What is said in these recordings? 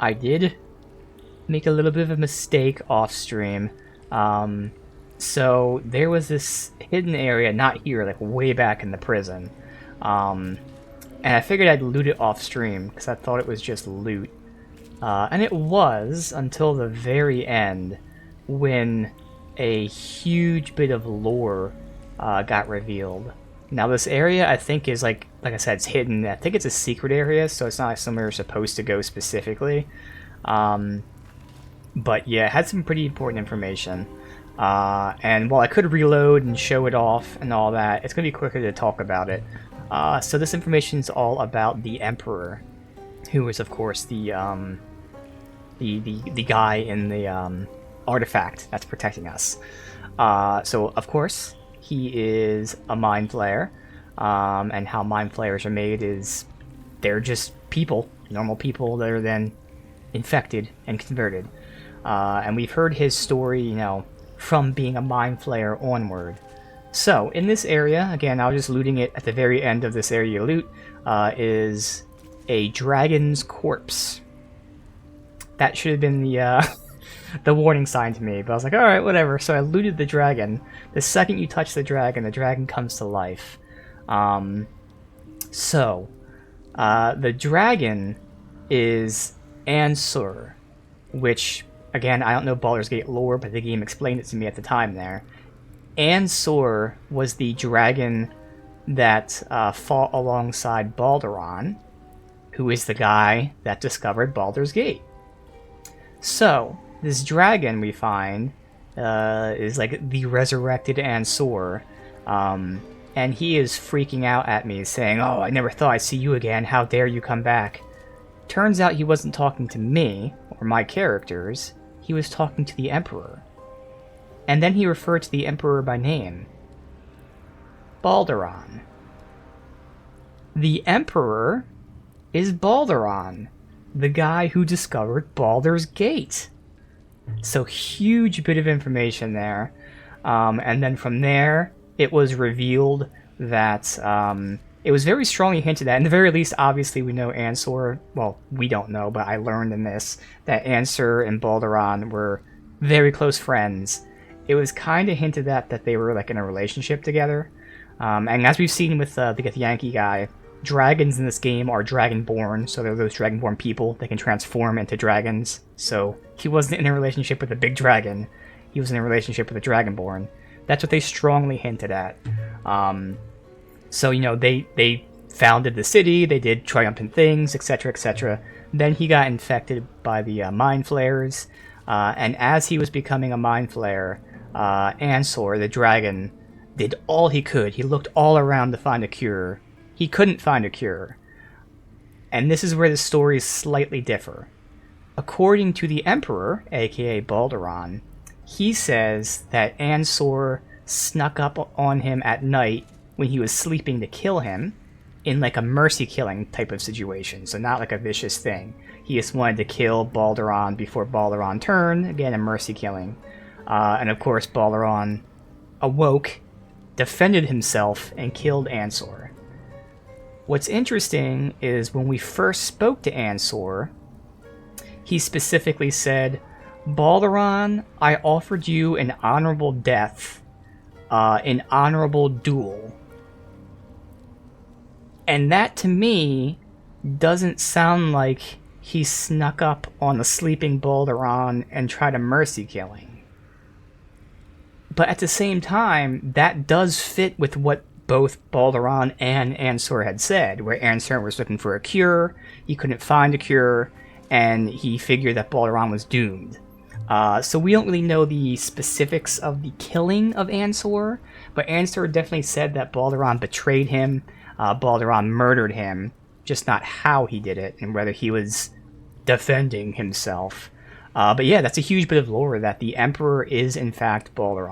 I did make a little bit of a mistake off stream. So there was this hidden area, not here, like way back in the prison. And I figured I'd loot it off stream because I thought it was just loot. And it was until the very end when a huge bit of lore got revealed. Now this area I think is like I said, it's hidden. I think it's a secret area, so it's not like somewhere you're supposed to go specifically. But yeah, it had some pretty important information. And while I could reload and show it off and all that, it's going to be quicker to talk about it. So this information is all about the Emperor, who is of course the guy in the artifact that's protecting us. So of course he is a mind flayer, and how mind flayers are made is they're just people, normal people that are then infected and converted. And we've heard his story, you know, from being a mind flayer onward. So in this area, again, I was just looting it at the very end of this area you loot, is a dragon's corpse. That should have been the the warning sign to me, but I was like, alright, whatever. So I looted the dragon. The second you touch the dragon comes to life. The dragon is Ansur, which, again, I don't know Baldur's Gate lore, but the game explained it to me at the time there. Ansur was the dragon that fought alongside Baldur, who is the guy that discovered Baldur's Gate. So, this dragon we find is like the resurrected Ansur, and he is freaking out at me, saying, "Oh, I never thought I'd see you again, how dare you come back." Turns out he wasn't talking to me, or my characters, he was talking to the Emperor. And then he referred to the Emperor by name. Baldur. The Emperor is Baldur, the guy who discovered Baldur's Gate. So huge bit of information there. And then from there, it was revealed that it was very strongly hinted at. In the very least, obviously, we know Ansur. Well, we don't know, but I learned in this that Ansur and Baldur were very close friends. It was kind of hinted at that they were like in a relationship together. And as we've seen with the Yankee guy, dragons in this game are dragonborn, so they're those dragonborn people that can transform into dragons. So he wasn't in a relationship with a big dragon. He was in a relationship with a dragonborn. That's what they strongly hinted at. So, you know, they founded the city, they did triumphant things, etc., etc. Then he got infected by the mind flayers, and as he was becoming a mind flayer, Ansur, the dragon, did all he could. He looked all around to find a cure. He couldn't find a cure. And this is where the stories slightly differ. According to the Emperor, aka Baldur, he says that Ansur snuck up on him at night when he was sleeping to kill him, in like a mercy killing type of situation, so not like a vicious thing. He just wanted to kill Baldur before Baldur turned, again a mercy killing. And of course Baldur awoke, defended himself, and killed Ansur. What's interesting is when we first spoke to Ansur, he specifically said, "Baldur, I offered you an honorable death, an honorable duel." And that, to me, doesn't sound like he snuck up on the sleeping Baldur and tried a mercy killing. But at the same time, that does fit with what both Baldur and Ansur had said, where Ansur was looking for a cure, he couldn't find a cure, and he figured that Baldur was doomed. So we don't really know the specifics of the killing of Ansur, but Ansur definitely said that Baldur betrayed him, Baldur murdered him, just not how he did it, and whether he was defending himself. But yeah, that's a huge bit of lore that the Emperor is in fact Baldur.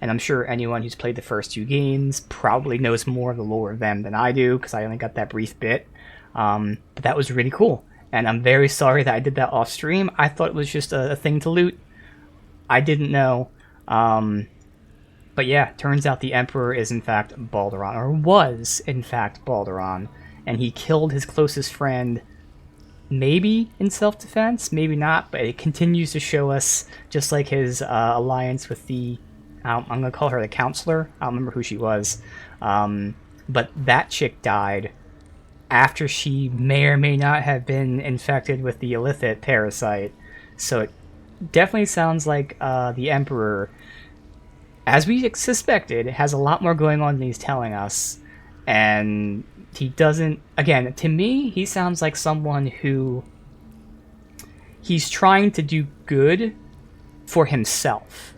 And I'm sure anyone who's played the first two games probably knows more of the lore of them than I do, because I only got that brief bit. But that was really cool. And I'm very sorry that I did that off stream. I thought it was just a thing to loot. I didn't know. But yeah, turns out the Emperor is in fact Baldur, or was in fact Baldur. And he killed his closest friend maybe in self-defense, maybe not, but it continues to show us, just like his alliance with the, I'm going to call her the counselor. I don't remember who she was. But that chick died after she may or may not have been infected with the illithid parasite. So it definitely sounds like the Emperor, as we suspected, has a lot more going on than he's telling us. And he doesn't, again, to me, he sounds like someone who he's trying to do good for himself.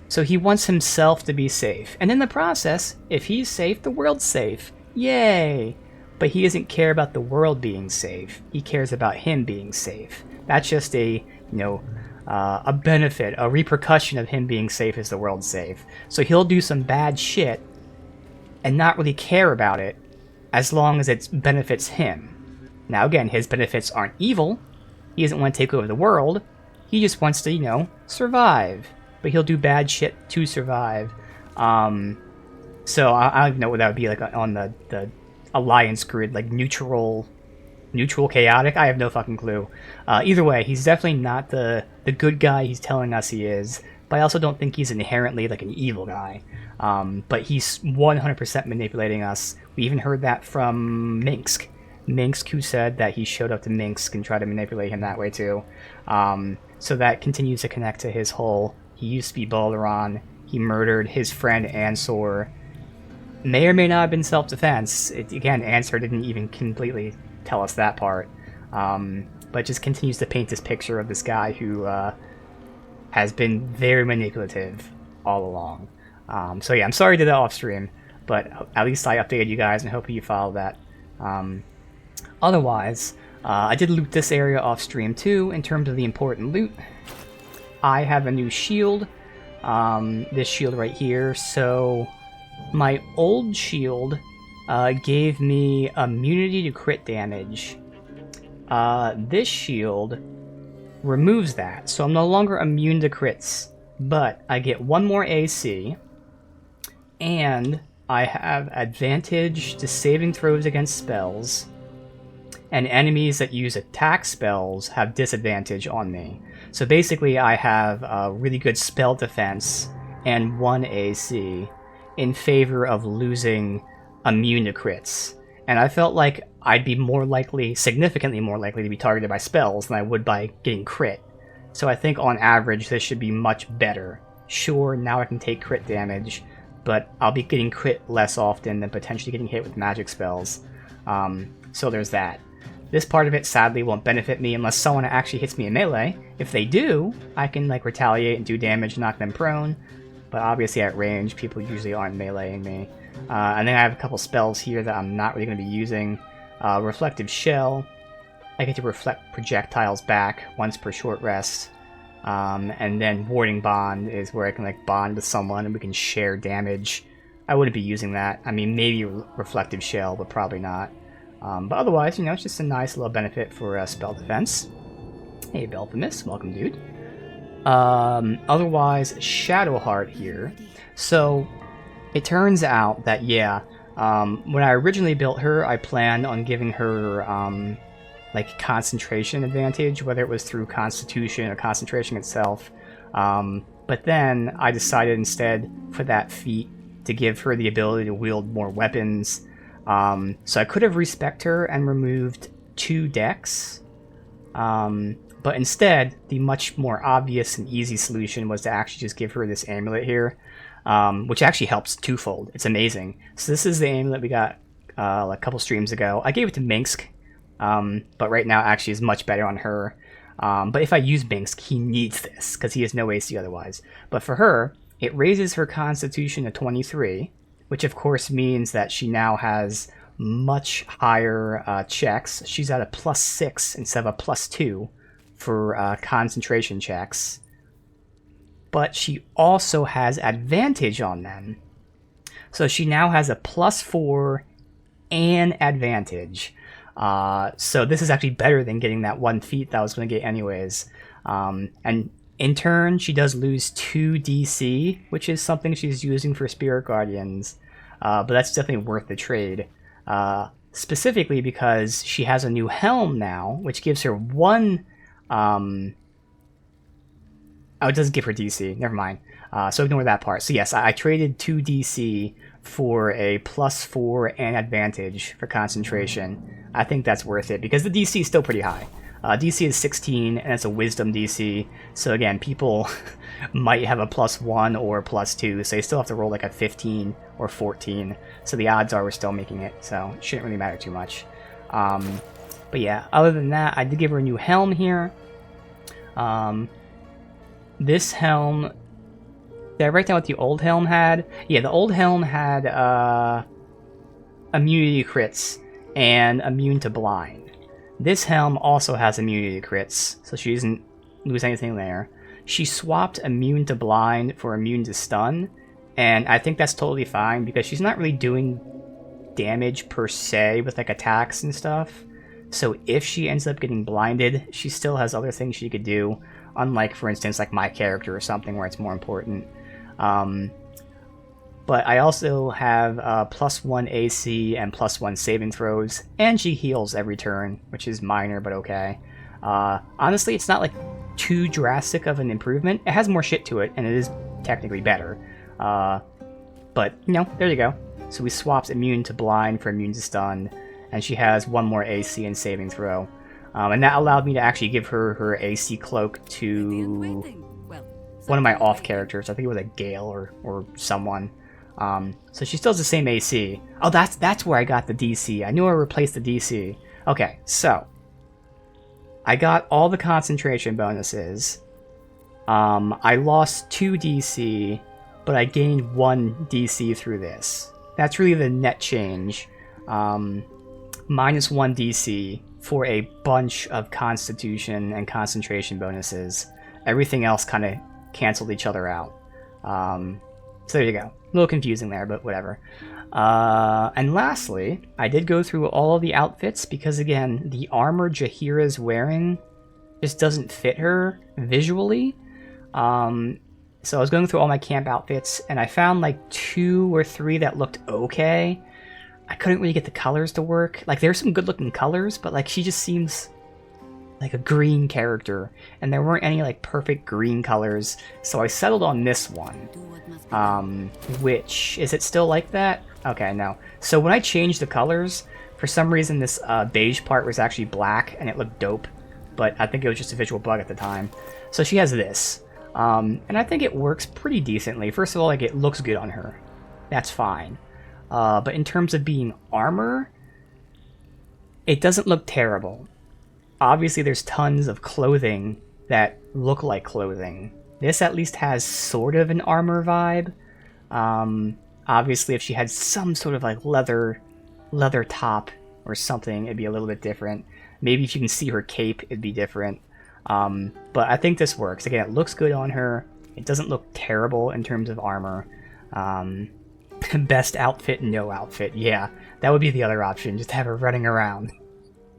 So he wants himself to be safe. And in the process, if he's safe, the world's safe. Yay! But he doesn't care about the world being safe. He cares about him being safe. That's just a benefit, a repercussion of him being safe is the world's safe. So he'll do some bad shit and not really care about it as long as it benefits him. Now again, his benefits aren't evil. He doesn't want to take over the world. He just wants to, survive. But he'll do bad shit to survive. So I don't even know what that would be like on the alliance grid, like neutral chaotic. I have no fucking clue. Either way, he's definitely not the good guy he's telling us he is. But I also don't think he's inherently like an evil guy. But he's 100% manipulating us. We even heard that from Minsk. Minsk, who said that he showed up to Minsk and tried to manipulate him that way too. So that continues to connect to his whole, he used to be Baldur. He murdered his friend Ansor. May or may not have been self-defense. Again, Ansor didn't even completely tell us that part. But just continues to paint this picture of this guy who has been very manipulative all along. So yeah, I'm sorry to do that off stream, but at least I updated you guys and hope you follow that. Otherwise, I did loot this area off stream too in terms of the important loot. I have a new shield, this shield right here. So my old shield gave me immunity to crit damage. This shield removes that, so I'm no longer immune to crits, but I get one more AC, and I have advantage to saving throws against spells, and enemies that use attack spells have disadvantage on me. So basically I have a really good spell defense and 1 AC in favor of losing immune to crits. And I felt like I'd be more likely, significantly more likely to be targeted by spells than I would by getting crit. So I think on average this should be much better. Sure, now I can take crit damage, but I'll be getting crit less often than potentially getting hit with magic spells. So there's that. This part of it sadly won't benefit me unless someone actually hits me in melee. If they do, I can retaliate and do damage, knock them prone. But obviously at range, people usually aren't meleeing me. And then I have a couple spells here that I'm not really going to be using. Reflective Shell. I get to reflect projectiles back once per short rest. And then Warding Bond is where I can bond with someone and we can share damage. I wouldn't be using that. I mean, maybe Reflective Shell, but probably not. But otherwise, it's just a nice little benefit for spell defense. Hey, Belphamus, welcome, dude. Otherwise, Shadowheart here. So, it turns out that, yeah, when I originally built her, I planned on giving her, concentration advantage, whether it was through Constitution or concentration itself. But then I decided instead for that feat to give her the ability to wield more weapons. So I could have respec her and removed 2 decks. But instead, the much more obvious and easy solution was to actually just give her this amulet here. Which actually helps twofold. It's amazing. So this is the amulet we got a couple streams ago. I gave it to Minsk, but right now actually is much better on her. But if I use Minsk, he needs this, because he has no AC otherwise. But for her, it raises her Constitution to 23, which of course means that she now has much higher checks. She's at a +6 instead of a +2 for concentration checks. But she also has advantage on them. So she now has a +4 and advantage. So this is actually better than getting that 1 feat that I was going to get anyways. And in turn, she does lose 2 DC, which is something she's using for Spirit Guardians. But that's definitely worth the trade. specifically because she has a new helm now, which gives her one... oh, it doesn't give her DC. Never mind. So ignore that part. So yes, I traded 2 DC for a +4 and advantage for concentration. I think that's worth it because the DC is still pretty high. DC is 16 and it's a wisdom DC. So again, people might have a +1 or +2, so you still have to roll like a 15 or 14. So the odds are we're still making it, so it shouldn't really matter too much. But yeah, other than that, I did give her a new helm here. This helm... Did I write down what the old helm had? Yeah, the old helm had immunity to crits and immune to blind. This helm also has immunity to crits, so she doesn't lose anything there. She swapped immune to blind for immune to stun, and I think that's totally fine because she's not really doing damage per se with like attacks and stuff. So if she ends up getting blinded, she still has other things she could do, unlike, for instance, like my character or something where it's more important. But I also have +1 AC and +1 saving throws, and she heals every turn, which is minor but okay. Honestly, it's not like too drastic of an improvement. It has more shit to it, and it is technically better. But, you know, there you go. So we swapped immune to blind for immune to stun, and she has 1 more AC and saving throw. And that allowed me to actually give her her AC cloak to one of my off characters. I think it was a Gale or someone. So she still has the same AC. Oh, that's where I got the DC. I knew I replaced the DC. Okay, so I got all the concentration bonuses. I lost 2 DC, but I gained 1 DC through this. That's really the net change. -1 DC for a bunch of Constitution and concentration bonuses. Everything else kind of canceled each other out. So there you go. A little confusing there, but whatever. And lastly, I did go through all of the outfits because, again, the armor Jaheira's wearing just doesn't fit her visually. So I was going through all my camp outfits, and I found like 2 or 3 that looked okay. I couldn't really get the colors to work. Like, there's some good-looking colors, but like she just seems like a green character, and there weren't any like perfect green colors, so I settled on this one. Which, is it still like that? Okay, no. So when I changed the colors, for some reason this beige part was actually black, and it looked dope, but I think it was just a visual bug at the time. So she has this, and I think it works pretty decently. First of all, like, it looks good on her. That's fine. But in terms of being armor, it doesn't look terrible. Obviously, there's tons of clothing that look like clothing. This at least has sort of an armor vibe. Obviously, if she had some sort of like leather top or something, it'd be a little bit different. Maybe if you can see her cape, it'd be different. But I think this works. Again, it looks good on her. It doesn't look terrible in terms of armor. Best outfit, no outfit. Yeah, that would be the other option, just have her running around.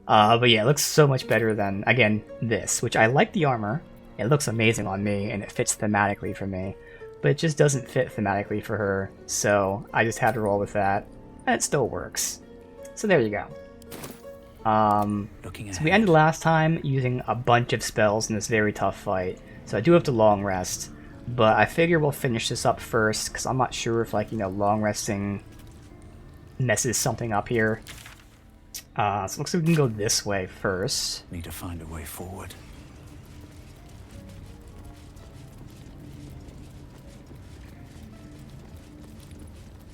But yeah, it looks so much better than, again, this, which I like the armor. It looks amazing on me, and it fits thematically for me. But it just doesn't fit thematically for her, so I just had to roll with that. And it still works. So there you go. So we ended last time using a bunch of spells in this very tough fight. So I do have to long rest. But I figure we'll finish this up first, because I'm not sure if, like, you know, long resting messes something up here. So it looks like we can go this way first. Need to find a way forward.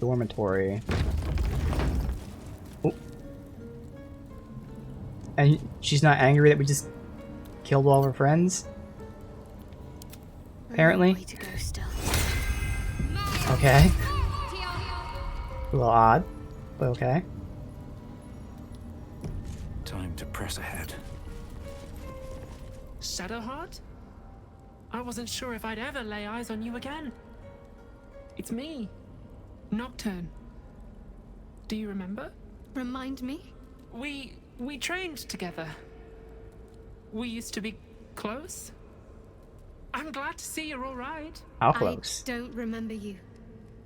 Dormitory. Oh. And she's not angry that we just killed all of her friends? Apparently. Way to go still. Okay. A little odd, but okay. Time to press ahead. Shadowheart? I wasn't sure if I'd ever lay eyes on you again. It's me, Nocturne. Do you remember? Remind me? We trained together. We used to be close. I'm glad to see you're all right. How close? I don't remember you.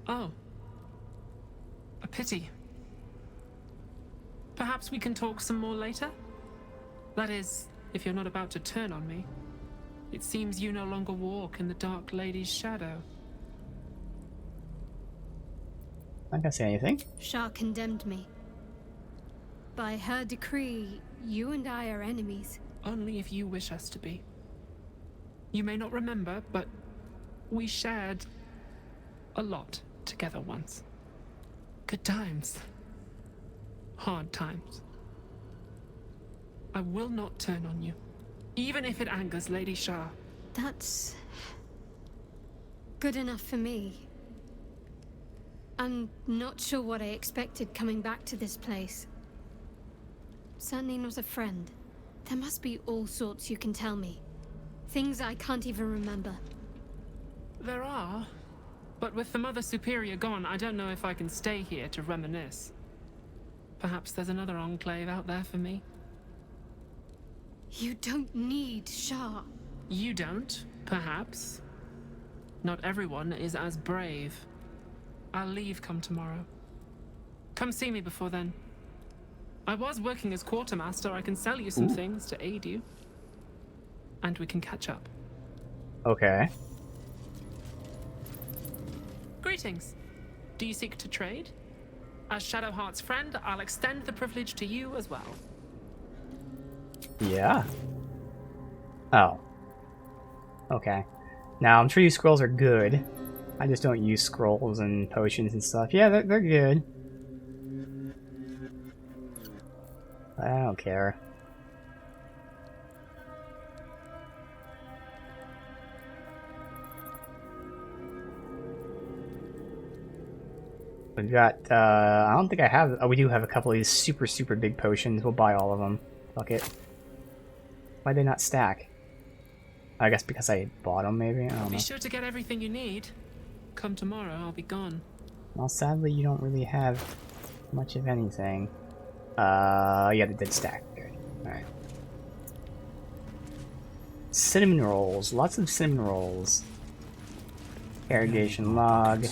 Oh. A pity. Perhaps we can talk some more later? That is, if you're not about to turn on me. It seems you no longer walk in the Dark Lady's shadow. I'm not gonna say anything. Shah condemned me. By her decree, you and I are enemies. Only if you wish us to be. You may not remember, but we shared a lot together once. Good times. Hard times. I will not turn on you, even if it angers Lady Shah. That's good enough for me. I'm not sure what I expected coming back to this place. Certainly not a friend. There must be all sorts you can tell me. Things I can't even remember. There are, but with the Mother Superior gone, I don't know if I can stay here to reminisce. Perhaps there's another enclave out there for me. You don't need Shah. You don't, perhaps. Not everyone is as brave. I'll leave come tomorrow. Come see me before then. I was working as quartermaster. I can sell you some things to aid you. And we can catch up. Okay. Greetings. Do you seek to trade? As Shadowheart's friend, I'll extend the privilege to you as well. Yeah. Oh. Okay. Now, I'm sure you scrolls are good. I just don't use scrolls and potions and stuff. Yeah, they're good. I don't care. We've got, I don't think I have, oh, we do have a couple of these super, super big potions. We'll buy all of them. Fuck it. Why'd they not stack? I guess because I bought them, maybe? I don't know. Be sure to get everything you need. Come tomorrow, I'll be gone. Well, sadly, you don't really have much of anything. Yeah, they did stack. Good. Alright. Cinnamon rolls. Lots of cinnamon rolls. Irrigation log.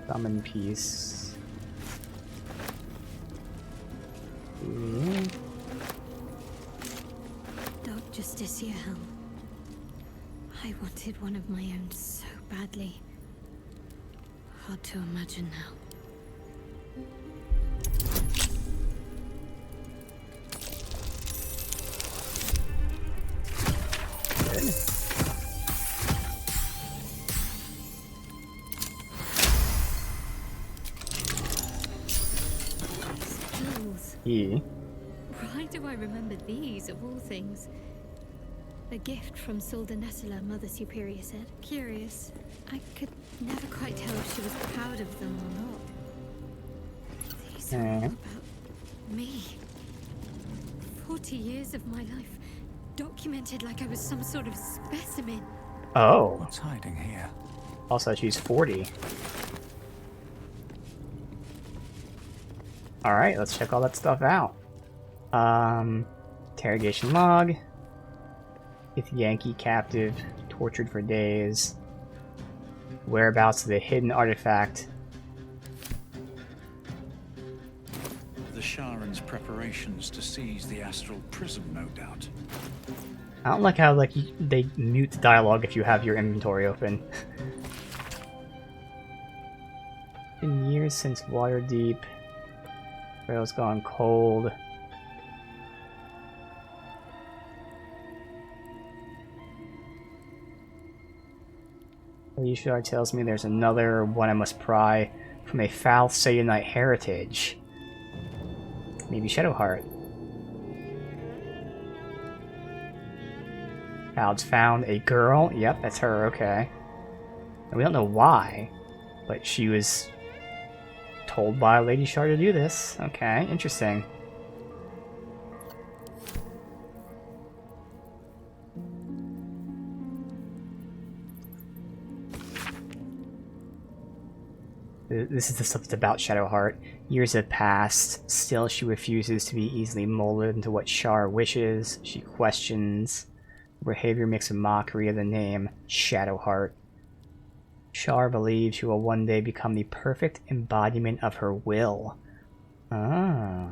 Summon piece. Ooh. Lord Justicia Helm. I wanted one of my own so badly. Hard to imagine now. Good. Skills. Yeah. Why do I remember these of all things? A gift from Soldanessala, Mother Superior said. Curious. I could never quite tell if she was proud of them or not. These are all about me. 40 years of my life, documented like I was some sort of specimen. Oh. What's hiding here? Also, she's 40. Alright, let's check all that stuff out. Interrogation log. If Yankee captive, tortured for days. Whereabouts of the hidden artifact. The Sharan's preparations to seize the astral prism, no doubt. I don't like how they mute the dialogue if you have your inventory open. Been years since Waterdeep. Trail's gone cold. Yeshua tells me there's another one I must pry from a foul Sayanite heritage. Maybe Shadowheart. Cloud's found a girl. Yep, that's her, okay. And we don't know why, but she was told by Lady Shar to do this. Okay, interesting. This is the stuff that's about Shadowheart. Years have passed, still she refuses to be easily molded into what Shar wishes. She questions. Her behavior makes a mockery of the name Shadowheart. Shar believes she will one day become the perfect embodiment of her will. Ah.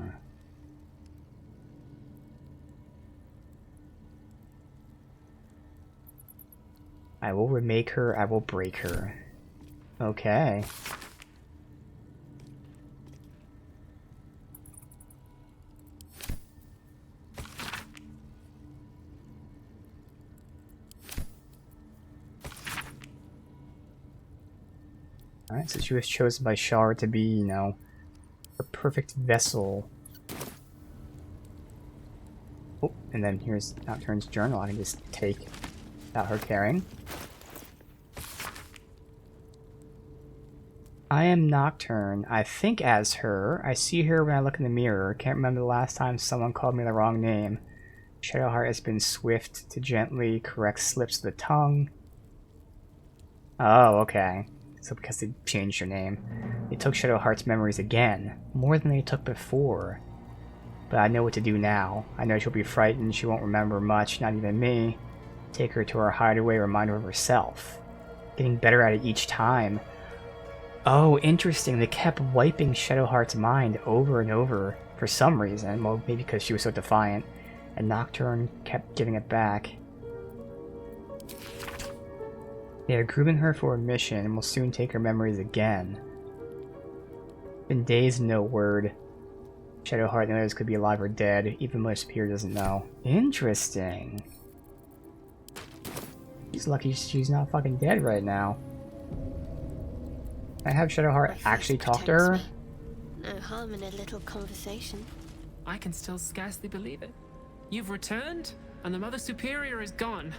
I will remake her, I will break her. Okay. Alright, so she was chosen by Shar to be, you know, a perfect vessel. Oh, and then here's Nocturne's journal I can just take without her caring. I am Nocturne. I think as her. I see her when I look in the mirror. Can't remember the last time someone called me the wrong name. Shadowheart has been swift to gently correct slips of the tongue. Oh, okay. So because they changed her name. They took Shadowheart's memories again. More than they took before. But I know what to do now. I know she'll be frightened. She won't remember much, not even me. Take her to her hideaway, remind her of herself. Getting better at it each time. Oh, interesting. They kept wiping Shadowheart's mind over and over for some reason. Well, maybe because she was so defiant. And Nocturne kept giving it back. They are grooming her for a mission and will soon take her memories again. Been days, no word. Shadowheart and others could be alive or dead. Even Mother Superior doesn't know. Interesting. She's lucky she's not fucking dead right now. Can I have Shadowheart actually talk to her? Me. No harm in a little conversation. I can still scarcely believe it. You've returned, and the Mother Superior is gone.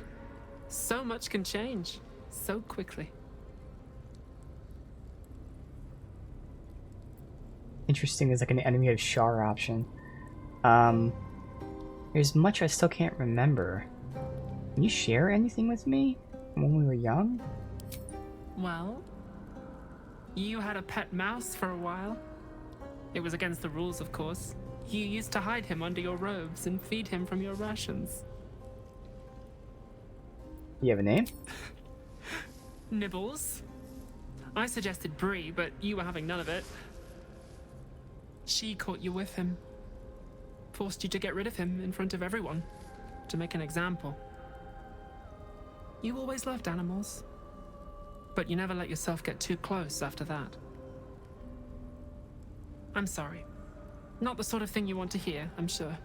So much can change, so quickly. Interesting, there's like an enemy of Shar option. There's much I still can't remember. Can you share anything with me from when we were young? Well, you had a pet mouse for a while. It was against the rules, of course. You used to hide him under your robes and feed him from your rations. You have a name? Nibbles. I suggested Bree, but you were having none of it. She caught you with him. Forced you to get rid of him in front of everyone. To make an example. You always loved animals. But you never let yourself get too close after that. I'm sorry. Not the sort of thing you want to hear, I'm sure.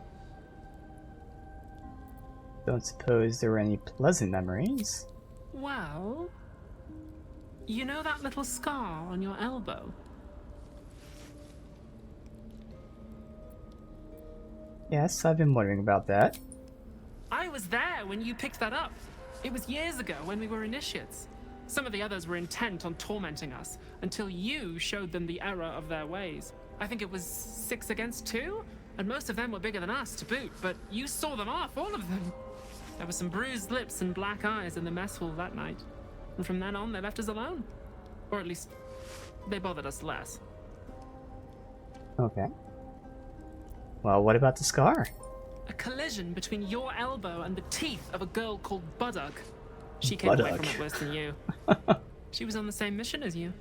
Don't suppose there were any pleasant memories? Well... You know that little scar on your elbow? Yes, I've been wondering about that. I was there when you picked that up. It was years ago when we were initiates. Some of the others were intent on tormenting us until you showed them the error of their ways. I think it was 6 against 2, and most of them were bigger than us to boot, but you saw them off, all of them. There were some bruised lips and black eyes in the mess hall that night, and from then on they left us alone. Or at least, they bothered us less. Okay. Well, what about the scar? A collision between your elbow and the teeth of a girl called Baldur. She came away from it worse than you. She was on the same mission as you.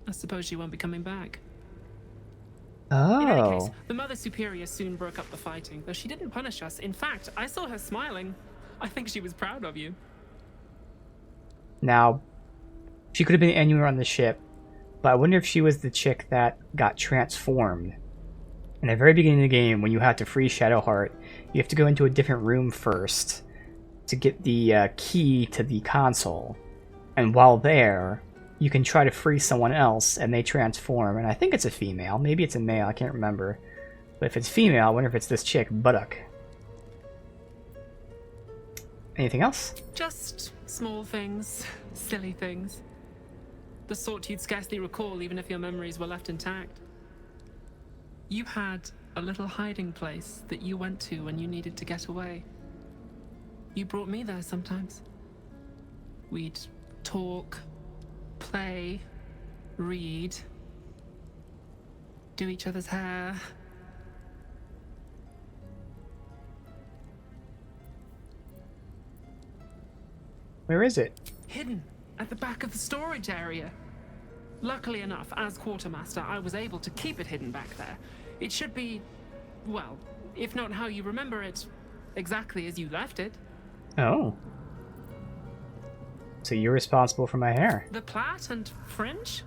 I suppose she won't be coming back. Oh. In any case, the Mother Superior soon broke up the fighting, though she didn't punish us. In fact, I saw her smiling. I think she was proud of you. Now, she could have been anywhere on the ship, but I wonder if she was the chick that got transformed. In the very beginning of the game, when you have to free Shadowheart, you have to go into a different room first to get the key to the console. And while there, you can try to free someone else, and they transform. And I think it's a female. Maybe it's a male. I can't remember. But if it's female, I wonder if it's this chick, Buttock. Anything else? Just small things. Silly things. The sort you'd scarcely recall even if your memories were left intact. You had a little hiding place that you went to when you needed to get away. You brought me there sometimes. We'd talk, play, read, do each other's hair. Where is it? Hidden at the back of the storage area. Luckily enough, as quartermaster, I was able to keep it hidden back there. It should be, well, if not how you remember it, exactly as you left it. Oh. So you're responsible for my hair. The plait and fringe?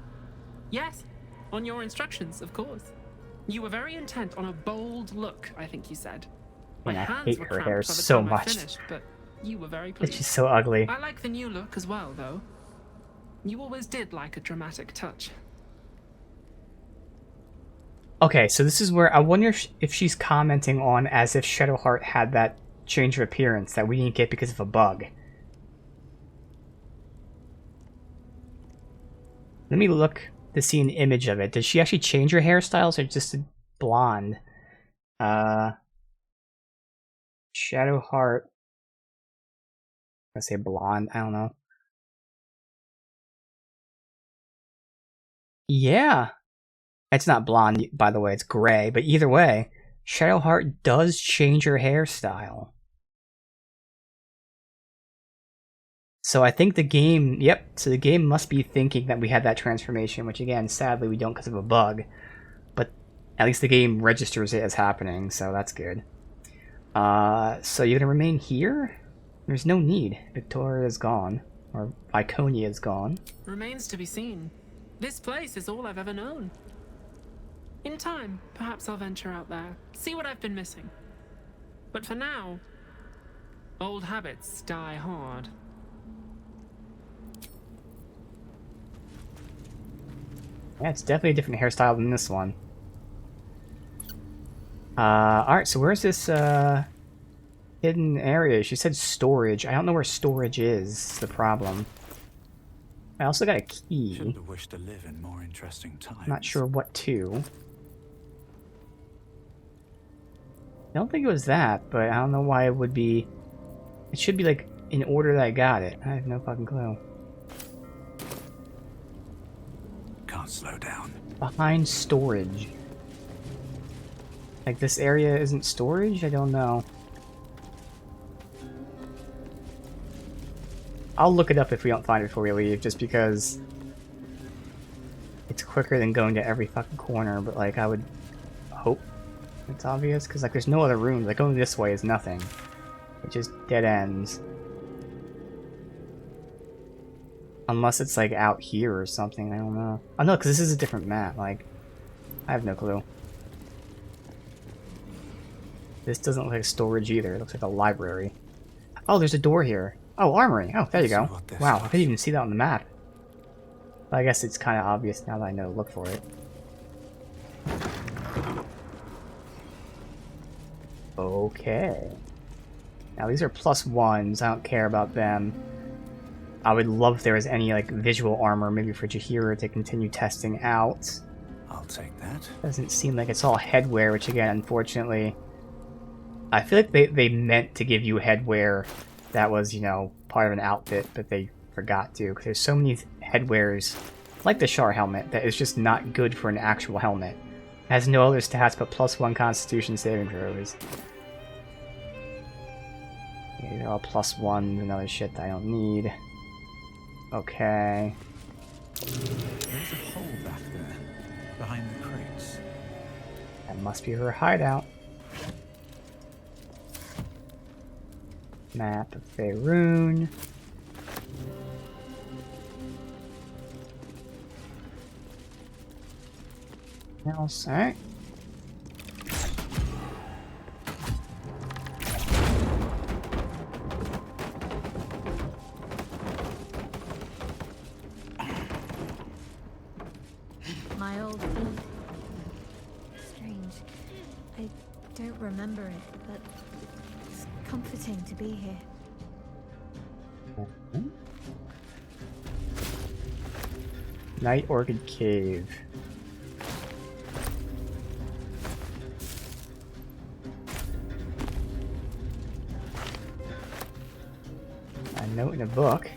Yes, on your instructions, of course. You were very intent on a bold look, I think you said. My And I hands hate were her cramped hair by the so time I much. finished, but you were very It's pleased. just so ugly. I like the new look as well, though. You always did like a dramatic touch. Okay, so this is where I wonder if she's commenting on as if Shadowheart had that change of appearance that we didn't get because of a bug. Let me look to see an image of it. Did she actually change her hairstyles or just a blonde? Shadowheart. I say blonde. I don't know. Yeah. It's not blonde, by the way. It's gray. But either way, Shadowheart does change her hairstyle. So I think the game... Yep. So the game must be thinking that we had that transformation, which again, sadly, we don't because of a bug. But at least the game registers it as happening, so that's good. So you're gonna remain here? There's no need. Victoria is gone. Or Iconia is gone. Remains to be seen. This place is all I've ever known. In time, perhaps I'll venture out there, see what I've been missing. But for now, old habits die hard. Yeah, it's definitely a different hairstyle than this one. Alright, so where's this, hidden area? She said storage. I don't know where storage is, the problem. I also got a key. Shouldn't have wished to live in more interesting times. Not sure what to. I don't think it was that, but I don't know why it would be... It should be, like, in order that I got it. I have no fucking clue. Can't slow down. Behind storage. Like, this area isn't storage? I don't know. I'll look it up if we don't find it before we leave, just because it's quicker than going to every fucking corner, but, like, I would hope it's obvious, because, like, there's no other rooms. Like, going this way is nothing. It just dead ends. Unless it's, like, out here or something, I don't know. Oh, no, because this is a different map, like, I have no clue. This doesn't look like storage either, it looks like a library. Oh, there's a door here. Oh, armory. Oh, there you go. Wow, I didn't even see that on the map. But I guess it's kind of obvious now that I know to look for it. Okay. Now these are +1s, I don't care about them. I would love if there was any, like, visual armor, maybe for Jaheira to continue testing out. I'll take that. Doesn't seem like it's all headwear, which again, unfortunately... I feel like they meant to give you headwear that was, you know, part of an outfit, but they forgot to, because there's so many headwears, like the Shar helmet, that is just not good for an actual helmet. It has no other stats but +1 Constitution saving throws. Yeah, they're all +1s and other shit that I don't need. Okay. There's a hole back there, behind the crates. That must be her hideout. Map of Faerun. Else, alright. My old strange. I don't remember it, but it's comforting to be here. Night Orchid Cave. A note in a book.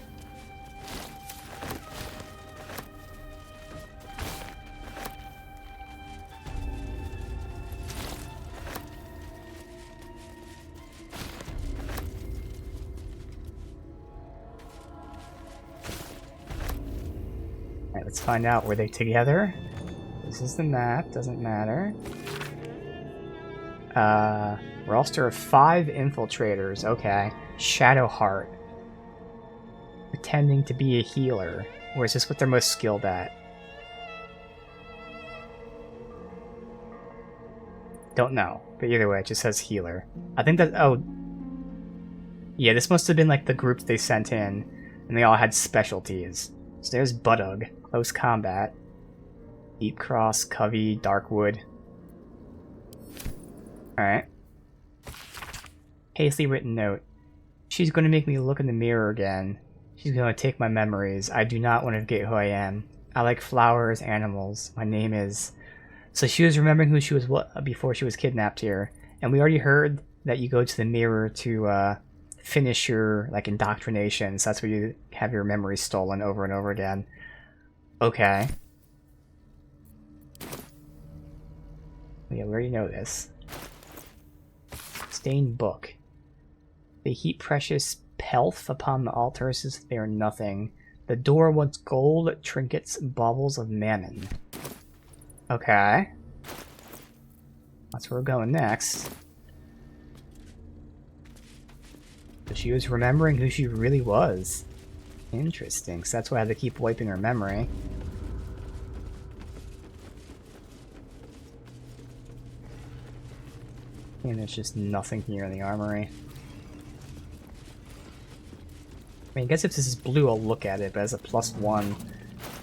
Let's find out. Were they together? This is the map. Doesn't matter. Roster of 5 infiltrators. Okay. Shadowheart. Pretending to be a healer. Or is this what they're most skilled at? Don't know. But either way, it just says healer. I think that... Oh. Yeah, this must have been like the group they sent in. And they all had specialties. So there's Budug. Close combat. Deep Cross, Covey, Darkwood. Alright. Hastily written note. She's going to make me look in the mirror again. She's going to take my memories. I do not want to forget who I am. I like flowers, animals. My name is... So she was remembering who she was before she was kidnapped here. And we already heard that you go to the mirror to finish your like indoctrination. So that's where you have your memories stolen over and over again. Okay. Yeah, we already know this. Stained book. They heap precious pelf upon the altars as if they are nothing. The door wants gold, trinkets, baubles of mammon. Okay. That's where we're going next. But she was remembering who she really was. Interesting, so that's why I had to keep wiping her memory. And there's just nothing here in the armory. I mean, I guess if this is blue, I'll look at it, but as a +1,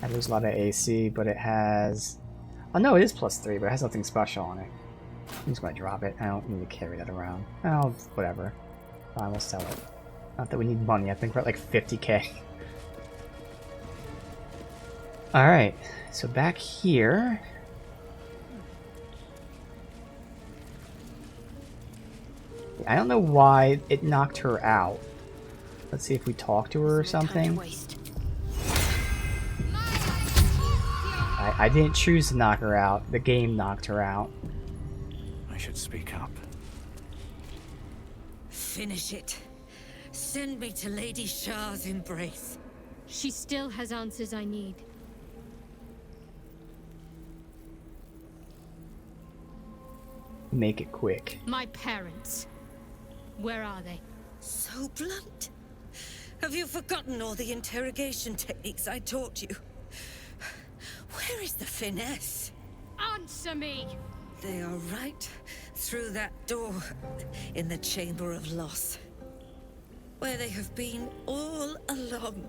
I lose a lot of AC, but it has... Oh no, it is +3, but it has nothing special on it. I'm just gonna drop it. I don't need to carry that around. Oh, whatever. Fine, we'll sell it. Not that we need money, I think we're at like 50k. Alright, so back here... I don't know why it knocked her out. Let's see if we talk to her or something. I didn't choose to knock her out. The game knocked her out. I should speak up. Finish it. Send me to Lady Shah's embrace. She still has answers I need. Make it quick. My parents. Where are they? So blunt. Have you forgotten all the interrogation techniques I taught you? Where is the finesse? Answer me! They are right through that door in the Chamber of Loss. Where they have been all along.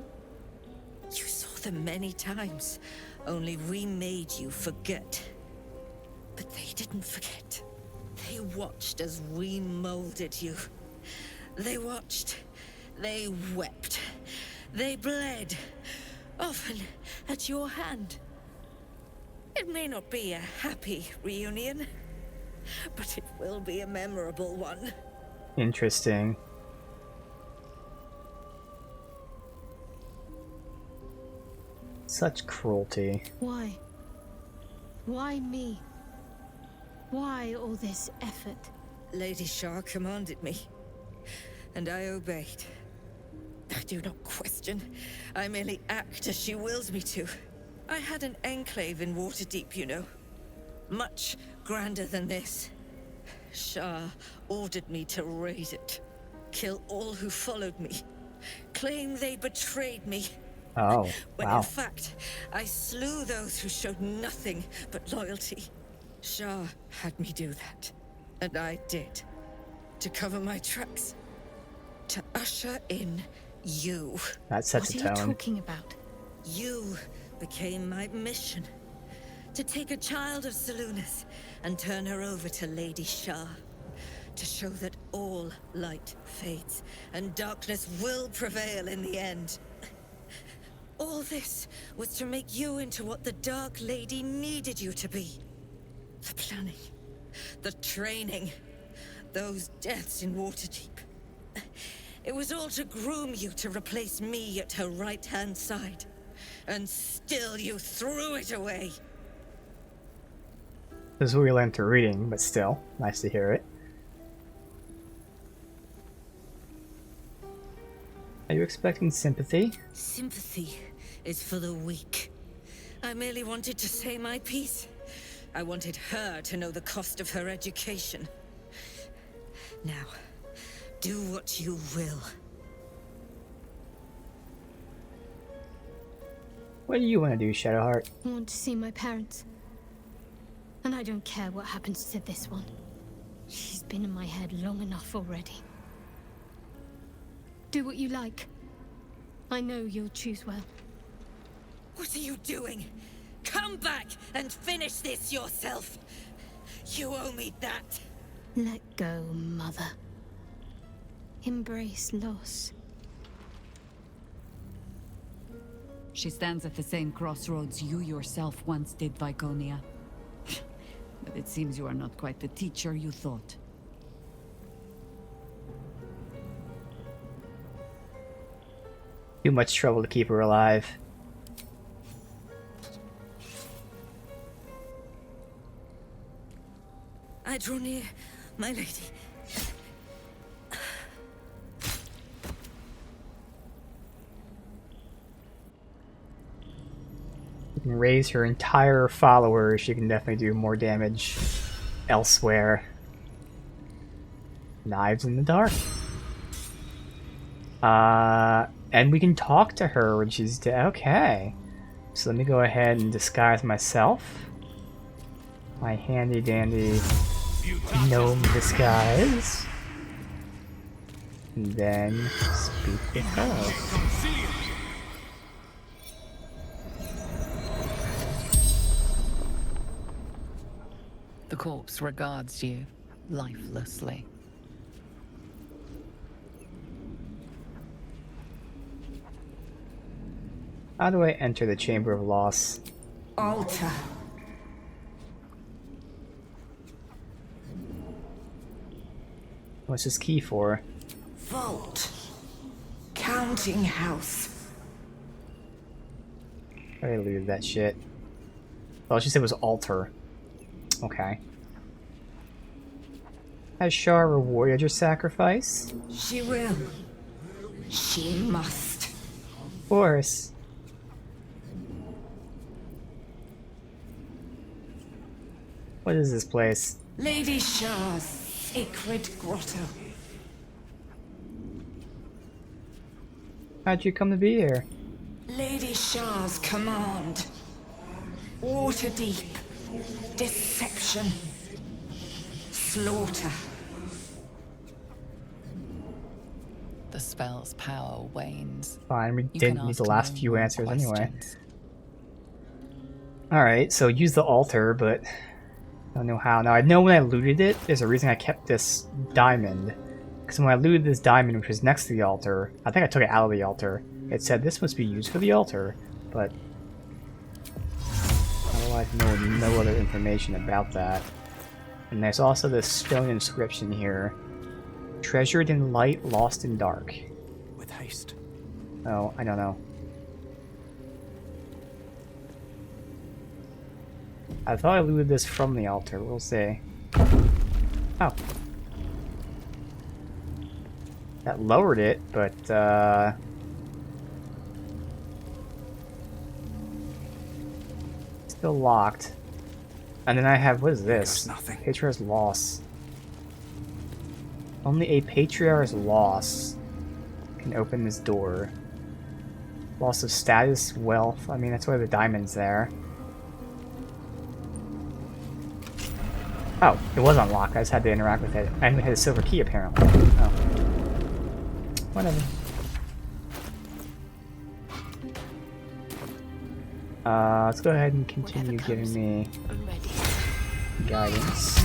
You saw them many times, only we made you forget. But they didn't forget. They watched as we molded you. They watched. They wept. They bled. Often at your hand. It may not be a happy reunion, but it will be a memorable one. Interesting. Such cruelty. Why? Why me? Why all this effort? Lady Shah commanded me, and I obeyed. I do not question. I merely act as she wills me to. I had an enclave in Waterdeep, you know. Much grander than this. Shah ordered me to raid it. Kill all who followed me. Claim they betrayed me. Oh, When wow. in fact, I slew those who showed nothing but loyalty. Shah had me do that. And I did. To cover my tracks. To usher in you. That sets What a are you tone. talking about? You became my mission. To take a child of Selûne's and turn her over to Lady Shah. To show that all light fades and darkness will prevail in the end. All this was to make you into what the Dark Lady needed you to be. The planning, the training, those deaths in Waterdeep. It was all to groom you to replace me at her right-hand side. And still you threw it away. This is what we learned through reading, but still, nice to hear it. Are you expecting sympathy? Sympathy is for the weak. I merely wanted to say my piece. I wanted her to know the cost of her education. Now, do what you will. What do you want to do, Shadowheart? I want to see my parents. And I don't care what happens to this one. She's been in my head long enough already. Do what you like. I know you'll choose well. What are you doing? Come back and finish this yourself. You owe me that. Let go, Mother. Embrace loss. She stands at the same crossroads you yourself once did, Viconia. But it seems you are not quite the teacher you thought. Too much trouble to keep her alive. I draw near, my lady. You can raise her entire followers. She can definitely do more damage elsewhere. Knives in the dark. And we can talk to her when she's dead. Okay. So let me go ahead and disguise myself. My handy dandy gnome disguise. And then speak with her. The corpse regards you lifelessly. How do I enter the Chamber of Loss? Altar. What's this key for? Vault. Counting house. I already looted that shit. Oh, she said it was altar. Okay. Has Shar rewarded your sacrifice? She will. She must. Of course. What is this place? Lady Shar's sacred grotto. How'd you come to be here? Lady Shar's command. Water deep. Deception. Slaughter. The spell's power wanes. Fine, we You didn't can need ask the last no few more answers anyway. questions. Alright, so use the altar, but I don't know how. Now, I know when I looted it, there's a reason I kept this diamond. Because when I looted this diamond, which was next to the altar, I think I took it out of the altar, it said this must be used for the altar, but otherwise no other information about that. And there's also this stone inscription here. Treasured in light, lost in dark. With haste. Oh, I don't know. I thought I looted this from the altar. We'll see. Oh. That lowered it, but, still locked. And then I have, what is this? There's nothing. Patriarch's loss. Only a Patriarch's loss can open this door. Loss of status, wealth. I mean, that's why the diamond's there. Oh, it was unlocked. I just had to interact with it. I even had a silver key, apparently. Oh. Whatever. Let's go ahead and continue giving me I'm ready. guidance.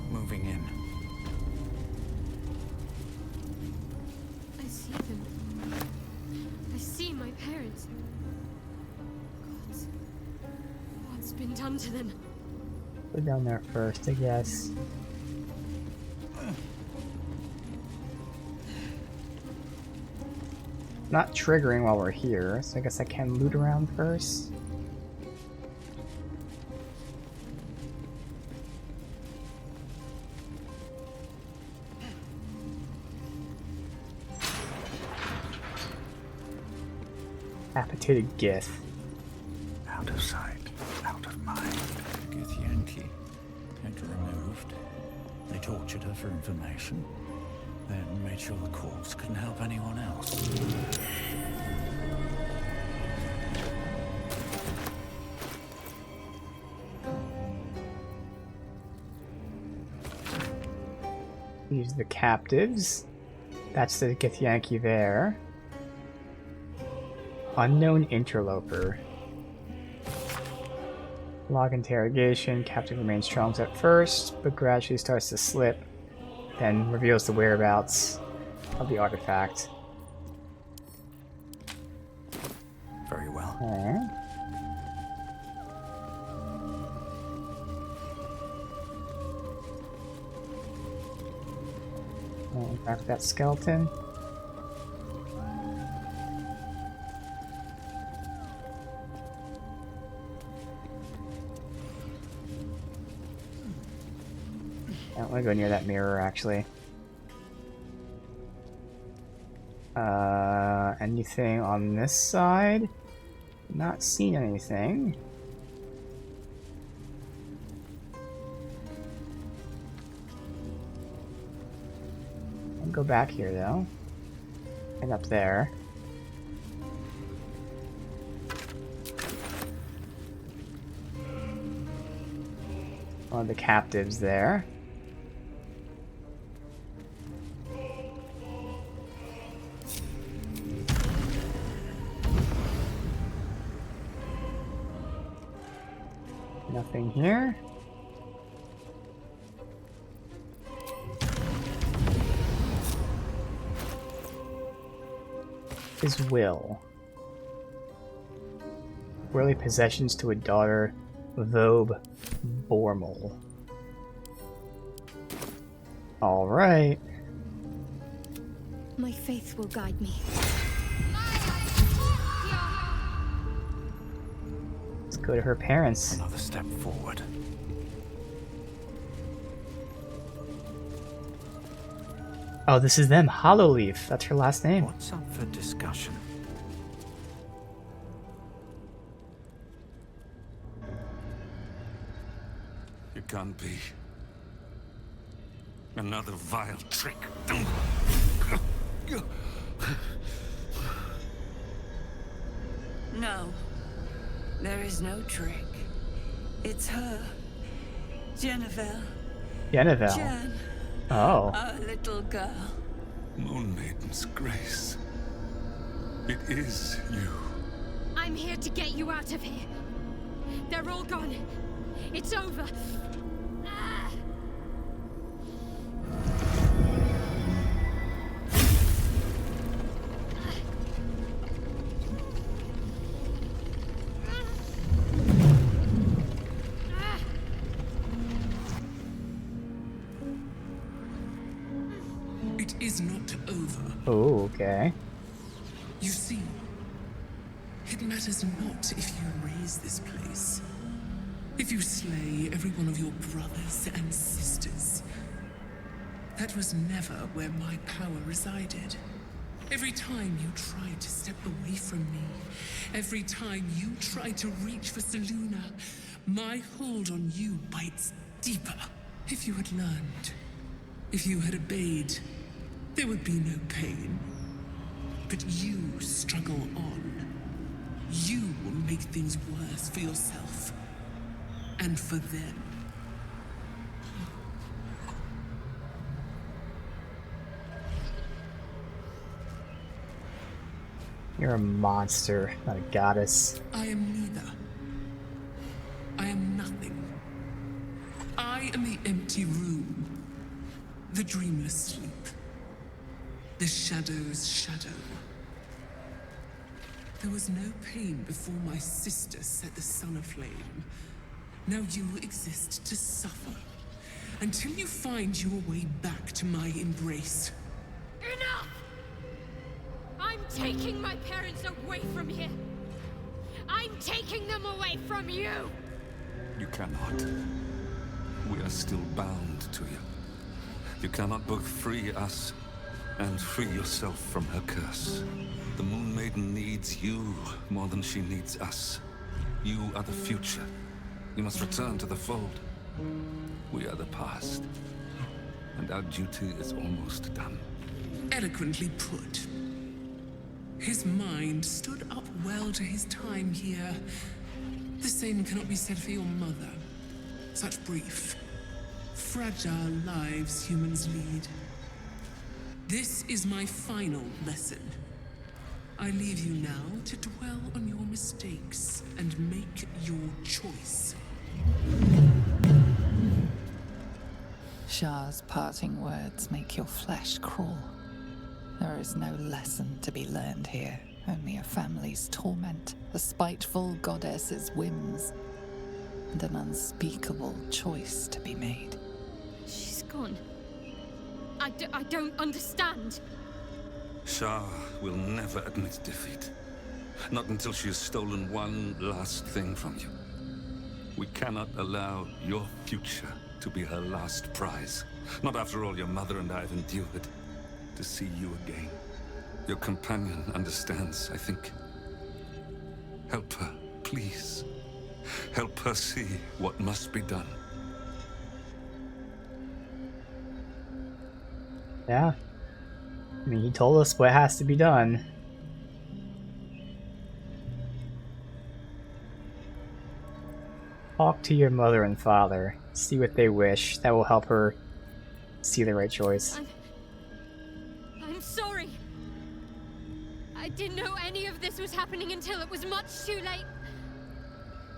Moving in. I see them. I see my parents. God, what's been done to them? Go down there first, I guess. Not triggering while we're here, so I guess I can loot around first. Capitated Gith. Out of sight, out of mind. Githyanki had her removed. They tortured her for information, then made sure the corpse couldn't help anyone else. These are the captives. That's the Githyanki there. Unknown interloper. Log interrogation. Captive remains strong at first, but gradually starts to slip. Then reveals the whereabouts of the artifact. Very well. Alright. Back to that skeleton. I don't want to go near that mirror, actually. Anything on this side? Not seen anything. I'll go back here, though. And up there. One of the captives there. Nothing here. His will. Worldly possessions to a daughter, Vobe Bormal. Alright. My faith will guide me. Let's go to her parents. Another step forward. Oh, this is them. Hollowleaf. That's her last name. What's up for discussion? It can't be. Another vile trick. No. There is no trick. It's her. Jennifer. Yennefer. Jen. Oh. Our little girl. Moon Maiden's grace. It is you. I'm here to get you out of here. They're all gone. It's over. Ah! It is not over. Oh, okay. You see, it matters not if you raise this place. If you slay every one of your brothers and sisters. That was never where my power resided. Every time you tried to step away from me, every time you tried to reach for Selûne, my hold on you bites deeper. If you had learned, if you had obeyed, there would be no pain. But you struggle on. You will make things worse for yourself. And for them. You're a monster, not a goddess. I am neither. I am nothing. I am the empty room. The dreamless sleep. The shadow's shadow. There was no pain before my sister set the sun aflame. Now you exist to suffer. Until you find your way back to my embrace. Enough! I'm taking my parents away from here. I'm taking them away from you. You cannot. We are still bound to you. You cannot both free us and free yourself from her curse. The Moon Maiden needs you more than she needs us. You are the future. You must return to the fold. We are the past. And our duty is almost done. Eloquently put. His mind stood up well to his time here. The same cannot be said for your mother. Such brief, fragile lives humans lead. This is my final lesson. I leave you now to dwell on your mistakes and make your choice. Shah's parting words make your flesh crawl. There is no lesson to be learned here, only a family's torment, a spiteful goddess's whims, and an unspeakable choice to be made. She's gone. I don't understand. Shah will never admit defeat. Not until she has stolen one last thing from you. We cannot allow your future to be her last prize. Not after all your mother and I have endured. To see you again. Your companion understands, I think. Help her, please. Help her see what must be done. Yeah. I mean, he told us what has to be done. Talk to your mother and father. See what they wish. That will help her see the right choice. I'm sorry. I didn't know any of this was happening until it was much too late.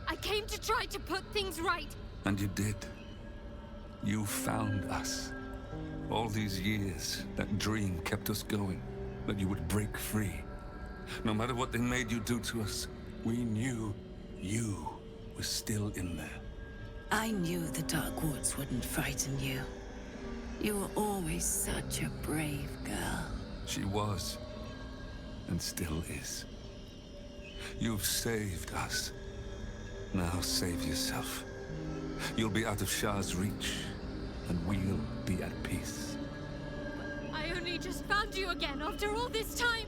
I came to try to put things right. And you did. You found us. All these years, that dream kept us going. That you would break free. No matter what they made you do to us, we knew you were still in there. I knew the Dark Woods wouldn't frighten you. You were always such a brave girl. She was. And still is. You've saved us. Now save yourself. You'll be out of Shah's reach, and we'll be at peace. I only just found you again after all this time.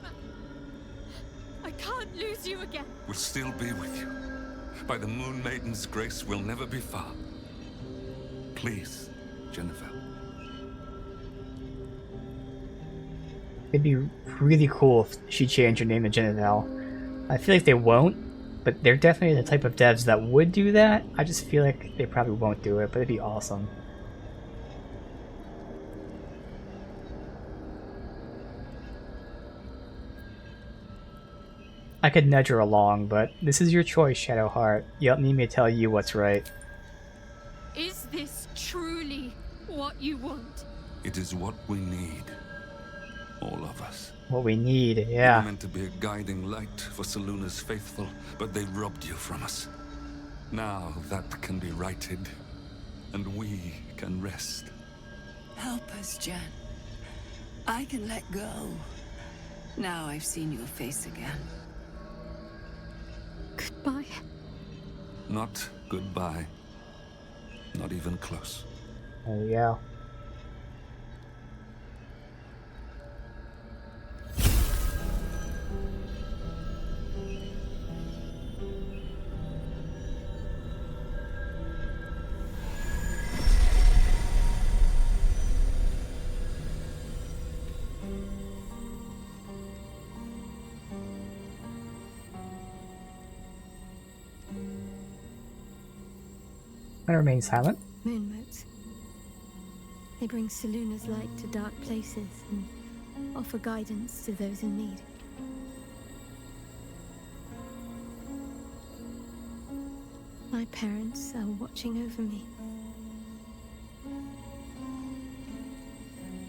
I can't lose you again. We'll still be with you. By the Moon Maiden's grace, we'll never be far. Please, Jennifer. It'd be really cool if she changed her name to Jennifer. I feel like they won't, but they're definitely the type of devs that would do that. I just feel like they probably won't do it, but it'd be awesome. I could nudge her along, but this is your choice, Shadowheart. You don't need me to tell you what's right. Is this truly what you want? It is what we need. All of us. What we need, You were yeah. meant to be a guiding light for Seluna's faithful, but they robbed you from us. Now that can be righted, and we can rest. Help us, Jen. I can let go. Now I've seen your face again. Goodbye. Not goodbye. Not even close. There you go. And remain silent. Moonmotes. They bring Seluna's light to dark places and offer guidance to those in need. My parents are watching over me.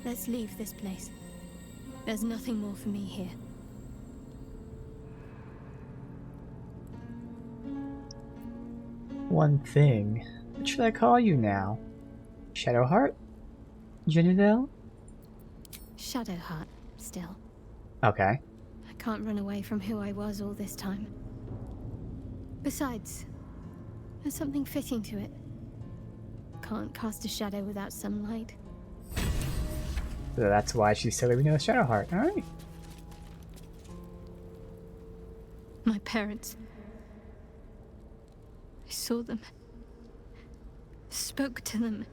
Let's leave this place. There's nothing more for me here. One thing. What should I call you now? Shadowheart? Jennifer? Shadowheart, still. Okay. I can't run away from who I was all this time. Besides, there's something fitting to it. Can't cast a shadow without some light. So that's why she's still leaving us Shadowheart. Alright. my parents. I saw them, spoke to them,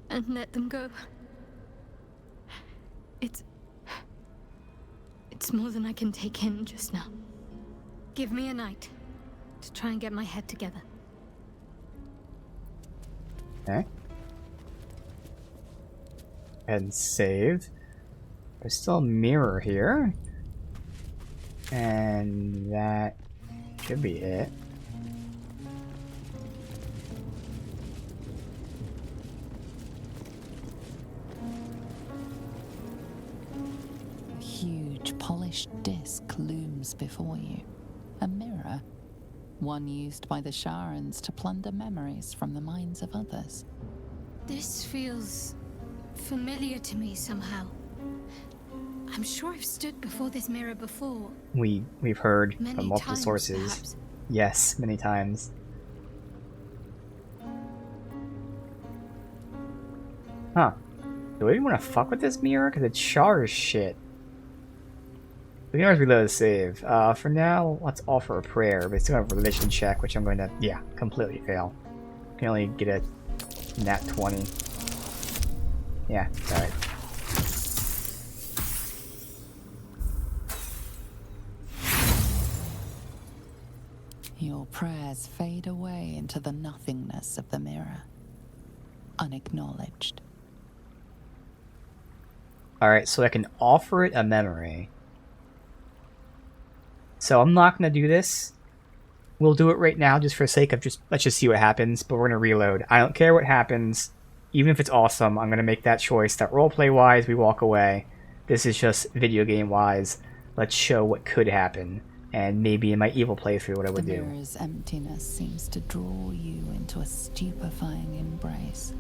and let them go. It's more than I can take in just now. Give me a night to try and get my head together. Okay. And save. There's still a mirror here. And that should be it. A huge polished disc looms before you. A mirror. One used by the Sharans to plunder memories from the minds of others. This feels familiar to me somehow. I'm sure I've stood before this mirror before. We've heard Many from multiple times, sources. perhaps. Yes, many times. Huh. Do we even want to fuck with this mirror? Because it's Shar as shit. We can always reload the save. For now, let's offer a prayer, but it's still have a religion check, which I'm going to, yeah, completely fail. Can only get a nat 20. Yeah, alright. Your prayers fade away into the nothingness of the mirror, unacknowledged. Alright, so I can offer it a memory. So I'm not going to do this. We'll do it right now just for the sake of let's just see what happens, but we're going to reload. I don't care what happens. Even if it's awesome, I'm going to make that choice that roleplay-wise, we walk away. This is just video game-wise. Let's show what could happen. And maybe in my evil playthrough what I would do. The mirror's emptiness seems to draw you into a stupefying embrace.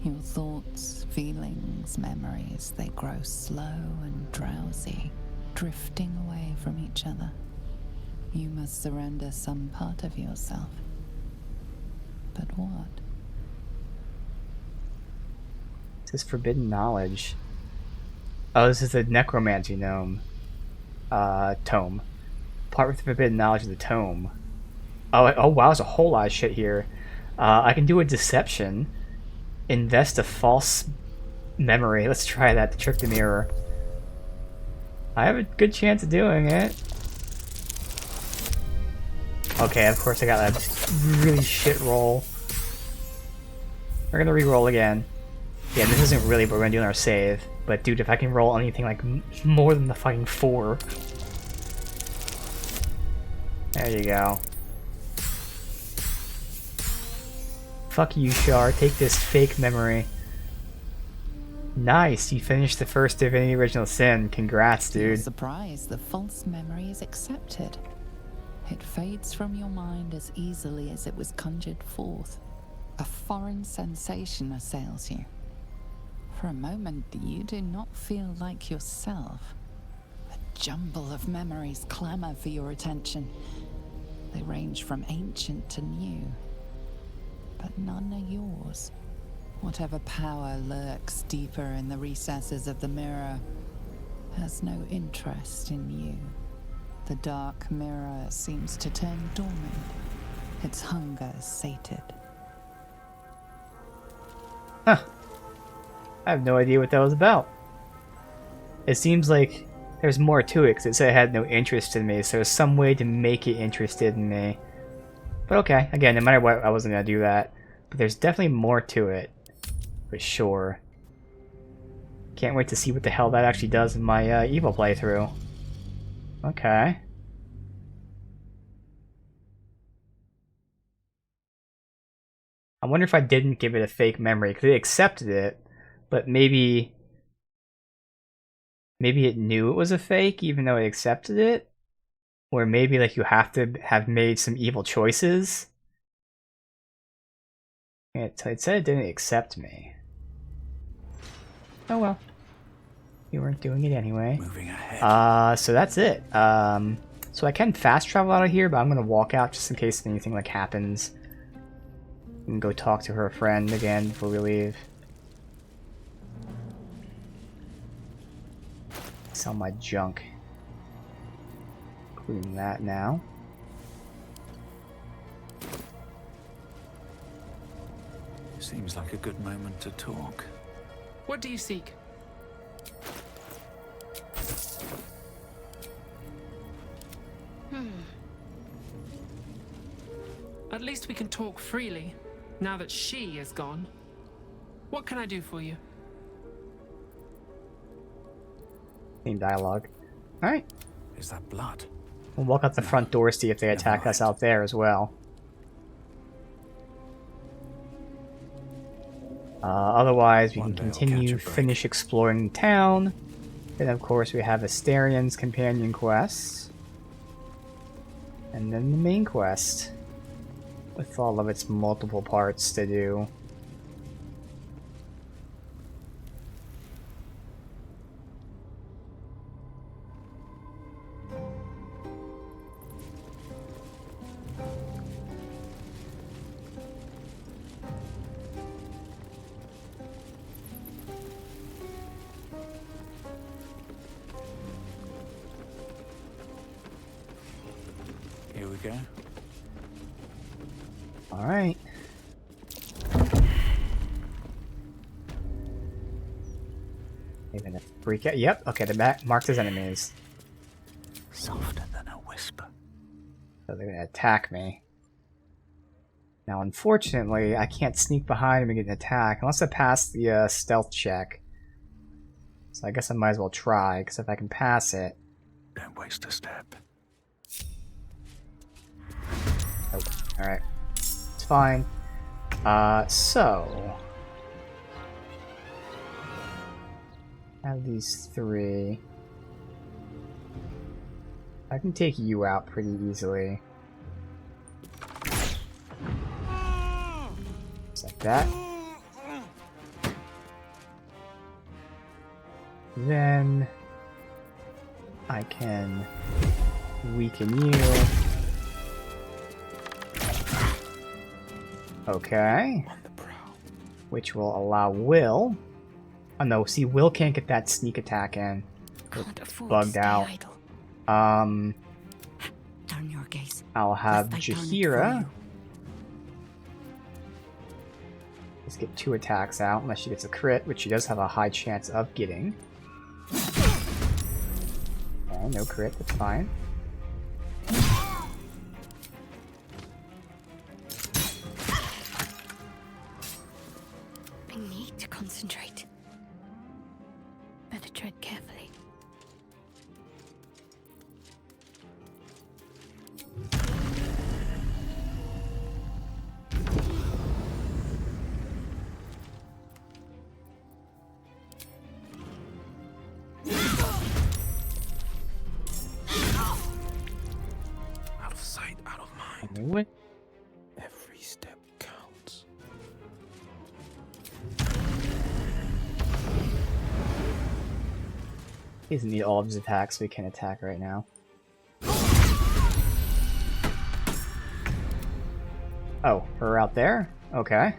Your thoughts, feelings, memories, they grow slow and drowsy, drifting away from each other. You must surrender some part of yourself. But what? This is forbidden knowledge. Oh, this is the necromancy tome. Part with the forbidden knowledge of the tome. Oh wow, there's a whole lot of shit here. I can do a deception. Invest a false memory. Let's try that to trick the mirror. I have a good chance of doing it. Okay, of course I got a really shit roll. We're gonna re-roll again. Yeah, this isn't really what we're gonna do in our save. But dude, if I can roll anything like more than the fucking 4. There you go. Fuck you, Shar. Take this fake memory. Nice, you finished the first Divinity Original Sin. Congrats, dude. Surprise, the false memory is accepted. It fades from your mind as easily as it was conjured forth. A foreign sensation assails you. For a moment, you do not feel like yourself. A jumble of memories clamor for your attention. They range from ancient to new, but none are yours. Whatever power lurks deeper in the recesses of the mirror has no interest in you. The dark mirror seems to turn dormant, its hunger sated. Huh. I have no idea what that was about. It seems like there's more to it, because it said it had no interest in me, so there's some way to make it interested in me. But okay, again, no matter what, I wasn't going to do that. But there's definitely more to it. For sure. Can't wait to see what the hell that actually does in my evil playthrough. Okay. I wonder if I didn't give it a fake memory, because it accepted it, but maybe it knew it was a fake, even though it accepted it? Or maybe like you have to have made some evil choices? It said it didn't accept me. Oh well. You weren't doing it anyway. Moving ahead. So that's it. So I can fast travel out of here, but I'm gonna walk out just in case anything like happens. And go talk to her friend again before we leave. Sell my junk. Including that now. Seems like a good moment to talk. What do you seek? At least we can talk freely, now that she is gone. What can I do for you? Same dialogue. Alright. Is that blood? We'll walk out the front door, see if they attack us out there as well. Otherwise, we can continue, finish exploring the town. Then, of course, we have Asterian's companion quest. And then the main quest. With all of its multiple parts to do. Here we go. Alright. Even a freak out. Yep, okay, the back marked as enemies. Softer than a whisper. So they're gonna attack me. Now, unfortunately, I can't sneak behind them and get an attack unless I pass the stealth check. So I guess I might as well try, because if I can pass it... Don't waste a step. Oh, alright. It's fine. So... I have these three. I can take you out pretty easily. Just like that. Then I can weaken you. Okay. Which will allow Will. Oh no, see, Will can't get that sneak attack in. Bugged out. Turn your gaze. I'll have Lest I turn it for Jaheira. you. Let's get 2 attacks out, unless she gets a crit, which she does have a high chance of getting. Okay, no crit, that's fine. I need to concentrate. Better tread carefully. Out of sight, out of mind. I knew it. Every step counts. He doesn't need all of his attacks, so he can attack right now. Oh, her out there? Okay.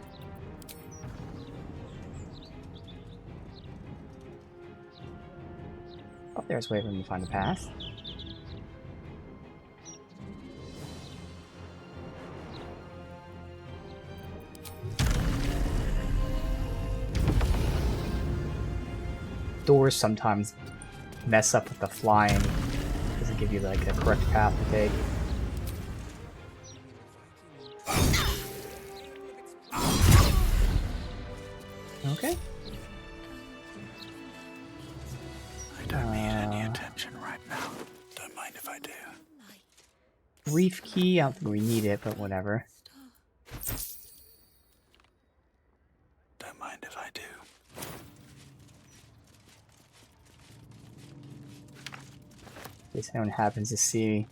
Oh, there's a way for him to find a path. Doors sometimes mess up with the flying. Doesn't give you like a correct path to take. Okay. I don't need any attention right now. Don't mind if I do. Reef key, I don't think we need it, but whatever. Don't mind if I do. In case anyone happens to see.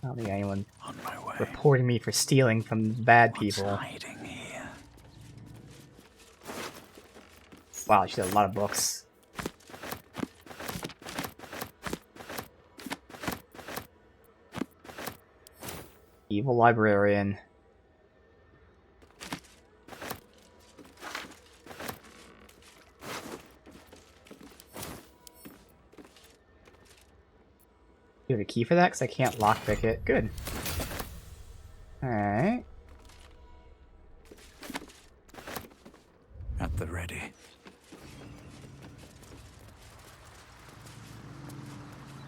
I don't think anyone On my way. reporting me for stealing from bad people. What's hiding here? Wow, she has a lot of books. Evil librarian. You have a key for that? Because I can't lockpick it. Good. Alright. At the ready.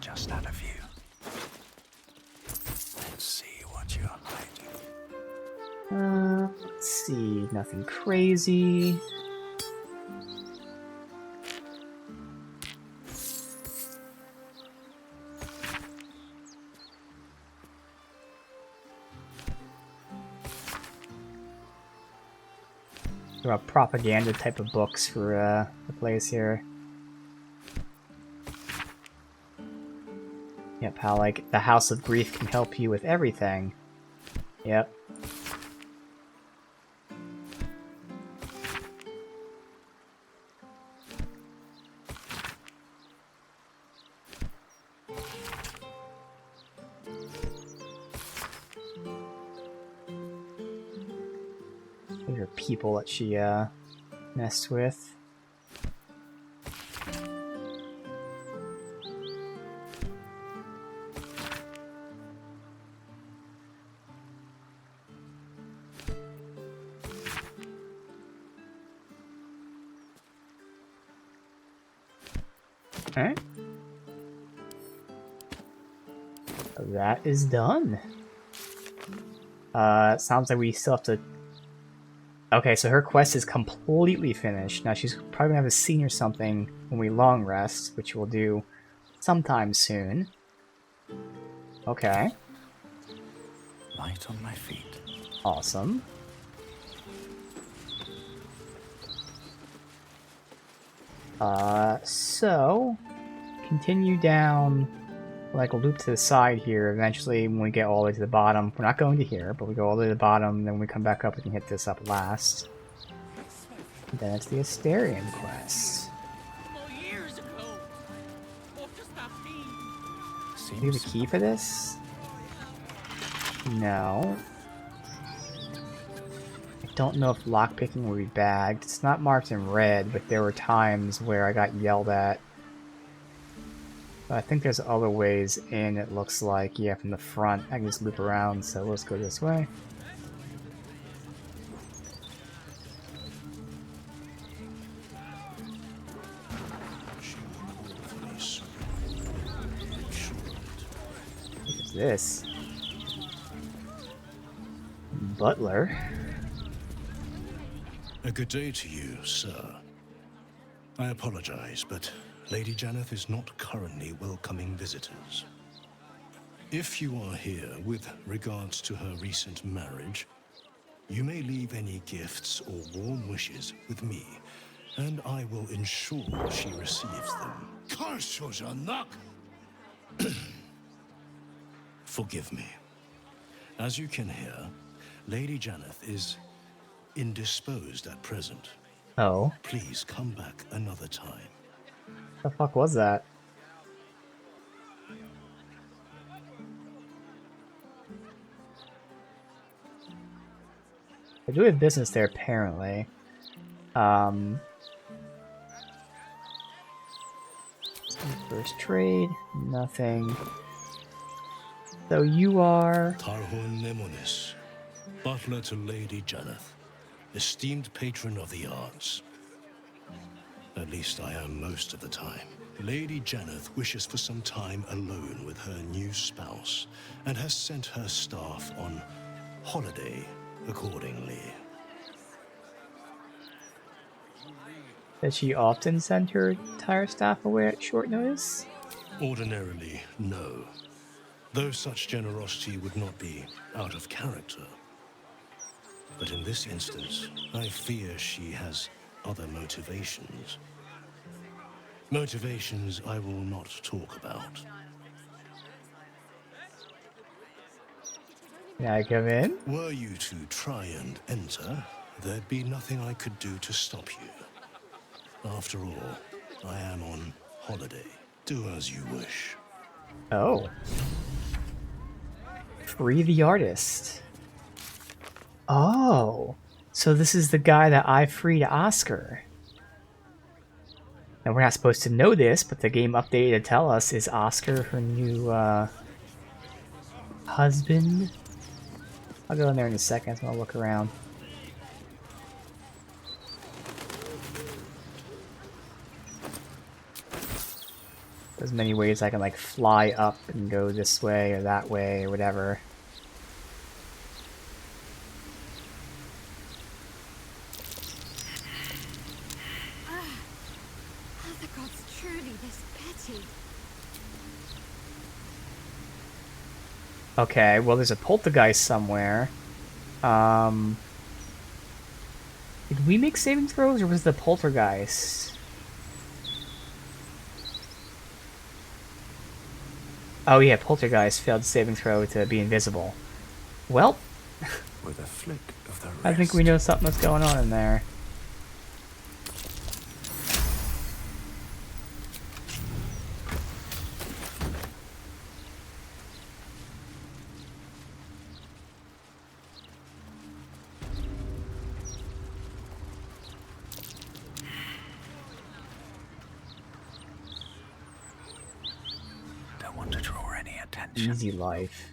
Just out of view. Let's see what you're hiding. Let's see. Nothing crazy. There are propaganda type of books for the place here. Yep, how like the House of Grief can help you with everything. Yep. These are people that she messed with. Alright. That is done. Sounds like we still have to... Okay, so her quest is completely finished. Now she's probably gonna have a scene or something when we long rest, which we'll do sometime soon. Okay. Light on my feet. Awesome. So continue down, like a loop to the side here. Eventually, when we get all the way to the bottom, we're not going to here, but we go all the way to the bottom. Then when we come back up, we can hit this up last. And then it's the Asterion quest. Do you have a key for this? No. I don't know if lockpicking will be bagged. It's not marked in red, but there were times where I got yelled at. But I think there's other ways in, it looks like. Yeah, from the front. I can just loop around, so let's go this way. What is this? Butler? A good day to you, sir. I apologize, but Lady Janeth is not currently welcoming visitors. If you are here with regards to her recent marriage, you may leave any gifts or warm wishes with me, and I will ensure she receives them. Forgive me. As you can hear, Lady Janeth is indisposed at present. Oh. Please come back another time. The fuck was that? I do have business there, apparently. First trade, nothing. So you are... Tarhun Nemonis, butler to Lady Janeth, esteemed patron of the arts. At least I am most of the time. Lady Janeth wishes for some time alone with her new spouse, and has sent her staff on holiday accordingly. Does she often send her entire staff away at short notice? Ordinarily, no. Though such generosity would not be out of character. But in this instance, I fear she has other motivations. Motivations I will not talk about. Can I come in? Were you to try and enter, there'd be nothing I could do to stop you. After all, I am on holiday. Do as you wish. Oh. Free the artist. Oh. So this is the guy that I freed Oscar. Now, we're not supposed to know this, but the game update to tell us is Oscar her new husband. I'll go in there in a second, so I'll look around. There's many ways I can like fly up and go this way or that way or whatever. Are the gods truly this petty? Okay, well there's a poltergeist somewhere. Did we make saving throws or was the poltergeist? Oh yeah, poltergeist failed saving throw to be invisible. Well, With a flick of the wrist. I think we know something's going on in there. Don't want to draw any attention. Easy life.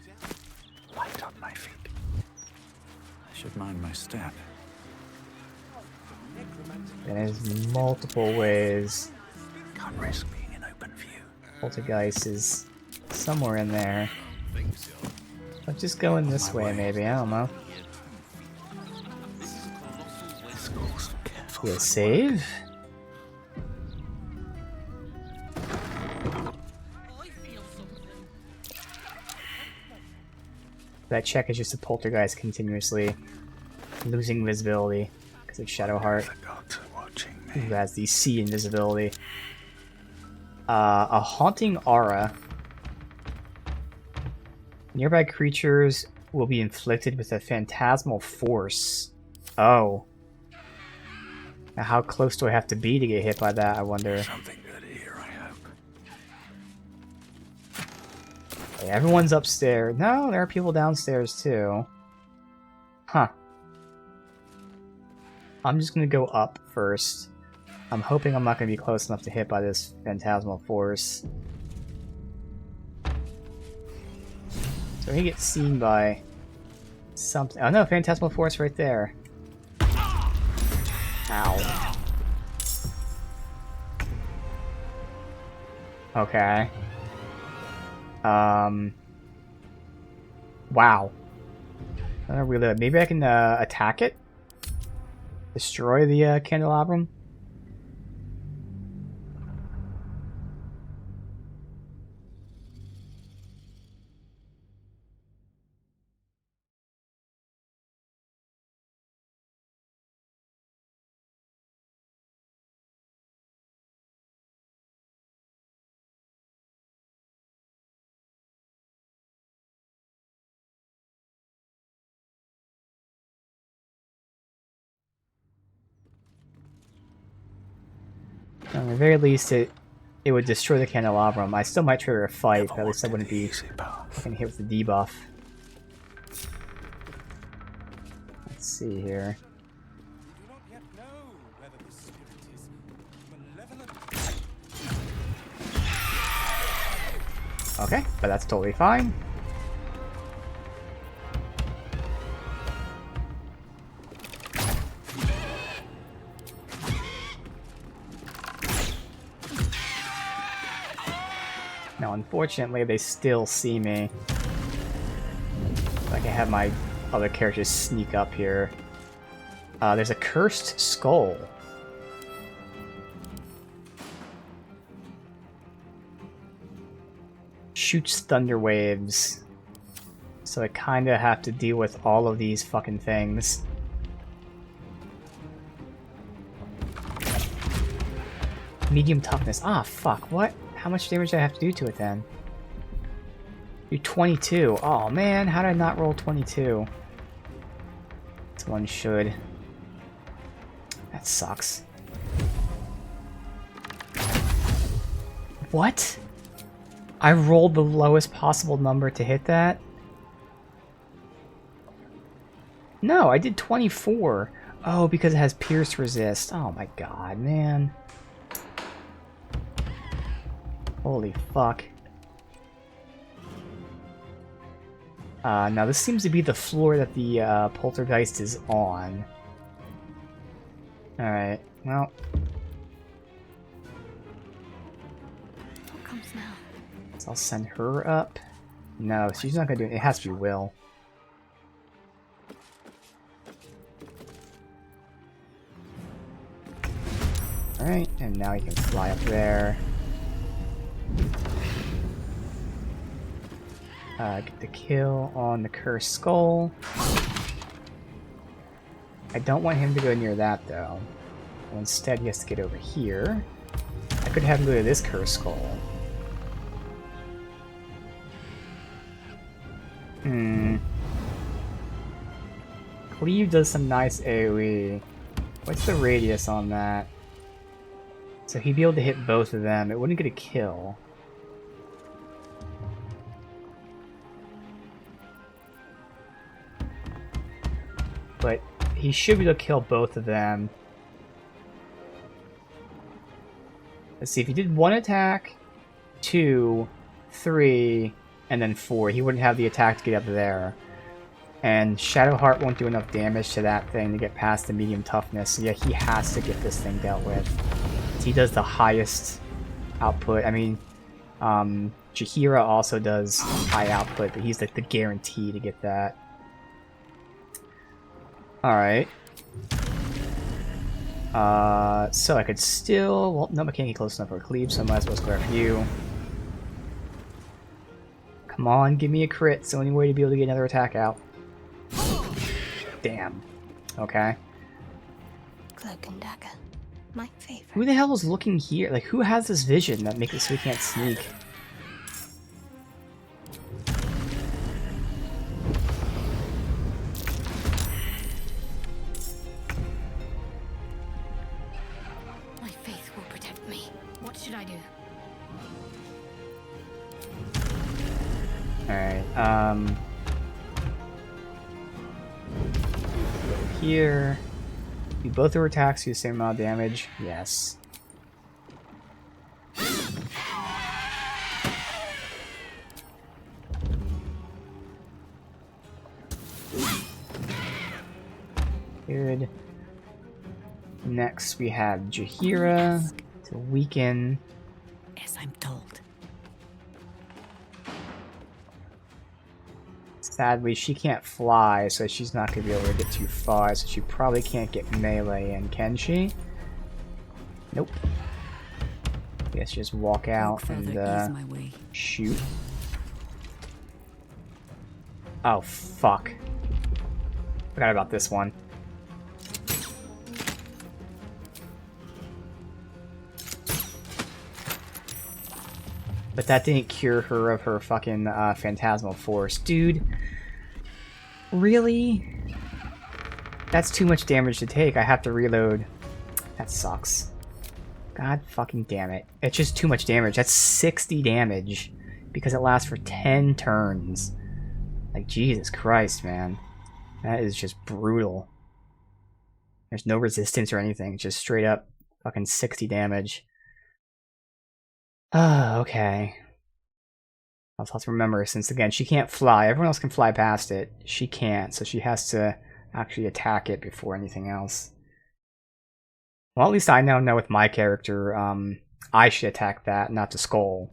Light on my feet. I should mind my step. There's multiple ways. Can't risk being in open view. Poltergeist is somewhere in there. Let's just go in this way, maybe. I don't know. This calls for careful Yeah, save. That check is just a poltergeist continuously losing visibility because it's Shadowheart, The gods are watching who me. has the C invisibility. A haunting aura. Nearby creatures will be inflicted with a phantasmal force. Oh. Now how close do I have to be to get hit by that, I wonder? Something good here, I hope. Okay, everyone's upstairs. No, there are people downstairs too. Huh. I'm just gonna go up first. I'm hoping I'm not gonna be close enough to hit by this phantasmal force. So he gets seen by something. Oh no, phantasmal force right there. Ow. Okay. Wow. Reload. Maybe I can attack it? Destroy the candelabrum? At the very least, it would destroy the candelabrum. I still might trigger a fight, but at least I wouldn't be getting hit with the debuff. Let's see here. Okay, but that's totally fine. Now, unfortunately, they still see me. I can have my other characters sneak up here. There's a cursed skull. Shoots thunder waves. So I kinda have to deal with all of these fucking things. Medium toughness. Ah, fuck, what? How much damage do I have to do to it then? Do 22. Oh man, how did I not roll 22? This one should. That sucks. What? I rolled the lowest possible number to hit that? No, I did 24. Oh, because it has pierce resist. Oh my god, man. Holy fuck. Now this seems to be the floor that the poltergeist is on. Alright, well. What comes now? So I'll send her up. No, she's not gonna do it. It has to be Will. Alright, and now he can fly up there. Get the kill on the cursed skull. I don't want him to go near that though. Instead he has to get over here. I could have him go to this cursed skull. Cleve does some nice AoE. What's the radius on that? So he'd be able to hit both of them. It wouldn't get a kill. But he should be able to kill both of them. Let's see, if he did 1 attack, 2, 3, and then 4, he wouldn't have the attack to get up there. And Shadowheart won't do enough damage to that thing to get past the medium toughness, so yeah, he has to get this thing dealt with. He does the highest output. I mean, Jaheira also does high output, but he's like the guarantee to get that. Alright. So I could still... Well, no, I can't get close enough for a cleave, so I might as well square for you. Come on, give me a crit. It's the only way to be able to get another attack out. Damn. Okay. Cloak and dagger. My favorite. Who the hell is looking here? Like, who has this vision that makes it so we can't sneak? My faith will protect me. What should I do? Alright, go here. Do both of our attacks do the same amount of damage? Yes. Good. Next we have Jaheira to weaken. As I'm told. Sadly, she can't fly, so she's not going to be able to get too far, so she probably can't get melee in, can she? Nope. I guess just walk out and shoot. Oh, fuck. Forgot about this one. But that didn't cure her of her fucking phantasmal force. Dude. Really? That's too much damage to take. I have to reload. That sucks. God fucking damn it. It's just too much damage. That's 60 damage. Because it lasts for 10 turns. Like, Jesus Christ, man. That is just brutal. There's no resistance or anything. Just straight up fucking 60 damage. Okay. I'll have to remember, since again, she can't fly. Everyone else can fly past it. She can't, so she has to actually attack it before anything else. Well, at least I now know with my character, I should attack that, not the skull.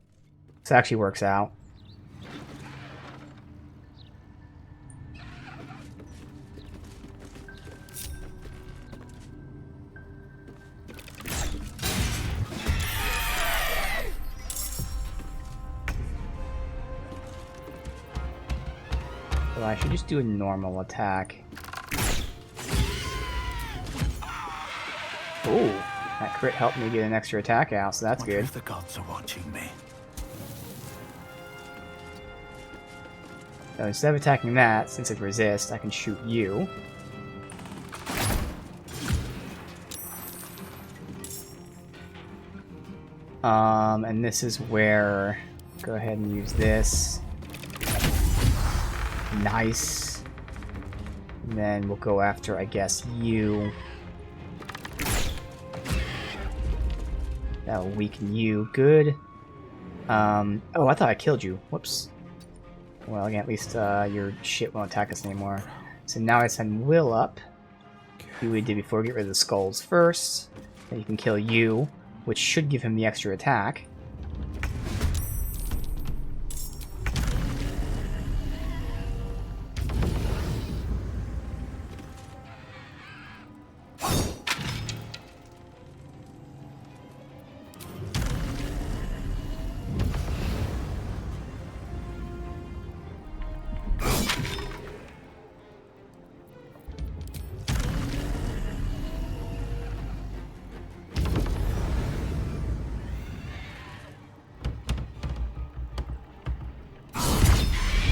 So it actually works out. So I should just do a normal attack. Ooh, that crit helped me get an extra attack out, so that's good. If the gods are watching me. So instead of attacking that, since it resists, I can shoot you. And this is where... Go ahead and use this. Nice. And then we'll go after, I guess, you. That'll weaken you. Good. Oh, I thought I killed you. Whoops. Well, again, at least your shit won't attack us anymore. So now I send Will up. Do what we did before, get rid of the skulls first. Then you can kill you, which should give him the extra attack.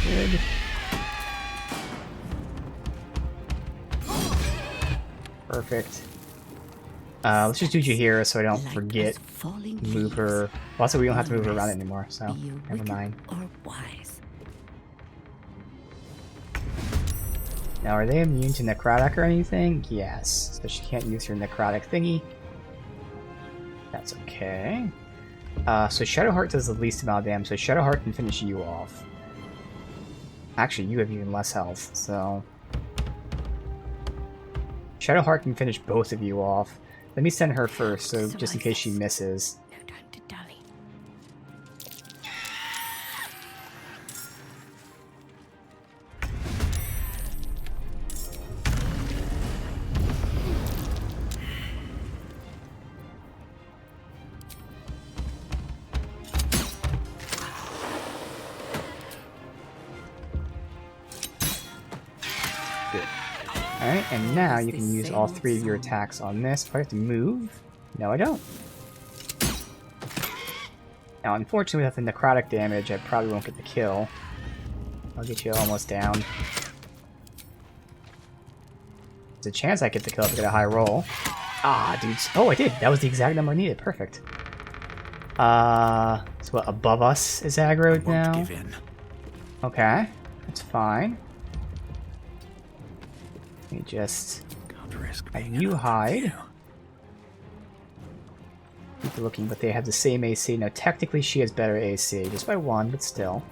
Good. Perfect. Let's just do Jahira so I don't forget. Move her. Well, also, we don't have to move her around anymore, so never mind. Or wise. Now, are they immune to necrotic or anything? Yes. So she can't use her necrotic thingy. That's okay. So Shadowheart does the least amount of damage, so Shadowheart can finish you off. Actually, you have even less health, so... Shadowheart can finish both of you off. Let me send her first, so just in case she misses. No time to dally. Good. Alright, and now you can use all three of your attacks on this. Do I have to move? No, I don't. Now, unfortunately, without the necrotic damage, I probably won't get the kill. I'll get you almost down. There's a chance I get the kill if I get a high roll. Ah, dudes. Oh, I did. That was the exact number I needed. Perfect. So what, above us is aggroed now? Give in. Okay, that's fine. Let me just Can't risk have being you another hide. view. Keep looking, but they have the same AC. Now, technically, she has better AC, just by one, but still.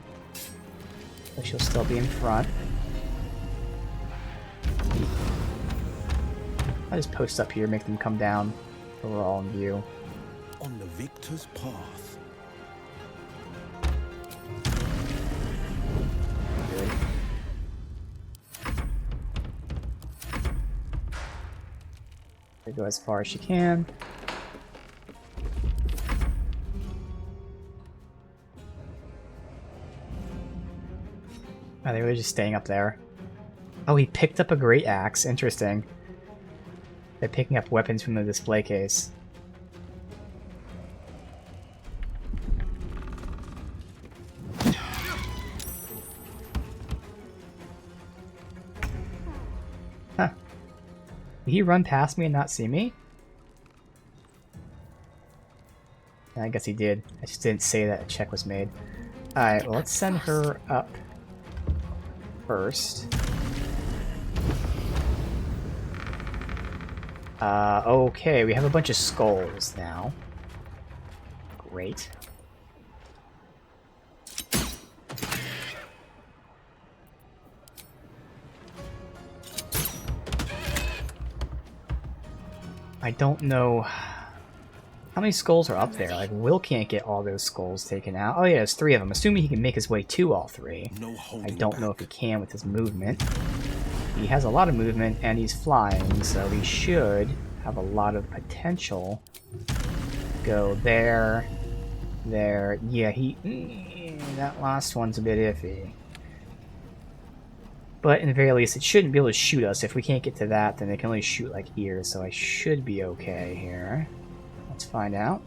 But she'll still be in front. I'll just post up here, make them come down, so we're all in view. On the victor's path. Good. Go as far as she can. Oh, they were just staying up there. Oh, he picked up a great axe. Interesting. They're picking up weapons from the display case. Huh. Did he run past me and not see me? I guess he did. I just didn't say that a check was made. Alright, well, let's send her up first. Okay, we have a bunch of skulls now. Great. I don't know how many skulls are up there. Like, Will can't get all those skulls taken out. Oh yeah, there's 3 of them. Assuming he can make his way to all 3. I don't know if he can with his movement. He has a lot of movement and he's flying, so he should have a lot of potential. Go there, there. Yeah, that last one's a bit iffy. But in the very least, it shouldn't be able to shoot us. If we can't get to that, then they can only shoot like here, so I should be okay here. Let's find out.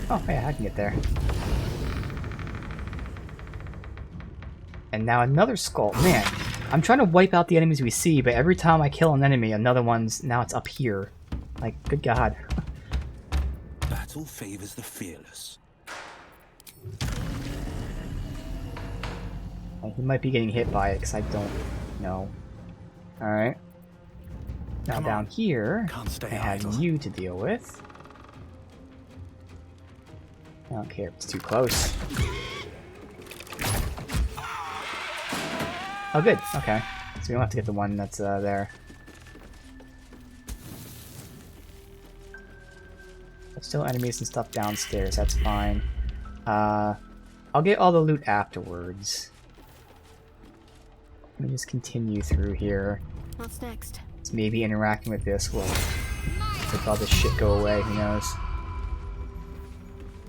Oh, yeah, I can get there. And now another skull. Man, I'm trying to wipe out the enemies we see, but every time I kill an enemy, another one's... Now it's up here. Like, good God. Battle favors the fearless. Well, he might be getting hit by it because I don't know. Alright. Now Come down on. here, Can't stay I have idle. you to deal with. I don't care if it's too close. Oh, good. Okay. So we don't have to get the one that's there. There's still enemies and stuff downstairs. That's fine. I'll get all the loot afterwards. Let me just continue through here. What's next? So maybe interacting with this will make all this shit go away. Who knows?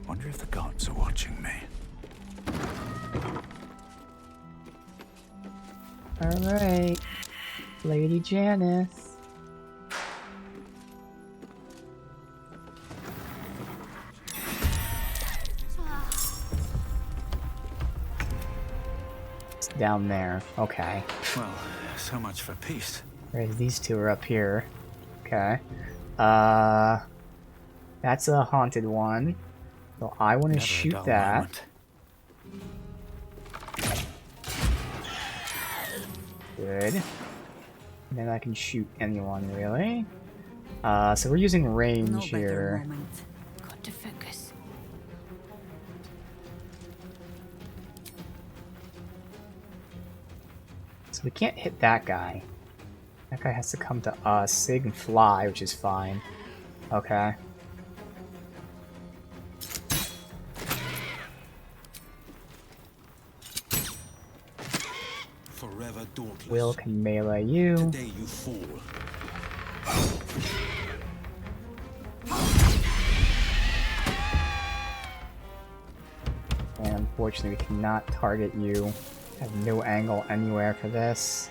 Wonder if the gods are watching me. Alright. Lady Janice. It's down there. Okay. Well, so much for peace. Whereas these two are up here. Okay. That's a haunted one. So I want to Never a shoot dull that. moment. Good. And then I can shoot anyone, really. So we're using No range better here. moment. Got to focus. So we can't hit that guy. That guy has to come to us. So they can fly, which is fine. Okay. Forever dauntless. Will can melee you. Today you fall. And unfortunately, we cannot target you. Have no angle anywhere for this.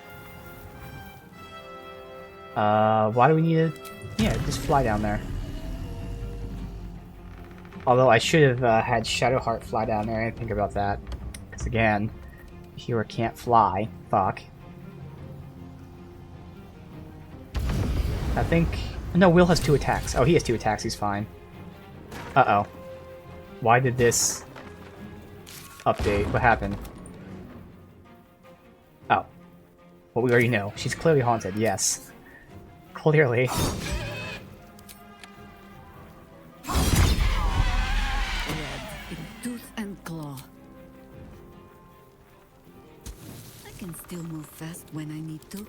Why do we need to... Yeah, just fly down there. Although I should have had Shadowheart fly down there. I didn't think about that. Because again, Hero can't fly. Fuck. I think... No, Will has 2 attacks. Oh, he has 2 attacks. He's fine. Uh-oh. Why did this... update? What happened? Oh. Well, we already know. She's clearly haunted. Yes. Clearly. Red in tooth and claw. I can still move fast when I need to.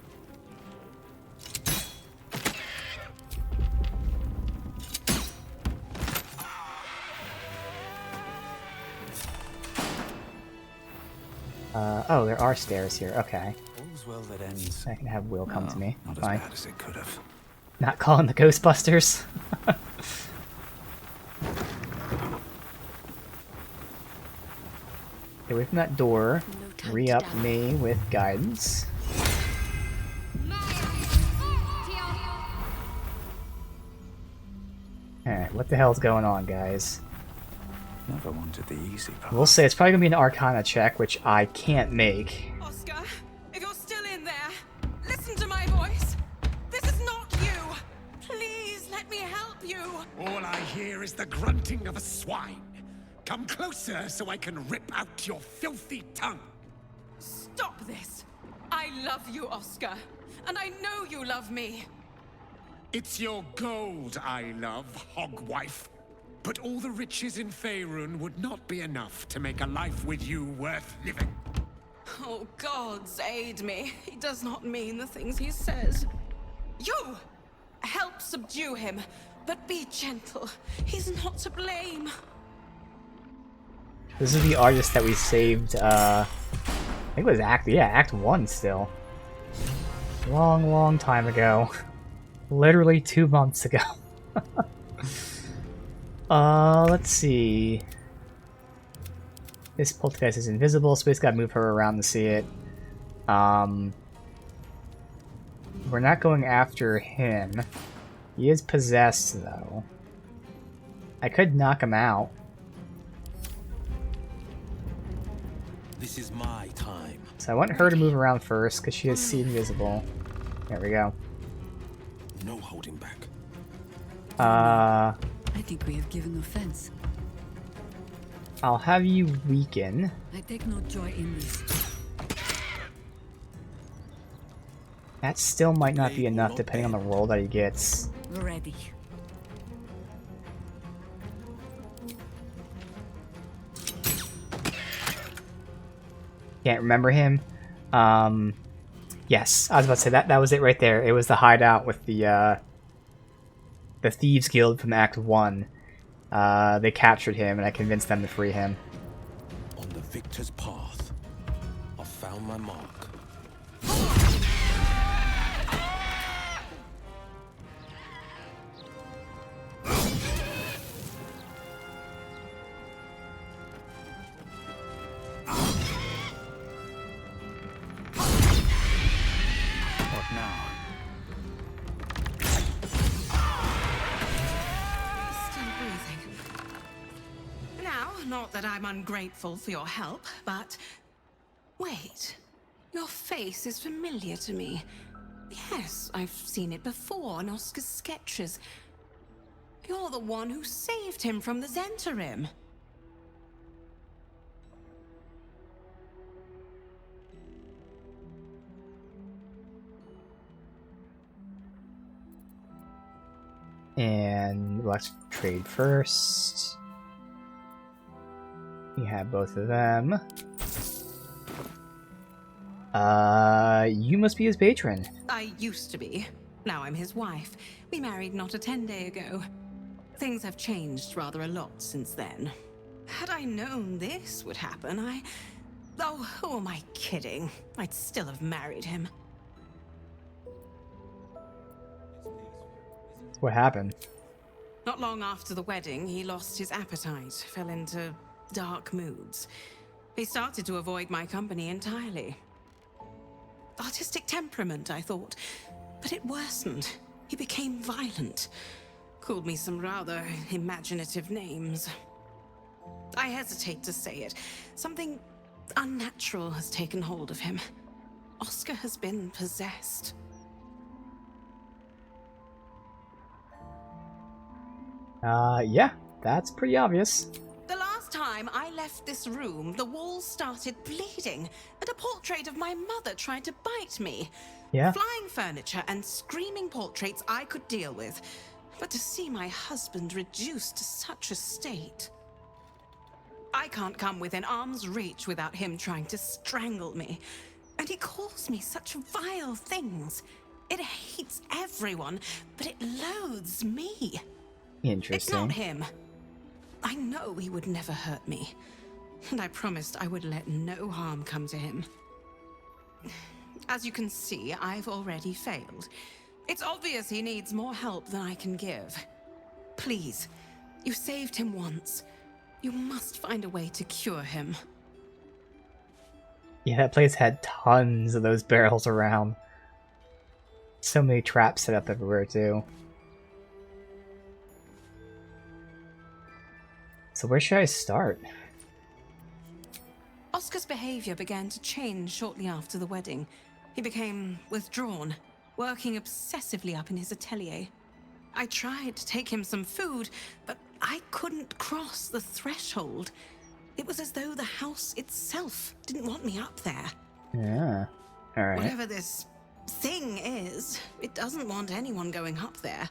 Oh, there are stairs here. Okay. All's well that ends. I can have Will come to me. Not Fine. as bad as it could have. Not calling the Ghostbusters. Get away from that door. No time to Re-up die. me with guidance. Alright, what the hell's going on, guys? Never wanted the easy path. We'll say it's probably gonna be an Arcana check, which I can't make. Oscar, if you're still in there, listen to my voice. This is not you. Please let me help you. All I hear is the grunting of a swine. Come closer so I can rip out your filthy tongue. Stop this. I love you, Oscar. And I know you love me. It's your gold I love, hogwife. But all the riches in Faerun would not be enough to make a life with you worth living. Oh, gods aid me. He does not mean the things he says. You! Help subdue him, but be gentle. He's not to blame. This is the artist that we saved, I think it was Act 1 still. Long, long time ago. Literally 2 months ago. Let's see. This poltergeist is invisible, so we just gotta move her around to see it. We're not going after him. He is possessed, though. I could knock him out. This is my time. So I want her to move around first, because she is see invisible. There we go. No holding back. I think we have given offense. I'll have you weaken. I take no joy in this. That still might not be enough depending on the roll that he gets. Ready. Can't remember him. Yes, I was about to say that was it right there. It was the hideout with the Thieves Guild from Act 1. They captured him and I convinced them to free him. On the victor's path, I found my mark. Not that I'm ungrateful for your help, but... Wait. Your face is familiar to me. Yes, I've seen it before in Oscar's sketches. You're the one who saved him from the Zentarim. And let's trade first. We have both of them. You must be his patron. I used to be. Now I'm his wife. We married not a 10-day ago. Things have changed rather a lot since then. Had I known this would happen, Oh, who am I kidding? I'd still have married him. What happened? Not long after the wedding, he lost his appetite, fell into dark moods. He started to avoid my company entirely. Artistic temperament, I thought, but it worsened. He became violent. Called me some rather imaginative names. I hesitate to say it. Something unnatural has taken hold of him. Oscar has been possessed. Yeah, that's pretty obvious. The last time I left this room, the walls started bleeding, and a portrait of my mother tried to bite me. Yeah. Flying furniture and screaming portraits I could deal with, but to see my husband reduced to such a state... I can't come within arm's reach without him trying to strangle me. And he calls me such vile things. It hates everyone, but it loathes me. Interesting. It's not him. I know he would never hurt me, and I promised I would let no harm come to him. As you can see, I've already failed. It's obvious he needs more help than I can give. Please, you saved him once. You must find a way to cure him. Yeah, that place had tons of those barrels around. So many traps set up everywhere, too. So where should I start? Oscar's behavior began to change shortly after the wedding. He became withdrawn, working obsessively up in his atelier. I tried to take him some food, but I couldn't cross the threshold. It was as though the house itself didn't want me up there. Yeah. Alright. Whatever this thing is, it doesn't want anyone going up there.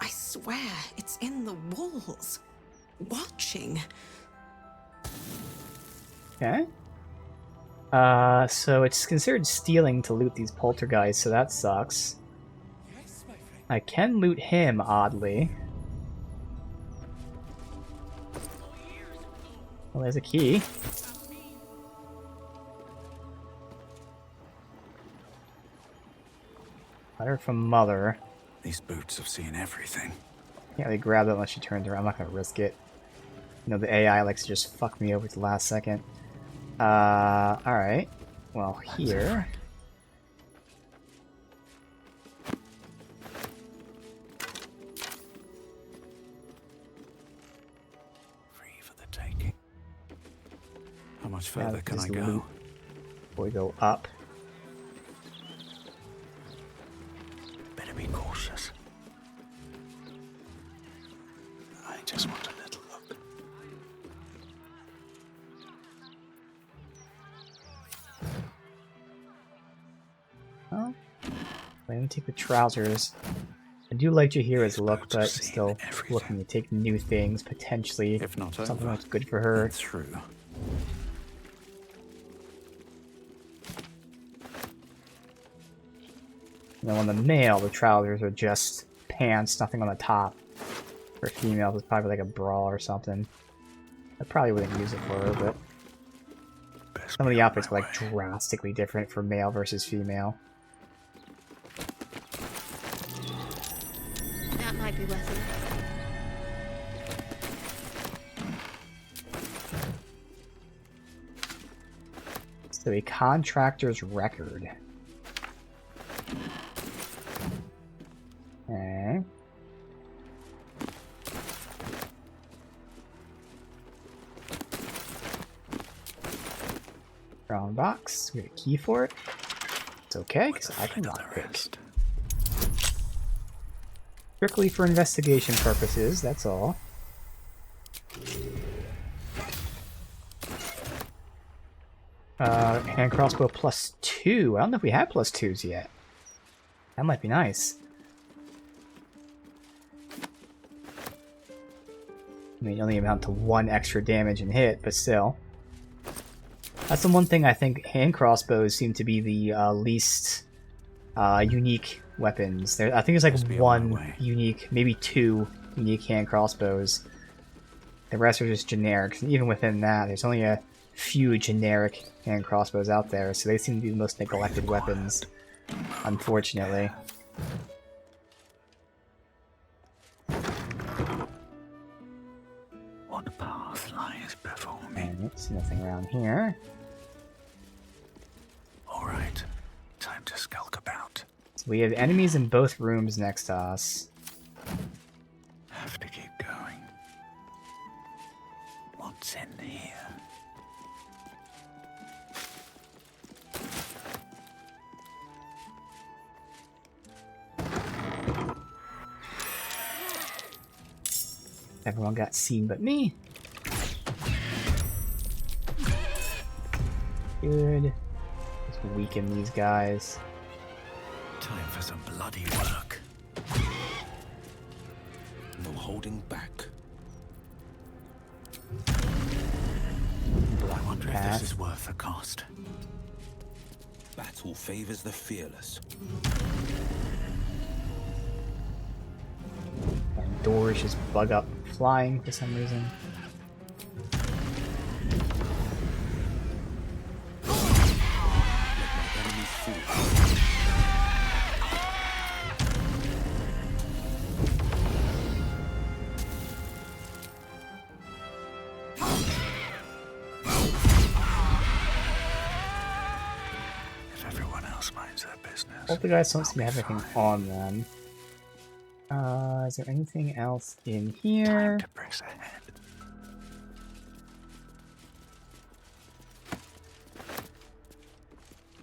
I swear it's in the walls. Watching. Okay. So it's considered stealing to loot these poltergeists, so that sucks. I can loot him, oddly. Well, there's a key. Letter from Mother. These boots have seen everything. Can't really grab that unless she turns around. I'm not gonna risk it. You know, the AI likes to just fuck me over at the last second. Alright. Well, here... Free for the taking. How much further can I loot go? before we go up. Better be cautious. Let me take the trousers. I do like Jahira's look, but still looking to take new things, potentially. If not something over, that's good for her. then through. You know, on the male, the trousers are just pants, nothing on the top. For females, it's probably like a bra or something. I probably wouldn't use it for her, but some of the outfits are like drastically different for male versus female. That might be worth it. So a contractor's record. Okay. Brown box. We have a key for it. It's okay, because I can lockpick. Strictly for investigation purposes, that's all. Hand crossbow +2. I don't know if we have +2s yet. That might be nice. I mean, only amount to 1 extra damage and hit, but still. That's the one thing I think hand crossbows seem to be the least unique weapons. I think there's like 1 unique, maybe 2 unique hand crossbows. The rest are just generic. And even within that, there's only a few generic hand crossbows out there, so they seem to be the most neglected weapons, unfortunately. What path lies before me? Alright, see nothing around here. Alright, time to skulk about. So we have enemies in both rooms next to us. Have to keep going. What's in here? Everyone got seen but me. Good. Let's weaken these guys. Time for some bloody work. No holding back. I wonder if this is worth the cost. Battle favors the fearless. And doors just bug up flying for some reason. Hope the guys don't seem to have anything on them. Is there anything else in here?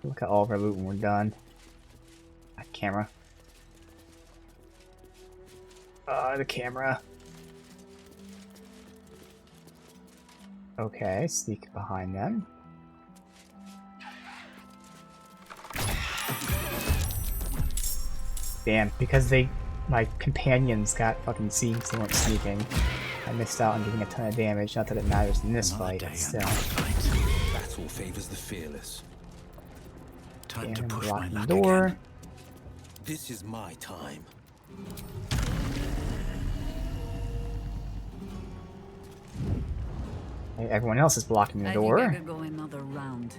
Look at all of our loot when we're done. Camera. The camera. Okay, sneak behind them. Damn, because my companions got fucking seen because they weren't sneaking. I missed out on getting a ton of damage. Not that it matters in this fight, but still. Battle favors the fearless. Time to push block my the luck door. again. This is my time. Hey, everyone else is blocking the I door. think I could go another round.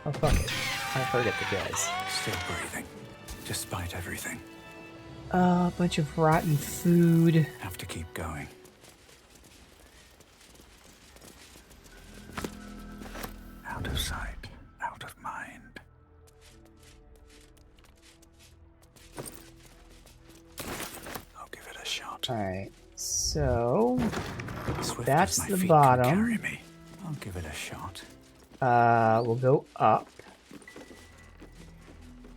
Oh fuck it. I forget the guys. Still breathing, despite everything. A bunch of rotten food. Have to keep going. Out of sight, out of mind. I'll give it a shot. Alright, so Swift that's as my the feet can bottom. carry me. I'll give it a shot. We'll go up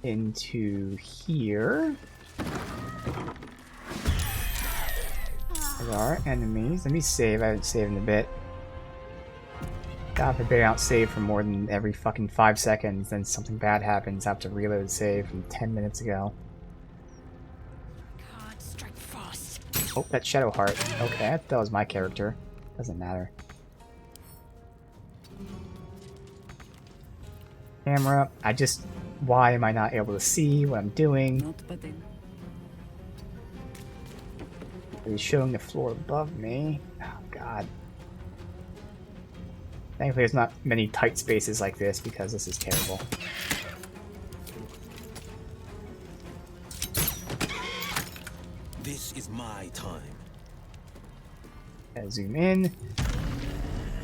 into here. And are enemies. Let me save. I haven't saved in a bit. God forbid I don't save for more than every fucking 5 seconds, then something bad happens. I have to reload save from 10 minutes ago. God, strike fast. Oh, that Shadow Heart. Okay, that was my character. Doesn't matter. Camera. Why am I not able to see what I'm doing? He's showing the floor above me. Oh, God. Thankfully, there's not many tight spaces like this because this is terrible. This is my time. Zoom in.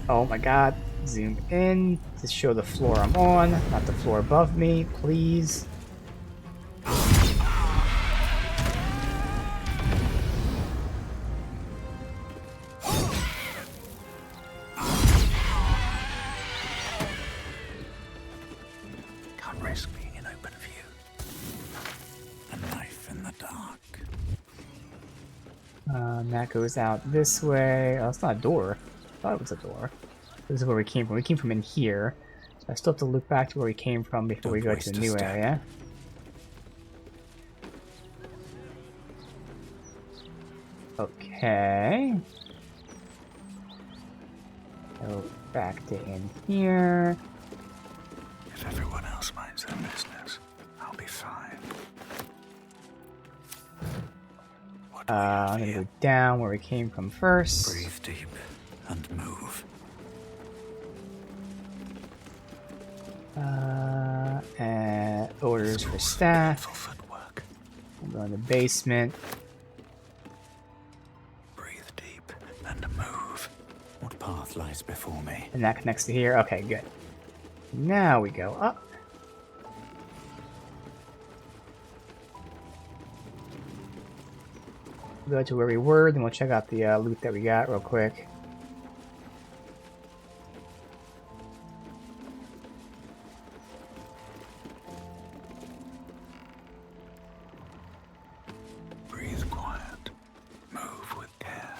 Oh my god. Zoom in to show the floor I'm on, not the floor above me, please. Can't risk being in open view. A knife in the dark. That goes out this way. Oh, it's not a door. I thought it was a door. This is where we came from. We came from in here. So I still have to look back to where we came from before we go to the new area. Okay. Go back to in here. If everyone else minds their business, I'll be fine. I'm gonna go down where we came from first. Breathe deep and move. And orders for staff. Footwork. We'll go in the basement. Breathe deep and move. What path lies before me? And that connects to here. Okay, good. Now we go up. Go to where we were, then we'll check out the loot that we got real quick. Breathe quiet. Move with care.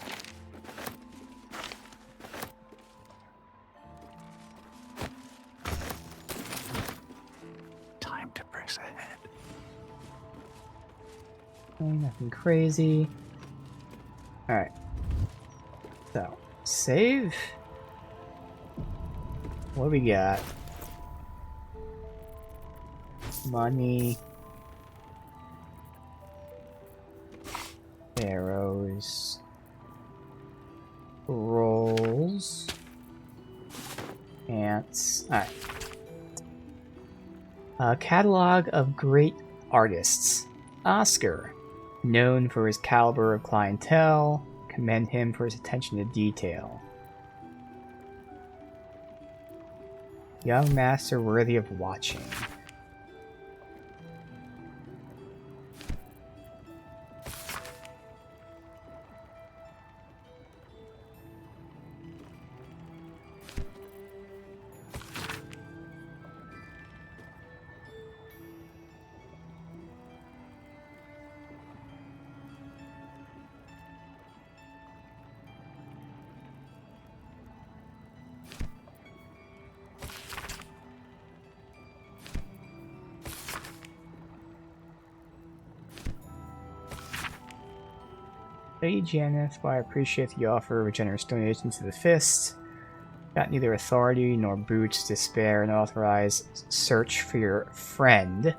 Time to press ahead. Okay, nothing crazy. Alright. So, save. What do we got? Money. Arrows. Rolls. Ants. Alright. Catalog of great artists. Oscar. Known for his caliber of clientele, commend him for his attention to detail. Young master worthy of watching. Lady Janeth, while I appreciate the offer of a generous donation to the Fist, got neither authority nor boots to spare an authorized search for your friend,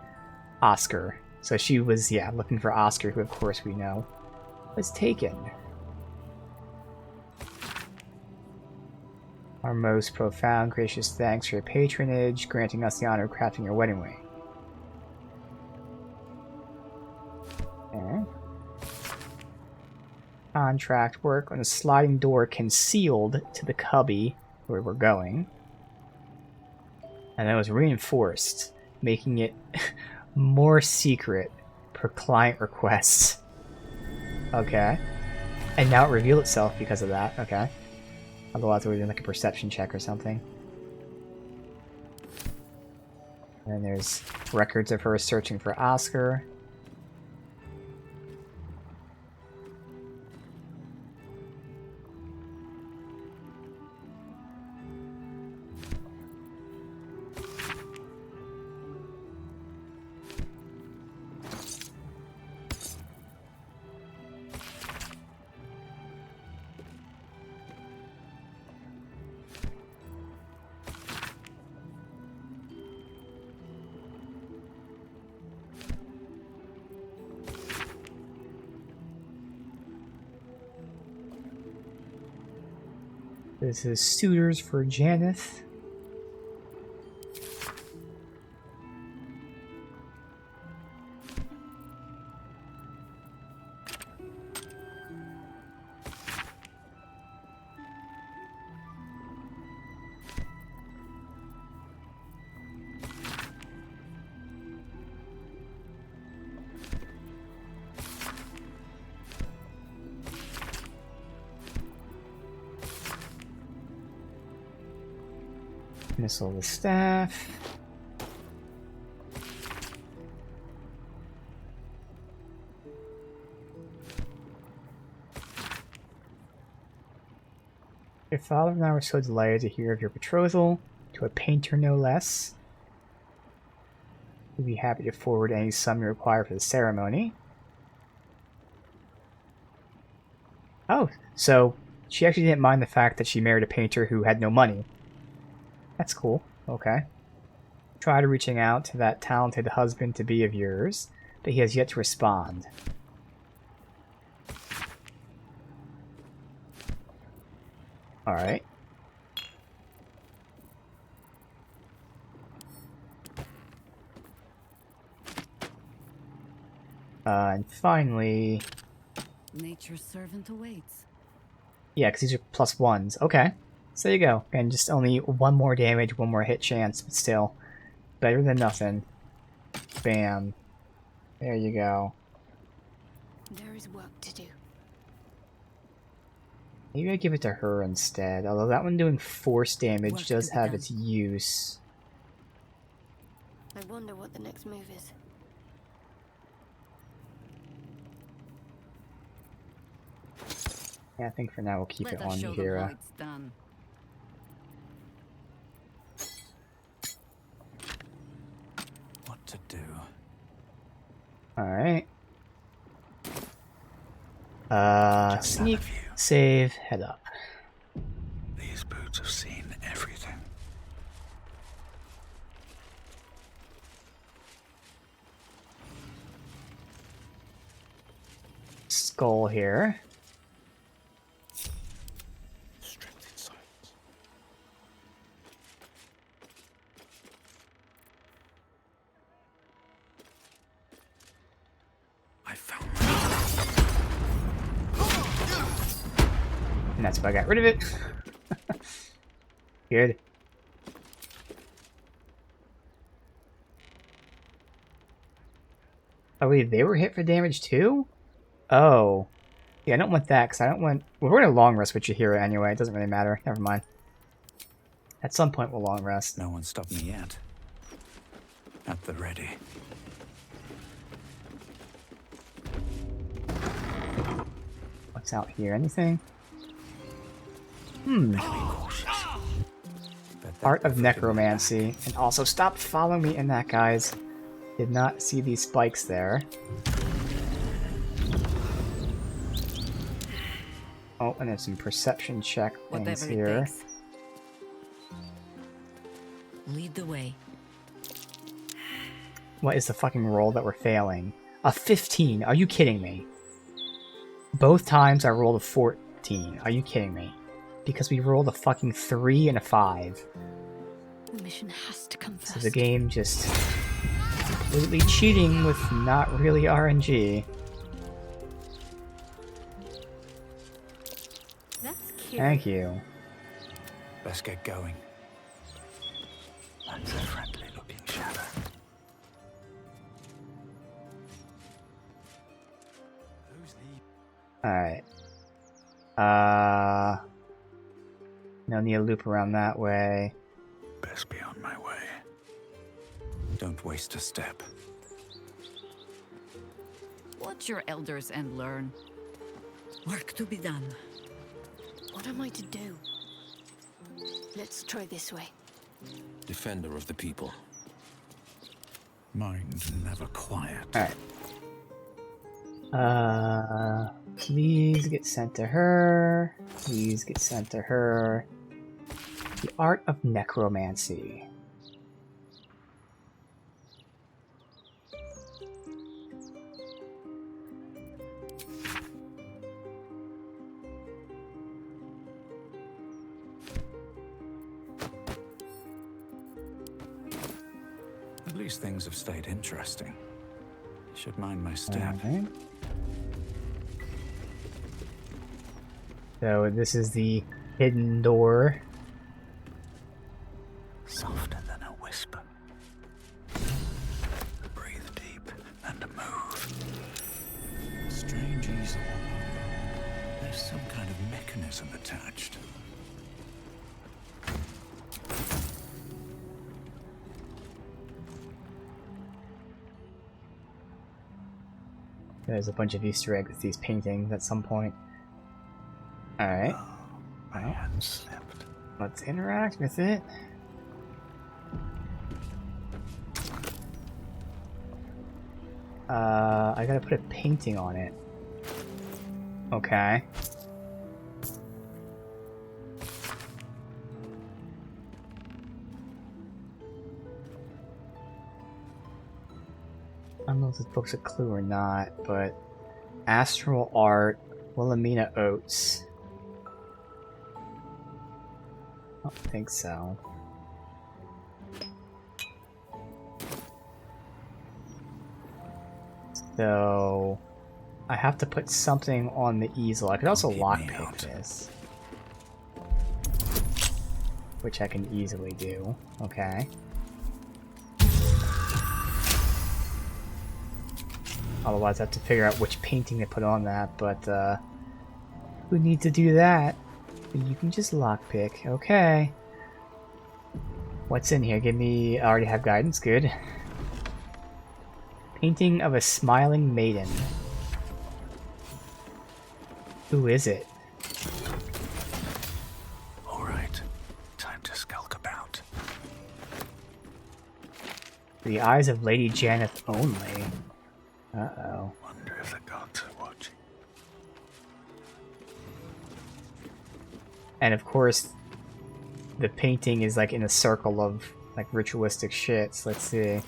Oscar. So she was, yeah, looking for Oscar, who of course we know was taken. Our most profound, gracious thanks for your patronage, granting us the honor of crafting your wedding ring. Okay. Contract work on a sliding door concealed to the cubby where we're going. And that was reinforced, making it more secret per client requests. Okay. And now it revealed itself because of that. Okay. Otherwise we're doing like a perception check or something. And then there's records of her searching for Oscar. This is suitors for Janeth. Missile the staff. Your father and I were so delighted to hear of your betrothal, to a painter no less. We'd be happy to forward any sum you require for the ceremony. Oh, so she actually didn't mind the fact that she married a painter who had no money. That's cool. Okay. Tried reaching out to that talented husband-to-be of yours, but he has yet to respond. Alright. And finally... Nature's servant awaits. Yeah, because these are +1s. Okay. So there you go. And just only one more damage, one more hit chance, but still better than nothing. Bam. There you go. There is work to do. Maybe I give it to her instead, although that one doing force damage Work does to be have done. its use. I wonder what the next move is. Yeah, I think for now we'll keep Let it us on show them how Hira. it's done. What to do? Alright. Sneak, save, head up. These boots have seen everything. Skull here. Strength in silence. I found And that's why I got rid of it. Good. Oh wait, they were hit for damage too? Oh. Yeah, I don't want that, because I don't want... Well, we're going to long rest with Hira anyway. It doesn't really matter. Never mind. At some point, we'll long rest. No one stopped me yet. At the ready. What's out here? Anything? Art of Necromancy. And also, stop following me in that, guys. Did not see these spikes there. Oh, and there's some perception check things Whatever it here. takes. Lead the way. What is the fucking roll that we're failing? A 15. Are you kidding me? Both times I rolled a 14. Are you kidding me? Because we rolled a fucking 3 and a 5. The mission has to come first. So the game just completely cheating with not really RNG. That's cute. Thank you. Let's get going. That's a friendly looking shadow. Who's the... Alright. No need to loop around that way. Best be on my way. Don't waste a step. Watch your elders and learn. Work to be done. What am I to do? Let's try this way. Defender of the people. Mind never quiet. Alright. Please get sent to her. Please get sent to her. The Art of Necromancy. These things have stayed interesting. Should mind my step. Okay. So this is the hidden door. Softer than a whisper. Breathe deep and move. Strange easel. There's some kind of mechanism attached. There's a bunch of Easter eggs with these paintings at some point. Alright. My hand slipped. Let's interact with it. I gotta put a painting on it. Okay. I don't know if this book's a clue or not, but Astral Art, Wilhelmina Oates. I don't think so. So I have to put something on the easel. I could also lockpick this, which I can easily do. Okay. Otherwise I have to figure out which painting to put on that, but who needs to do that? You can just lockpick. Okay. What's in here? Give me... I already have guidance. Good. Painting of a smiling maiden. Who is it? Alright. Time to skulk about. The eyes of Lady Janeth only. Uh-oh. Wonder if the gods are watching. And of course, the painting is like in a circle of like ritualistic shit. So let's see.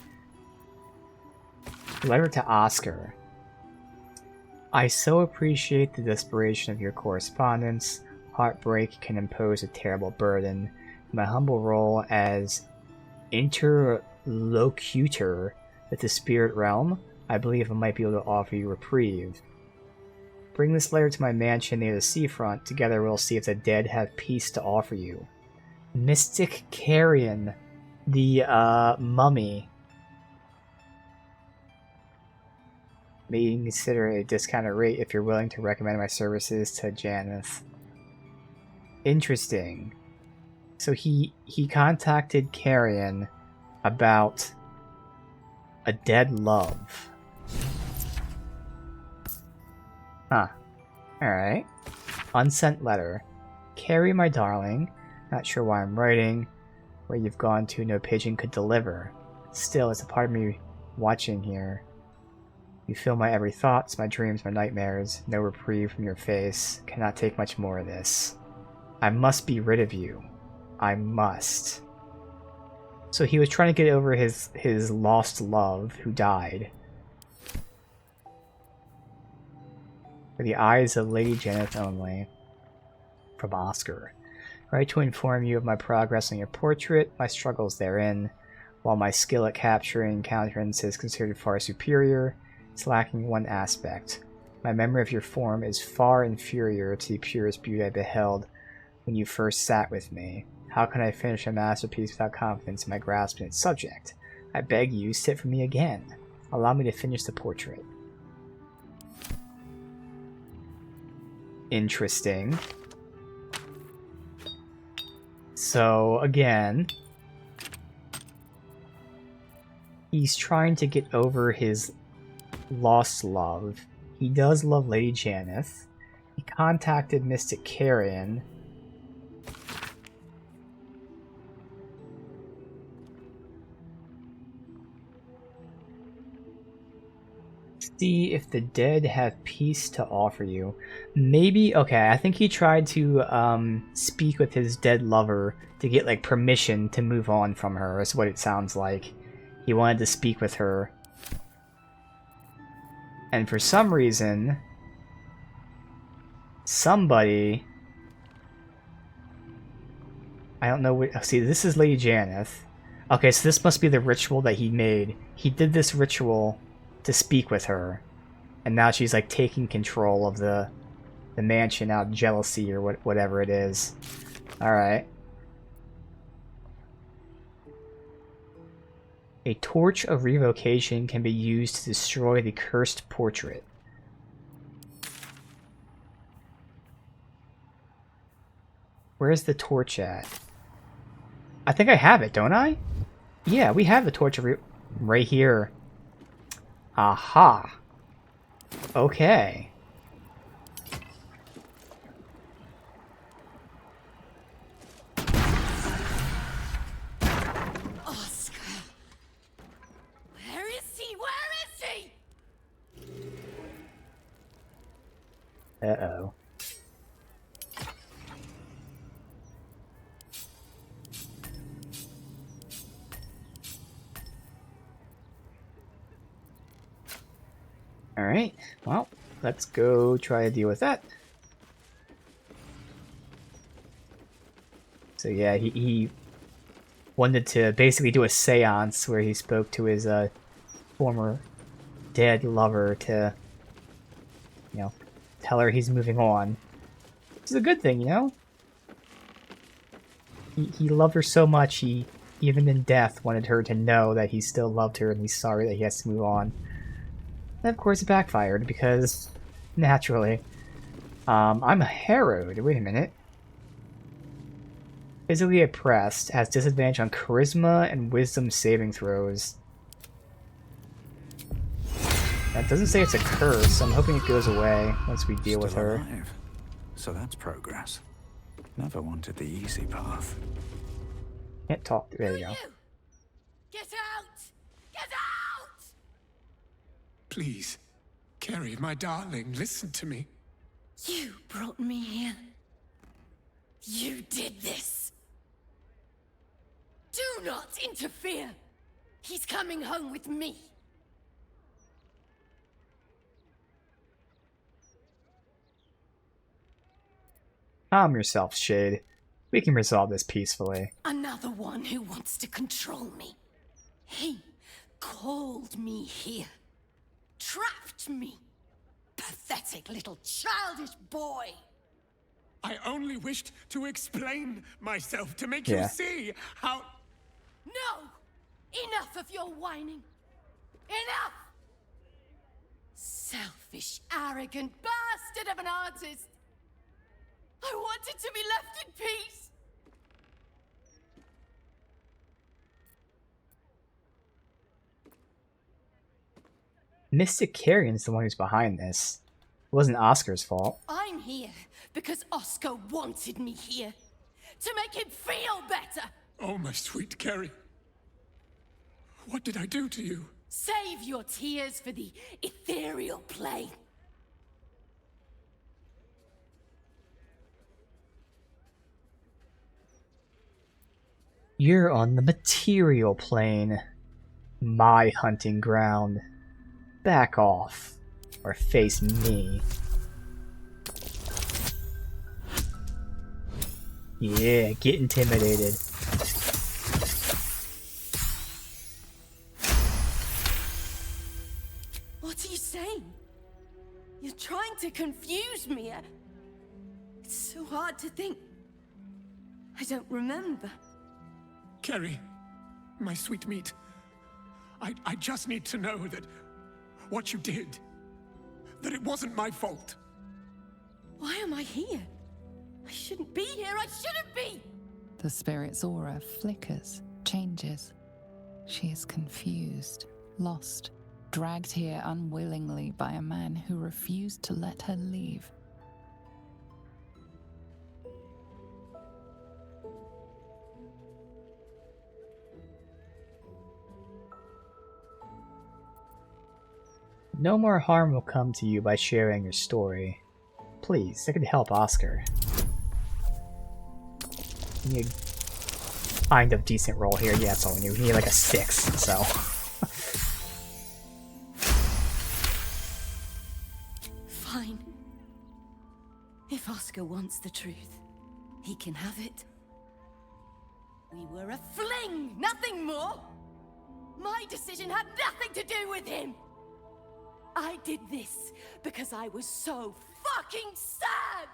Letter to Oscar. I so appreciate the desperation of your correspondence. Heartbreak can impose a terrible burden. My humble role as interlocutor with the spirit realm, I believe I might be able to offer you reprieve. Bring this letter to my mansion near the seafront. Together we'll see if the dead have peace to offer you. Mystic Carrion, the mummy. May consider a discounted rate if you're willing to recommend my services to Janeth. Interesting. So he contacted Carrion about a dead love. Huh. Alright. Unsent letter. Carrie, my darling. Not sure why I'm writing. Where you've gone to, no pigeon could deliver. Still, it's a part of me watching here. You fill my every thoughts, my dreams, my nightmares. No reprieve from your face. Cannot take much more of this. I must be rid of you. I must. So he was trying to get over his lost love, who died. For the eyes of Lady Janeth only. From Oscar. Write to inform you of my progress on your portrait, my struggles therein. While my skill at capturing countenance is considered far superior, it's lacking one aspect. My memory of your form is far inferior to the purest beauty I beheld when you first sat with me. How can I finish a masterpiece without confidence in my grasp in its subject? I beg you, sit for me again. Allow me to finish the portrait. Interesting. So, again, he's trying to get over his lost love. He does love Lady Janeth. He contacted Mystic Carrion. See if the dead have peace to offer you. Maybe, okay, I think he tried to speak with his dead lover to get like permission to move on from her, is what it sounds like. He wanted to speak with her. And for some reason, somebody... I don't know what... See, this is Lady Janeth. Okay, so this must be the ritual that he made. He did this ritual to speak with her, and now she's like taking control of the mansion out of jealousy or whatever it is. All right. A torch of revocation can be used to destroy the cursed portrait. Where's the torch at? I think I have it, don't I? Yeah, we have the torch of right here. Aha. Okay. Oscar! Where is he? Where is he? Uh-oh. Alright, well, let's go try to deal with that. So yeah, he wanted to basically do a seance where he spoke to his former dead lover to, you know, tell her he's moving on. Which is a good thing, you know? He loved her so much, he, even in death, wanted her to know that he still loved her and he's sorry that he has to move on. And of course it backfired, because, naturally. I'm harrowed. Wait a minute. Physically oppressed, has disadvantage on charisma and wisdom saving throws. That doesn't say it's a curse, so I'm hoping it goes away once we deal with her. Alive. So that's progress. Never wanted the easy path. Can't talk. There you go. Get out! Get out! Please, Kerry, my darling, listen to me. You brought me here. You did this. Do not interfere. He's coming home with me. Calm yourself, Shade. We can resolve this peacefully. Another one who wants to control me. He called me here. Trapped me. Pathetic little childish boy. I only wished to explain myself, to make you see how... No! Enough of your whining. Enough! Selfish, arrogant bastard of an artist. I wanted to be left in peace. Mystic Carrion's the one who's behind this. It wasn't Oscar's fault. I'm here because Oscar wanted me here. To make him feel better. Oh, my sweet Kerry. What did I do to you? Save your tears for the ethereal plane. You're on the material plane. My hunting ground. Back off. Or face me. Yeah, get intimidated. What are you saying? You're trying to confuse me. It's so hard to think. I don't remember. Kerry, my sweet meat. I just need to know that what you did, that it wasn't my fault. Why am I here? I shouldn't be here. I shouldn't be. The spirit's aura flickers, changes. She is confused, lost, dragged here unwillingly by a man who refused to let her leave. No more harm will come to you by sharing your story. Please, that could help Oscar. You need find a decent roll here. Yeah, that's all we need. We need like a 6, so. Fine. If Oscar wants the truth, he can have it. We were a fling, nothing more. My decision had nothing to do with him. I did this because I was so fucking sad.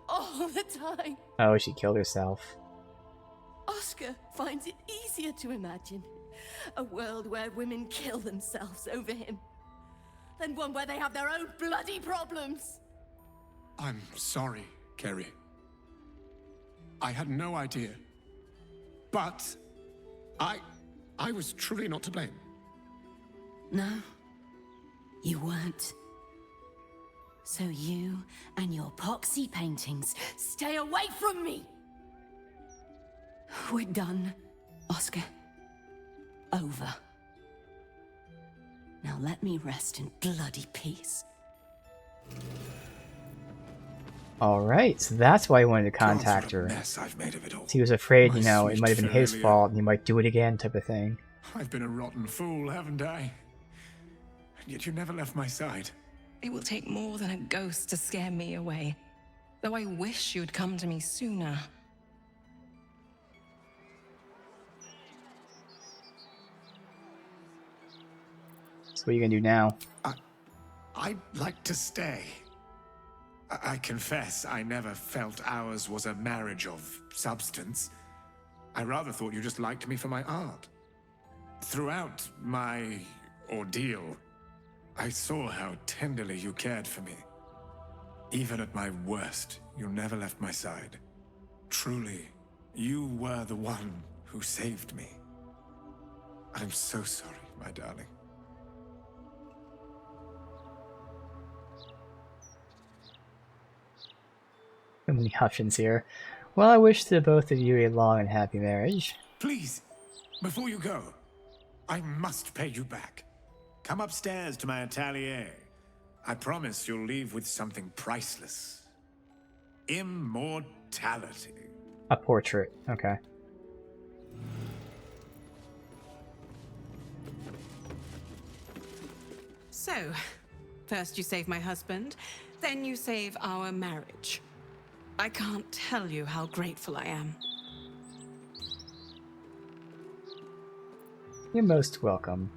All the time. Oh, she killed herself. Oscar finds it easier to imagine a world where women kill themselves over him than one where they have their own bloody problems. I'm sorry, Kerry. I had no idea. But I was truly not to blame. No, you weren't. So you and your poxy paintings stay away from me. We're done, Oscar. Over. Now let me rest in bloody peace. Alright, so that's why he wanted to contact her. Mess I've made of it all. He was afraid, My you know, it sweet might have been his failure. fault and he might do it again type of thing. I've been a rotten fool, haven't I? And yet you never left my side. It will take more than a ghost to scare me away. Though I wish you'd come to me sooner. So what are you gonna do now? I'd like to stay. I confess I never felt ours was a marriage of substance. I rather thought you just liked me for my art. Throughout my ordeal, I saw how tenderly you cared for me. Even at my worst, you never left my side. Truly, you were the one who saved me. I'm so sorry, my darling. So many options here. Well, I wish to both of you a long and happy marriage. Please, before you go, I must pay you back. Come upstairs to my atelier. I promise you'll leave with something priceless. Immortality. A portrait, okay. So, first you save my husband, then you save our marriage. I can't tell you how grateful I am. You're most welcome.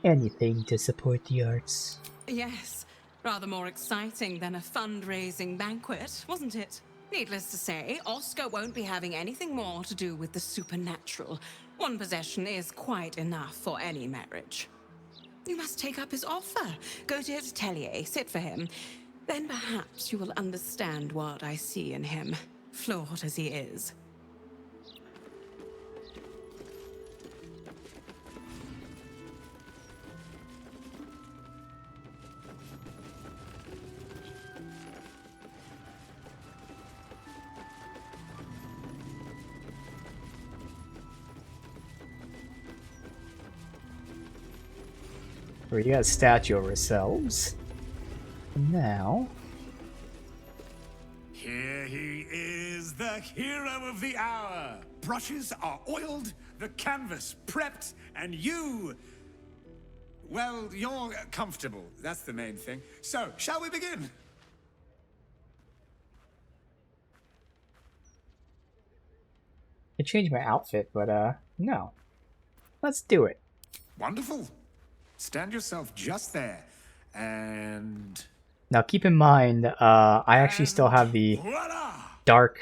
Anything to support the arts. Yes, rather more exciting than a fundraising banquet, wasn't it? Needless to say, Oscar won't be having anything more to do with the supernatural. One possession is quite enough for any marriage. You must take up his offer. Go to his atelier, sit for him. Then perhaps you will understand what I see in him, flawed as he is. We got a statue of ourselves. Now... Here he is, the hero of the hour. Brushes are oiled, the canvas prepped, and you... Well, you're comfortable. That's the main thing. So, shall we begin? I changed my outfit, but no. Let's do it. Wonderful. Stand yourself just there, and... Now keep in mind, I actually still have the dark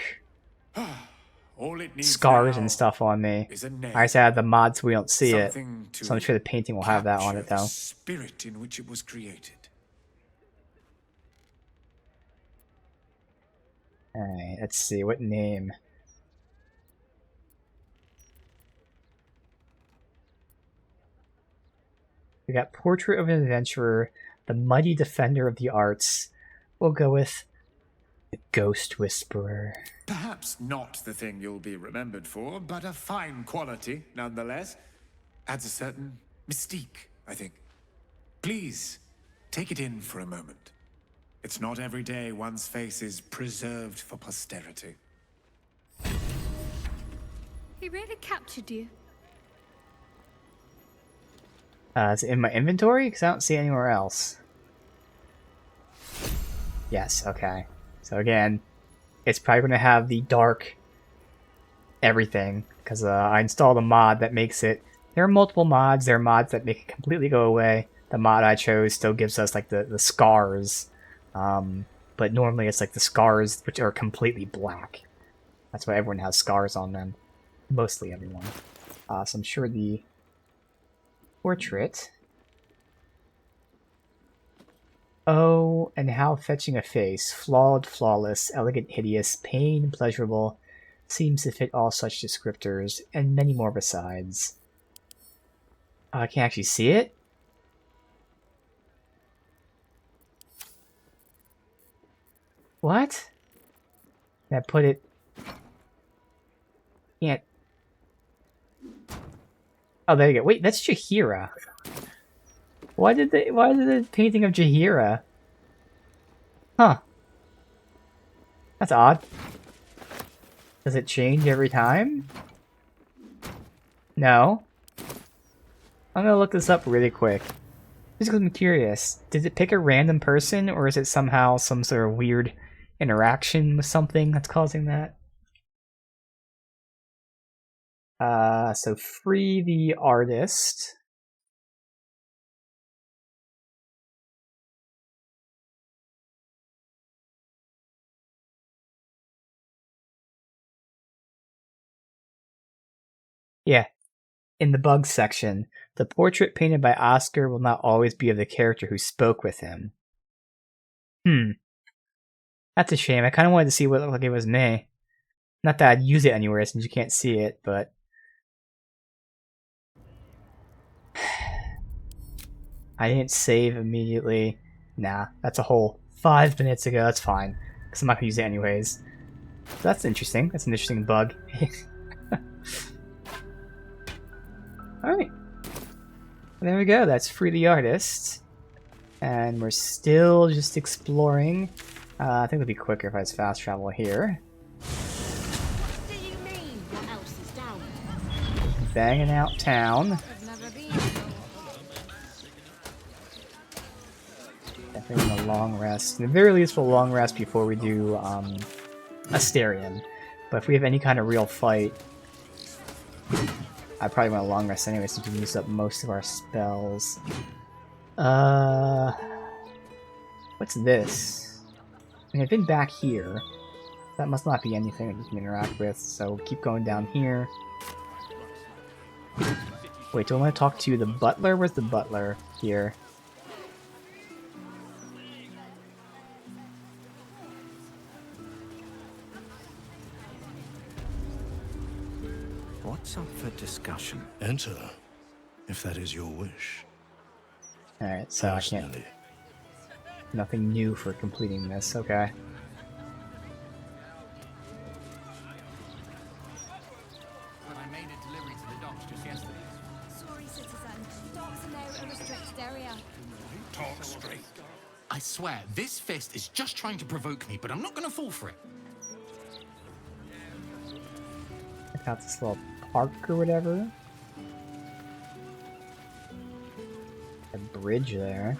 all it needs scars now and stuff on me. is a name. I just had the mod so we don't see it. Something to So I'm sure the painting will have that on it capture the though. spirit in which it was created. Alright, let's see, what name? We got Portrait of an Adventurer, the Mighty Defender of the Arts. We'll go with the Ghost Whisperer. Perhaps not the thing you'll be remembered for, but a fine quality nonetheless. Adds a certain mystique, I think. Please, take it in for a moment. It's not every day one's face is preserved for posterity. He really captured you. Is it in my inventory? Because I don't see it anywhere else. Yes, okay. So again, it's probably going to have the dark everything, because I installed a mod that makes it... There are multiple mods. There are mods that make it completely go away. The mod I chose still gives us like the scars, but normally it's like the scars which are completely black. That's why everyone has scars on them. Mostly everyone. So I'm sure the portrait... Oh, and how fetching a face. Flawed, flawless, elegant, hideous, pain, pleasurable, seems to fit all such descriptors, and many more besides. Oh, I can't actually see it? What? Can I put it... Can't... Oh, there you go. Wait, that's Jaheira. Why did the painting of Jaheira? Huh. That's odd. Does it change every time? No. I'm gonna look this up really quick. Just because I'm curious. Did it pick a random person, or is it somehow some sort of weird interaction with something that's causing that? So free the artist. Yeah, in the bugs section, the portrait painted by Oscar will not always be of the character who spoke with him. That's a shame. I kind of wanted to see what it looked like it was me. Not that I'd use it anywhere since you can't see it, but... I didn't save immediately. Nah, that's a whole 5 minutes ago. That's fine, because I'm not going to use it anyways. So that's interesting. That's an interesting bug. Alright. There we go. That's free the artist. And we're still just exploring. I think it would be quicker if I was fast travel here. What do you mean? What else is down? Banging out town. Definitely a long rest. At the very least, we'll long rest before we do Asterion. But if we have any kind of real fight, I probably want a long rest anyway, since we use up most of our spells. What's this? I mean, I've been back here. That must not be anything that you can interact with, so keep going down here. Wait, do I want to talk to the butler? Where's the butler? Here. What's up for discussion? Enter, if that is your wish. Alright, so I can't... Personally. Nothing new for completing this, okay. But I made a delivery to the docks just yesterday. Sorry, citizen. Docks in there are a restricted area. Talk straight. I swear, this fist is just trying to provoke me, but I'm not gonna fall for it. Check out this little park or whatever. A bridge there.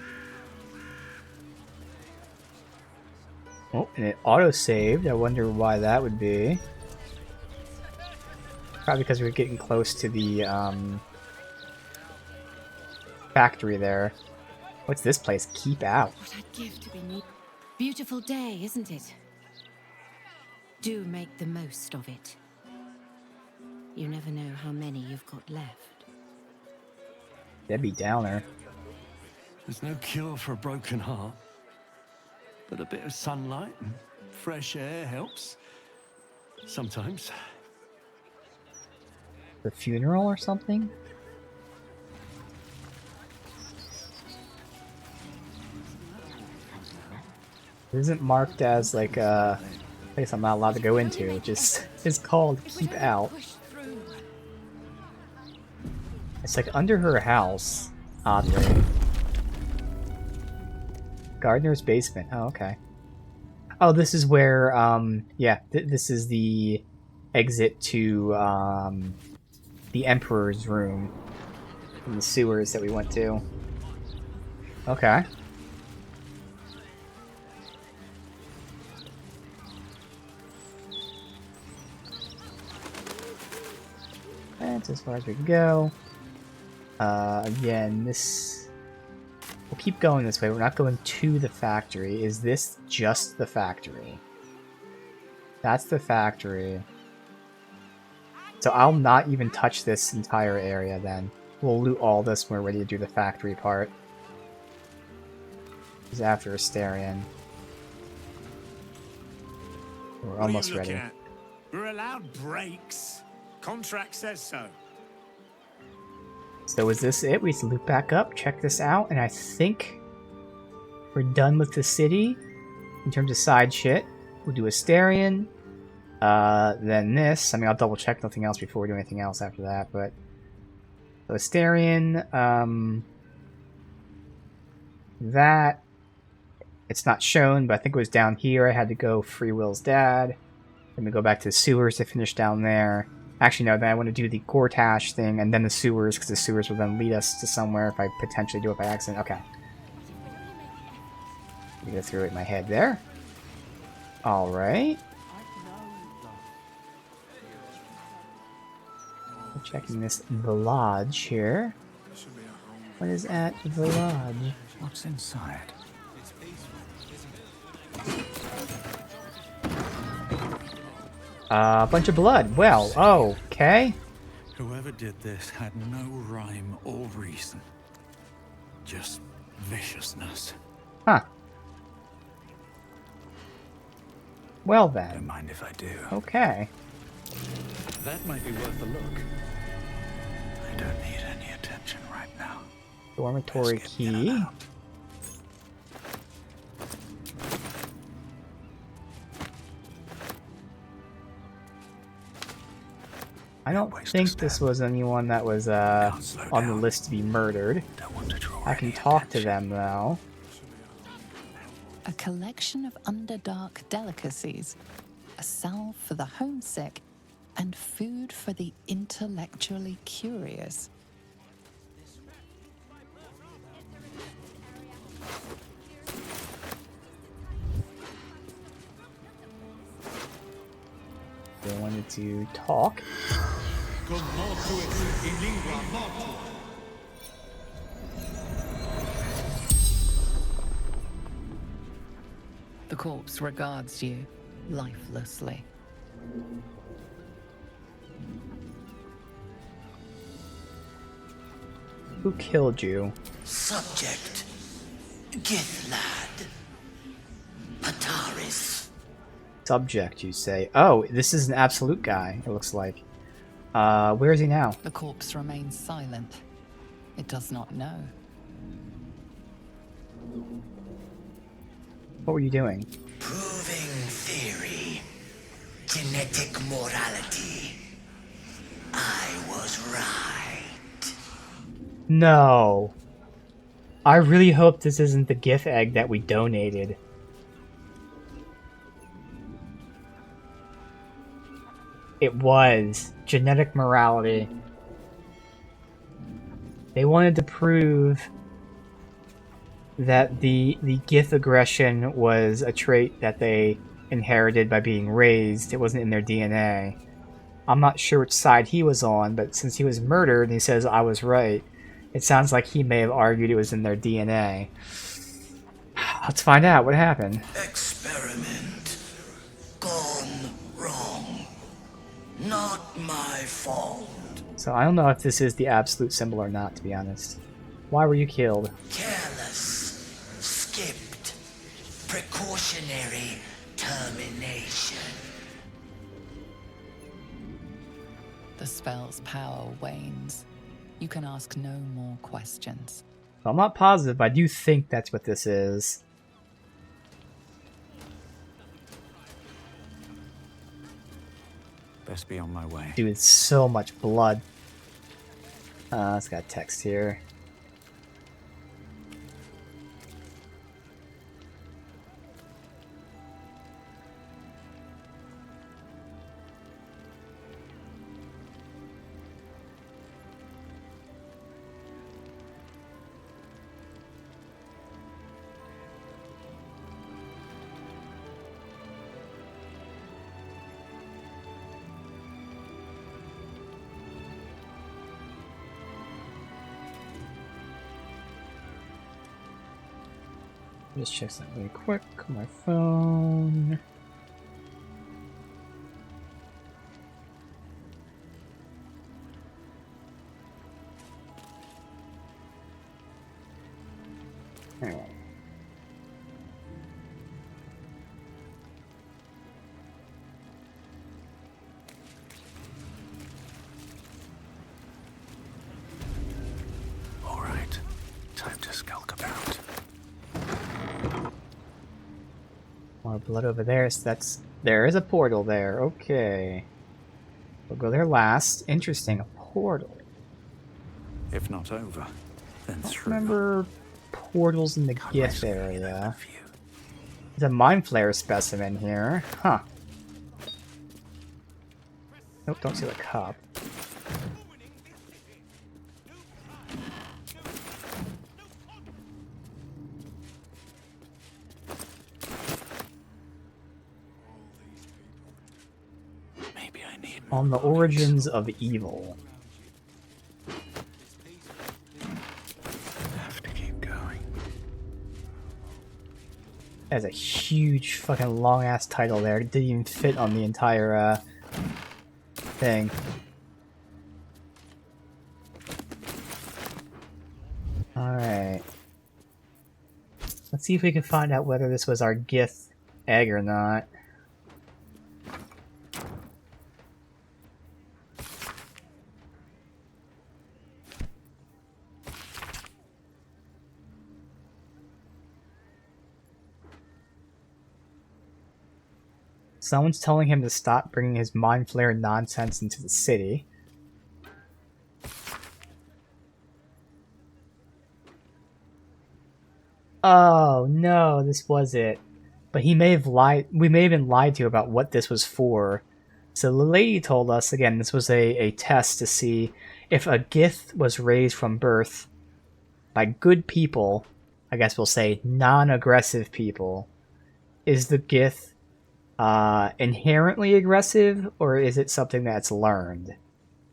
Oh, and it auto-saved. I wonder why that would be. Probably because we're getting close to the factory there. What's this place? Keep out. What I'd give to be neat. Beautiful day, isn't it? Do make the most of it. You never know how many you've got left. Debbie Downer. There's no cure for a broken heart. But a bit of sunlight and fresh air helps. Sometimes. The funeral or something? It isn't marked as like a place I'm not allowed to go into. It just is called Keep Out. It's like under her house, oddly. Gardener's basement. Oh, okay. Oh, this is where, yeah, this is the exit to, the Emperor's room in the sewers that we went to. Okay. That's as far as we can go. Again, this... We'll keep going this way. We're not going to the factory. Is this just the factory? That's the factory. So I'll not even touch this entire area then. We'll loot all this when we're ready to do the factory part. He's after Asterion. We're almost What are you ready. looking at? We're allowed breaks. Contract says so. So is this it? We just loop back up, check this out, and I think we're done with the city in terms of side shit. We'll do Asterion, then this. I mean, I'll double check nothing else before we do anything else after that, but... So Asterion, that... It's not shown, but I think it was down here. I had to go Free Will's dad. Then we go back to the sewers to finish down there. Actually, no, then I want to do the Gortash thing and then the sewers, because the sewers will then lead us to somewhere if I potentially do it by accident. Okay. Go through it in my head there. Alright. Checking this village here. What is at the lodge? What's inside? A bunch of blood. Well, okay. Whoever did this had no rhyme or reason. Just viciousness. Huh. Well then. Don't mind if I do. Okay. That might be worth a look. I don't need any attention right now. Dormitory key. I don't think this was anyone that was on the list to be murdered. I can talk to them though. A collection of underdark delicacies, a salve for the homesick, and food for the intellectually curious. They wanted to talk. The corpse regards you lifelessly. Who killed you? Subject, Githlad, Pataris. Subject, you say. Oh, this is an absolute guy, it looks like. Where is he now? The corpse remains silent. It does not know. What were you doing? Proving theory. Genetic morality. I was right. No. I really hope this isn't the GIF egg that we donated. It was. Genetic morality. They wanted to prove that the GIF aggression was a trait that they inherited by being raised. It wasn't in their DNA. I'm not sure which side he was on, but since he was murdered and he says I was right, it sounds like he may have argued it was in their DNA. Let's find out what happened. Experiment. Gone wrong. Not my fault. So I don't know if this is the absolute symbol or not, to be honest. Why were you killed? Careless. Skipped. Precautionary termination. The spell's power wanes. You can ask no more questions. I'm not positive, but I do think that's what this is. Best be on my way. Dude, it's so much blood. It's got text here. Just check that really quick on my phone. Anyway. All right, time to skulk about. More blood over there, so there is a portal there. Okay. We'll go there last. Interesting, a portal. If not over, then through. Remember portals in the GIF area. There's a mind flare specimen here. Huh. Nope, don't see the cup. On the origins of evil. Have to keep going. That's a huge fucking long ass title there. It didn't even fit on the entire thing. Alright. Let's see if we can find out whether this was our Gith egg or not. Someone's telling him to stop bringing his mind flare nonsense into the city. Oh no, this was it. But he may have lied. We may have been lied to about what this was for. So the lady told us, again, this was a test to see if a Gith was raised from birth by good people, I guess we'll say non-aggressive people. Is the Gith inherently aggressive, or is it something that's learned?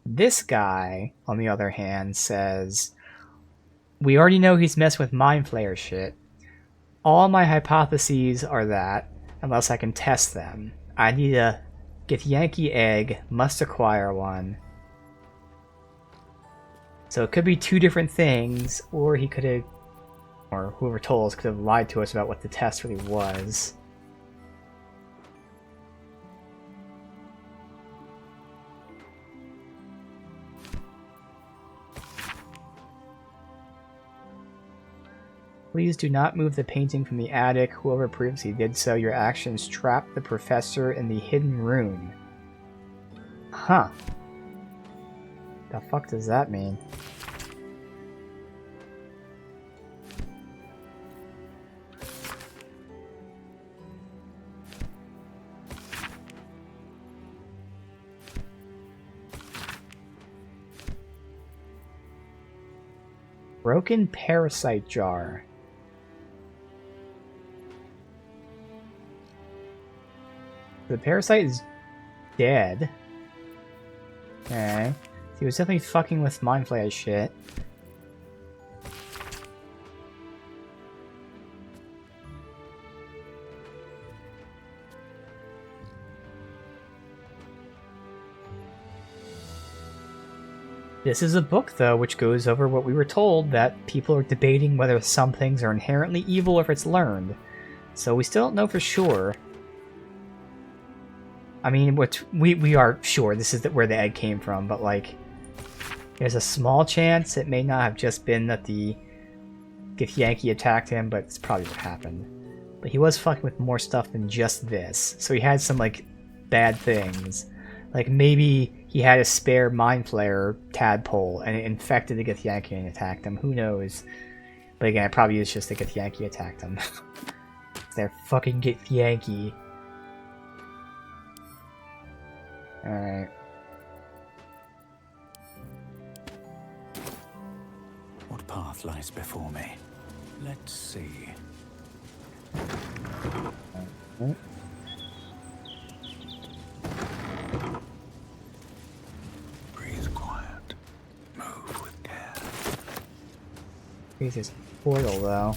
This guy, on the other hand, says, we already know he's messed with mind flare shit. All my hypotheses are that, unless I can test them, I need a Githyanki egg, must acquire one. So it could be two different things, or he could have, or whoever told us could have lied to us about what the test really was. Please do not move the painting from the attic. Whoever previously did so, your actions trap the professor in the hidden room. Huh. The fuck does that mean? Broken parasite jar. The parasite is dead. Okay. He was definitely fucking with mind flayer shit. This is a book, though, which goes over what we were told, that people are debating whether some things are inherently evil or if it's learned. So we still don't know for sure. I mean, we are sure this is where the egg came from, but, like, there's a small chance it may not have just been that the Githyanki attacked him, but it's probably what happened. But he was fucking with more stuff than just this, so he had some, like, bad things. Like, maybe he had a spare mind flayer tadpole, and it infected the Githyanki and attacked him, who knows. But again, it probably is just the Githyanki attacked him. They're fucking Githyanki. Alright. What path lies before me? Let's see. Breathe quiet. Move with care. Jesus, portal though.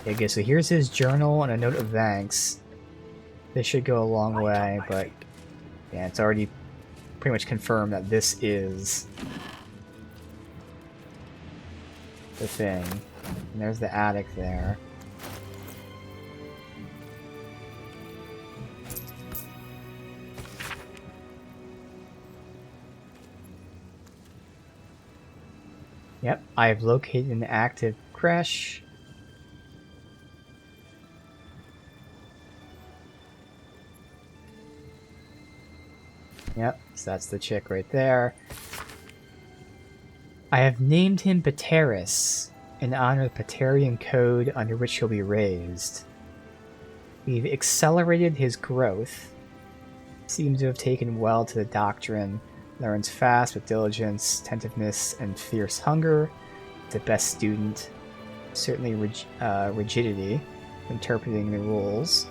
Okay, so here's his journal and a note of thanks. This should go a long way, but yeah, it's already pretty much confirmed that this is the thing. And there's the attic there. Yep, I have located an active creche. Yep, so that's the chick right there. I have named him Pateris in honor of the Paterian code under which he'll be raised. We've accelerated his growth. Seems to have taken well to the doctrine. Learns fast with diligence, attentiveness, and fierce hunger. The best student. Certainly rigidity, interpreting the rules.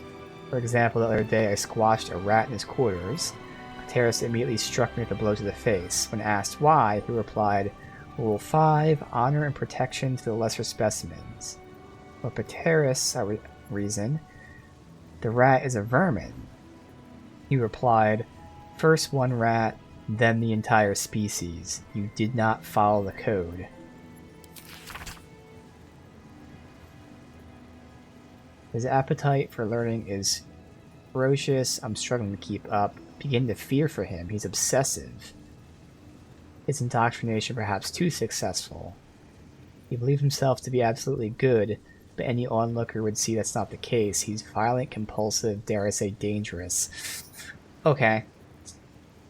For example, the other day I squashed a rat in his quarters. Pateris immediately struck me with a blow to the face. When asked why, he replied, Rule 5, honor and protection to the lesser specimens. For Pateris, I reasoned, the rat is a vermin. He replied, first one rat, then the entire species. You did not follow the code. His appetite for learning is ferocious. I'm struggling to keep up. Begin to fear for him. He's obsessive. His indoctrination perhaps too successful. He believes himself to be absolutely good, but any onlooker would see that's not the case. He's violent, compulsive, dare I say dangerous. Okay.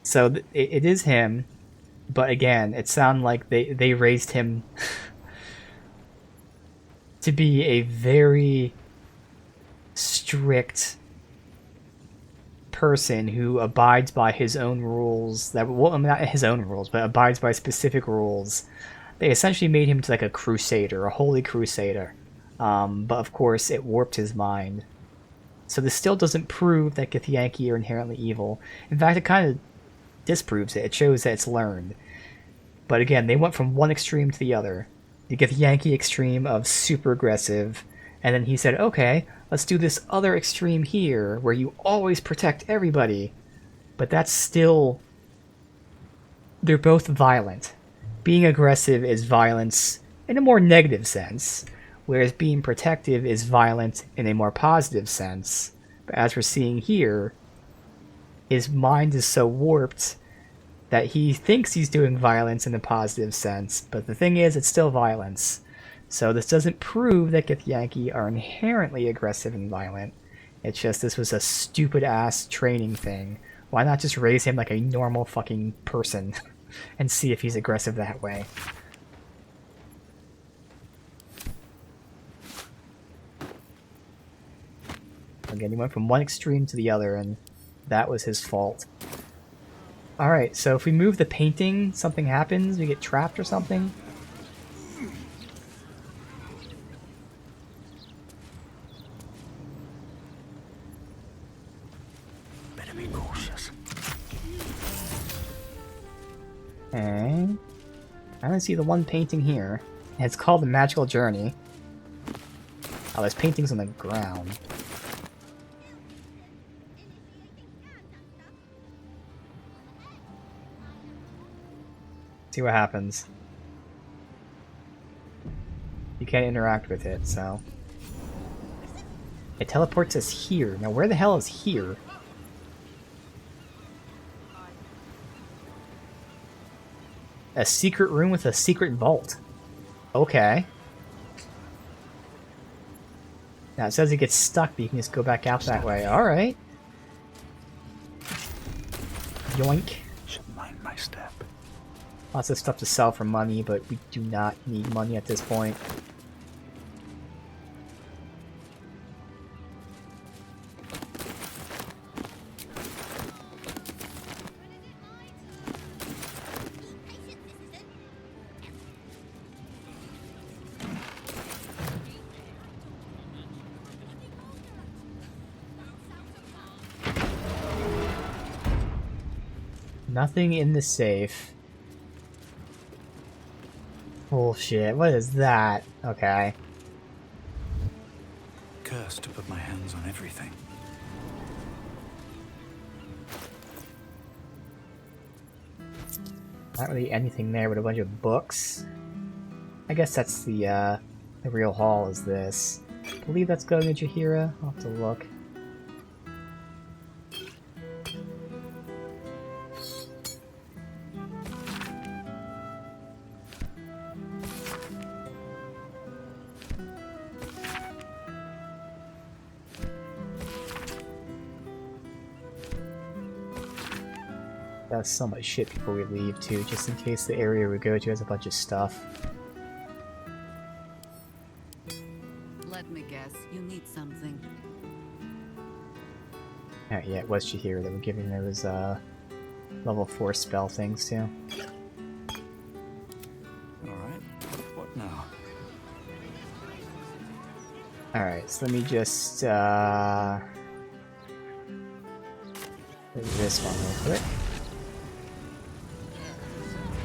So it is him, but again, it sounded like they raised him to be a very strict person who abides by his own rules. That, well, not his own rules, but abides by specific rules. They essentially made him to like a crusader, a holy crusader. But of course, it warped his mind. So this still doesn't prove that Githyanki are inherently evil. In fact, it kind of disproves it. It shows that it's learned. But again, they went from one extreme to the other. The Githyanki extreme of super aggressive, and then he said, okay, let's do this other extreme here, where you always protect everybody. But that's still... They're both violent. Being aggressive is violence in a more negative sense, whereas being protective is violent in a more positive sense. But as we're seeing here, his mind is so warped that he thinks he's doing violence in a positive sense, but the thing is, it's still violence. So this doesn't prove that Githyanki are inherently aggressive and violent. It's just this was a stupid-ass training thing. Why not just raise him like a normal fucking person and see if he's aggressive that way? Again, he went from one extreme to the other, and that was his fault. Alright, so if we move the painting, something happens? We get trapped or something? Better be cautious. Okay. I don't see the one painting here. It's called The Magical Journey. Oh, there's paintings on the ground. See what happens. You can't interact with it, so... It teleports us here. Now where the hell is here? A secret room with a secret vault. Okay. Now it says it gets stuck, but you can just go back out that way. Alright. Yoink. Should mind my step. Lots of stuff to sell for money, but we do not need money at this point. Nothing in the safe. Bullshit, what is that? Okay. first to put my hands on everything. Not really anything there but a bunch of books. I guess that's the real hall is this. I believe that's going to Jahira. I'll have to look. That's so much shit before we leave too, just in case the area we go to has a bunch of stuff. Let me guess, you need something. Oh yeah, it was Jahira that were giving those level 4 spell things too. Alright, what now? Alright, so let me just do this one real quick.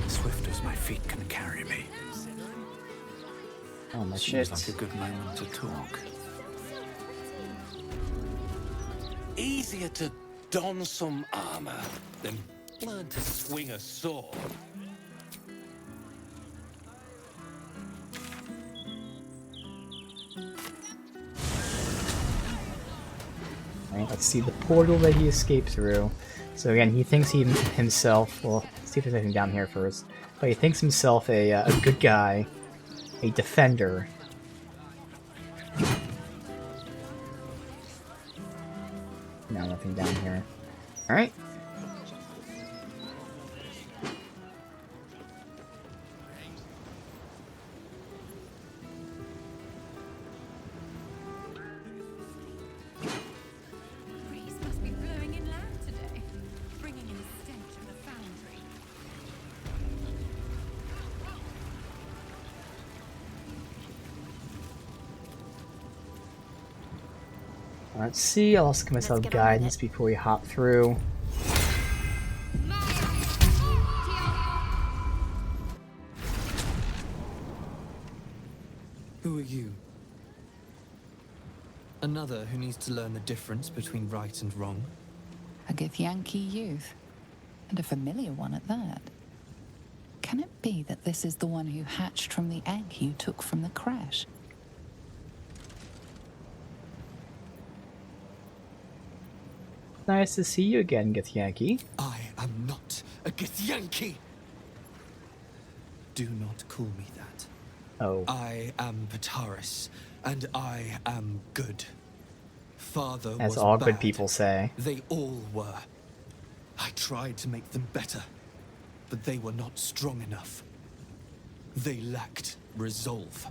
Swift as my feet can carry me. Oh my Seems shit. like a good moment to talk. Easier to don some armor than learn to swing a sword. Alright, let's see the portal that he escaped through. So again, he thinks he himself, well, let's see if there's anything down here first. But he thinks himself a good guy, a defender. No, nothing down here. Alright. Breeze must be blowing inland today, bringing in the stench of the foundry. Let's see, I'll also give myself guidance before we hop through. Who are you? Another who needs to learn the difference between right and wrong? A Githyanki youth, and a familiar one at that. Can it be that this is the one who hatched from the egg you took from the crash? Nice to see you again, Githyanki. I am not a Githyanki! Do not call me that. Oh. I am Pataris, and I am good. Father As was all bad. good people say. They all were. I tried to make them better, but they were not strong enough. They lacked resolve.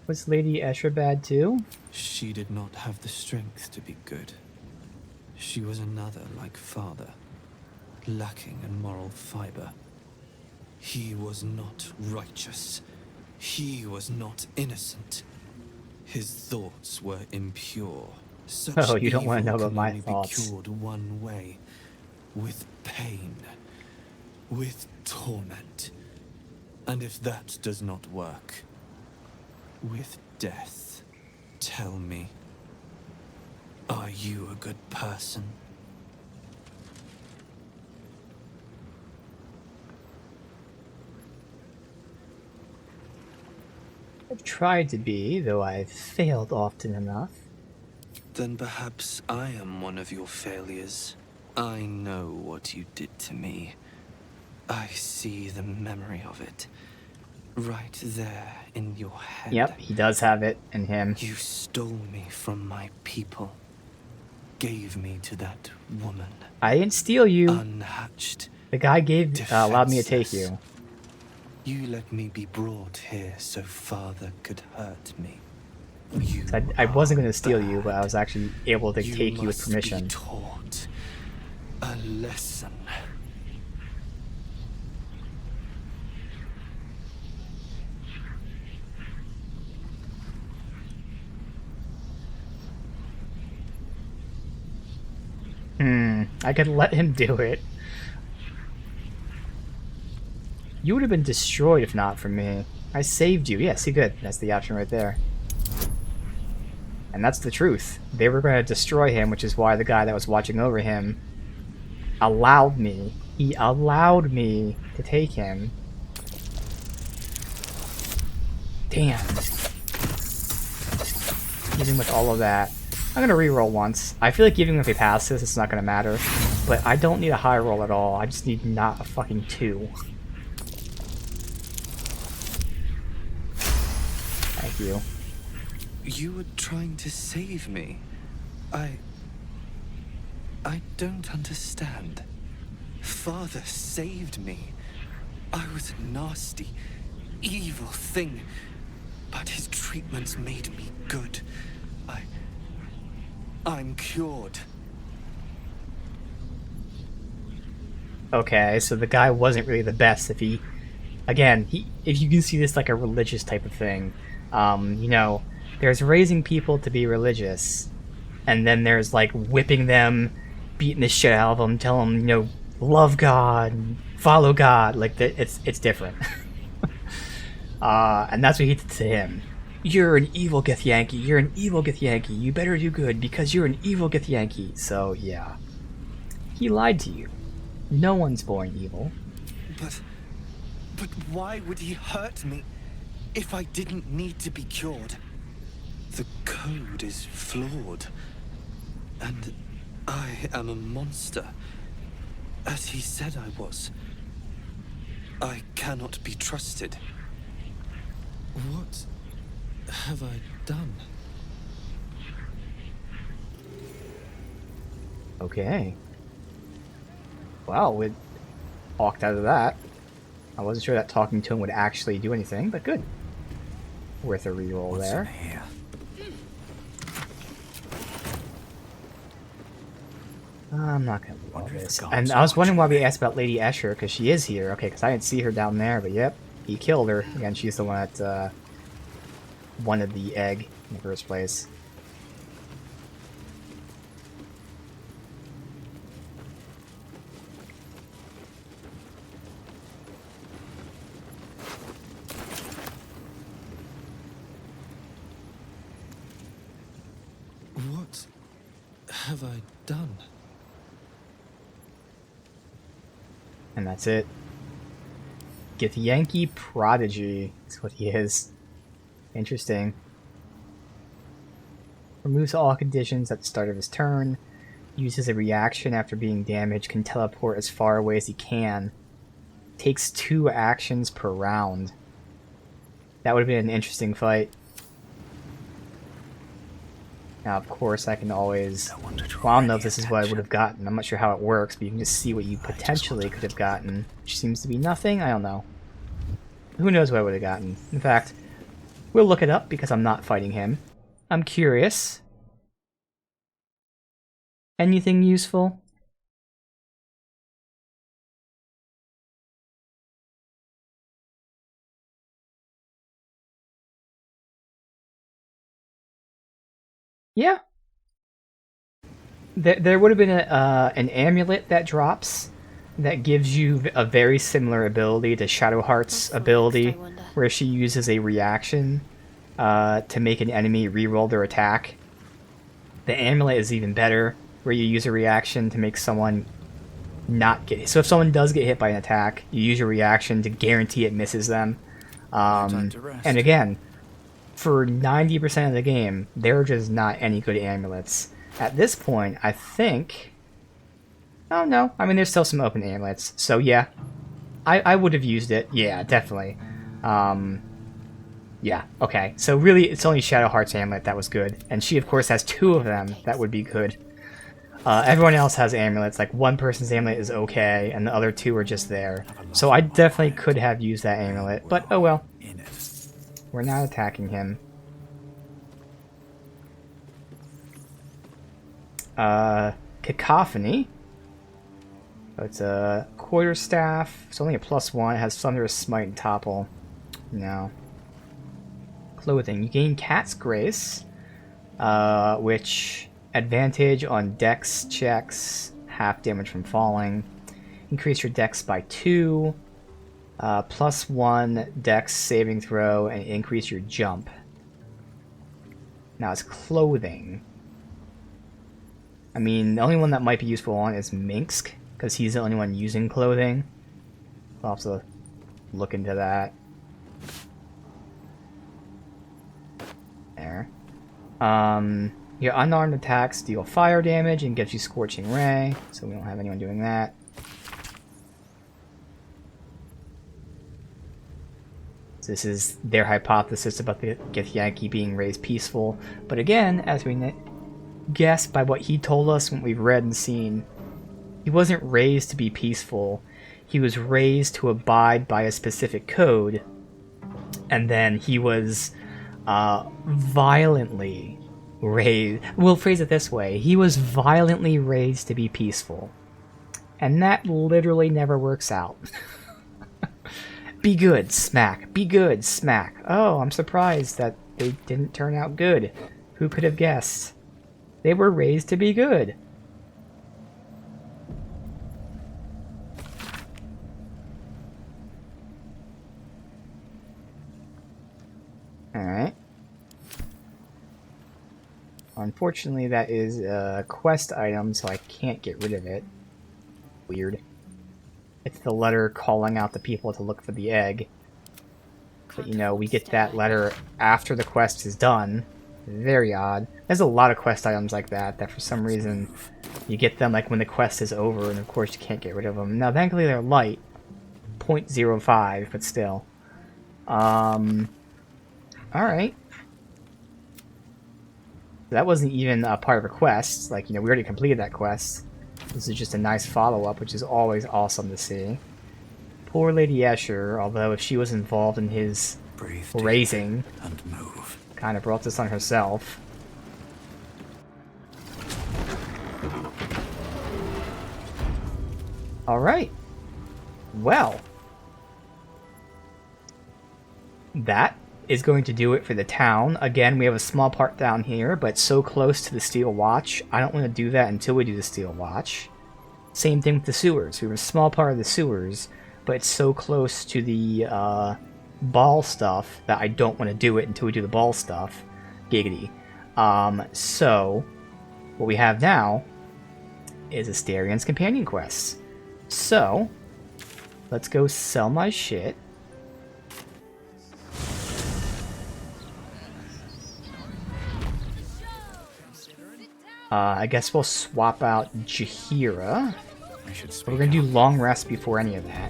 Was Lady Escher bad too? She did not have the strength to be good. She was another like father, lacking in moral fiber. He was not righteous. He was not innocent. His thoughts were impure. Such Oh, you don't want to know evil about can my only thoughts. be cured one way, with pain, with torment. And if that does not work, with death. Tell me, are you a good person? I've tried to be, though I've failed often enough. Then perhaps I am one of your failures. I know what you did to me. I see the memory of it. Right there in your head. Yep, he does have it in him. You stole me from my people. Gave me to that woman. I didn't steal you. Unhatched. The guy allowed me to take defenseless. you. You let me be brought here so father could hurt me. So I wasn't going to steal you, but I was actually able to take you with must permission. Be taught a lesson. I could let him do it. You would have been destroyed if not for me. I saved you. Yeah, see, good. That's the option right there. And that's the truth. They were going to destroy him, which is why the guy that was watching over him allowed me. He allowed me to take him. Damn. Even with all of that. I'm going to reroll once. I feel like even if he passes, it's not going to matter. But I don't need a high roll at all. I just need not a fucking 2. Thank you. You were trying to save me. I don't understand. Father saved me. I was a nasty, evil thing, but his treatments made me good. I'm cured. Okay, so the guy wasn't really the best if he... Again, if you can see this like a religious type of thing. You know, there's raising people to be religious, and then there's like whipping them, beating the shit out of them, telling them, you know, love God, follow God. Like, it's different. And that's what he did to him. You're an evil Githyanki, you're an evil Githyanki, you better do good because you're an evil Githyanki. So, yeah. He lied to you. No one's born evil. But why would he hurt me if I didn't need to be cured? The code is flawed. And I am a monster. As he said I was. I cannot be trusted. What have I done? Okay. Well, we walked out of that. I wasn't sure that talking to him would actually do anything, but good. Worth a reroll there. Here? I'm not gonna reroll this. And I was wondering why we asked about Lady Escher, because she is here. Okay, because I didn't see her down there, but yep, he killed her. Again, she's the one that wanted the egg in the first place. What have I done? And that's it. Githyanki Prodigy is what he is. Interesting. Removes all conditions at the start of his turn. Uses a reaction after being damaged. Can teleport as far away as he can. Takes 2 actions per round. That would have been an interesting fight. Now, of course, I can always... Well, I don't know if this is what I would have gotten. I'm not sure how it works, but you can just see what you potentially could have gotten. Which seems to be nothing? I don't know. Who knows what I would have gotten. In fact, we'll look it up because I'm not fighting him. I'm curious. Anything useful? Yeah. There would have been an amulet that drops that gives you a very similar ability to Shadowheart's ability, where she uses a reaction to make an enemy reroll their attack. The amulet is even better, where you use a reaction to make someone not get hit. So if someone does get hit by an attack, you use your reaction to guarantee it misses them. And again, for 90% of the game, there are just not any good amulets. At this point, I think... Oh, no. I mean, there's still some open amulets. So, yeah. I would have used it. Yeah, definitely. Yeah, okay. So, really, it's only Shadowheart's amulet that was good. And she, of course, has 2 of them that would be good. Everyone else has amulets. Like, one person's amulet is okay, and the other 2 are just there. So, I definitely could have used that amulet. But, oh well. We're not attacking him. Cacophony. So it's a quarterstaff. It's only a +1. It has Thunderous Smite and Topple. No. Clothing. You gain Cat's Grace, which advantage on Dex checks, half damage from falling. Increase your Dex by 2. +1 Dex saving throw, and increase your jump. Now it's clothing. I mean, the only one that might be useful on is Minsk, because he's the only one using clothing. I'll have to look into that. There. Your unarmed attacks deal fire damage and gives you Scorching Ray, so we don't have anyone doing that. So this is their hypothesis about the Githyanki being raised peaceful, but again, as we guess by what he told us, what we've read and seen, he wasn't raised to be peaceful. He was raised to abide by a specific code, and then he was violently raised. We'll phrase it this way: he was violently raised to be peaceful, and that literally never works out. Be good, smack. Be good, smack. Oh, I'm surprised that they didn't turn out good. Who could have guessed? They were raised to be good. Alright. Unfortunately, that is a quest item, so I can't get rid of it. Weird. It's the letter calling out the people to look for the egg. But, you know, we get that letter after the quest is done. Very odd. There's a lot of quest items like that, that for some reason you get them like when the quest is over, and of course you can't get rid of them. Now, thankfully they're light. 0.05, but still. Alright. That wasn't even a part of a quest. Like, you know, we already completed that quest. This is just a nice follow-up, which is always awesome to see. Poor Lady Escher, although if she was involved in his raising, and move. kind of brought this on herself. Alright. Well. That is going to do it for the town. Again, we have a small part down here, but so close to the Steel Watch. I don't want to do that until we do the Steel Watch. Same thing with the sewers. We have a small part of the sewers, but it's so close to the ball stuff that I don't want to do it until we do the ball stuff. Giggity. So, what we have now is Asterian's companion quests. So, let's go sell my shit. I guess we'll swap out Jaheira. We're gonna do long rest before any of that.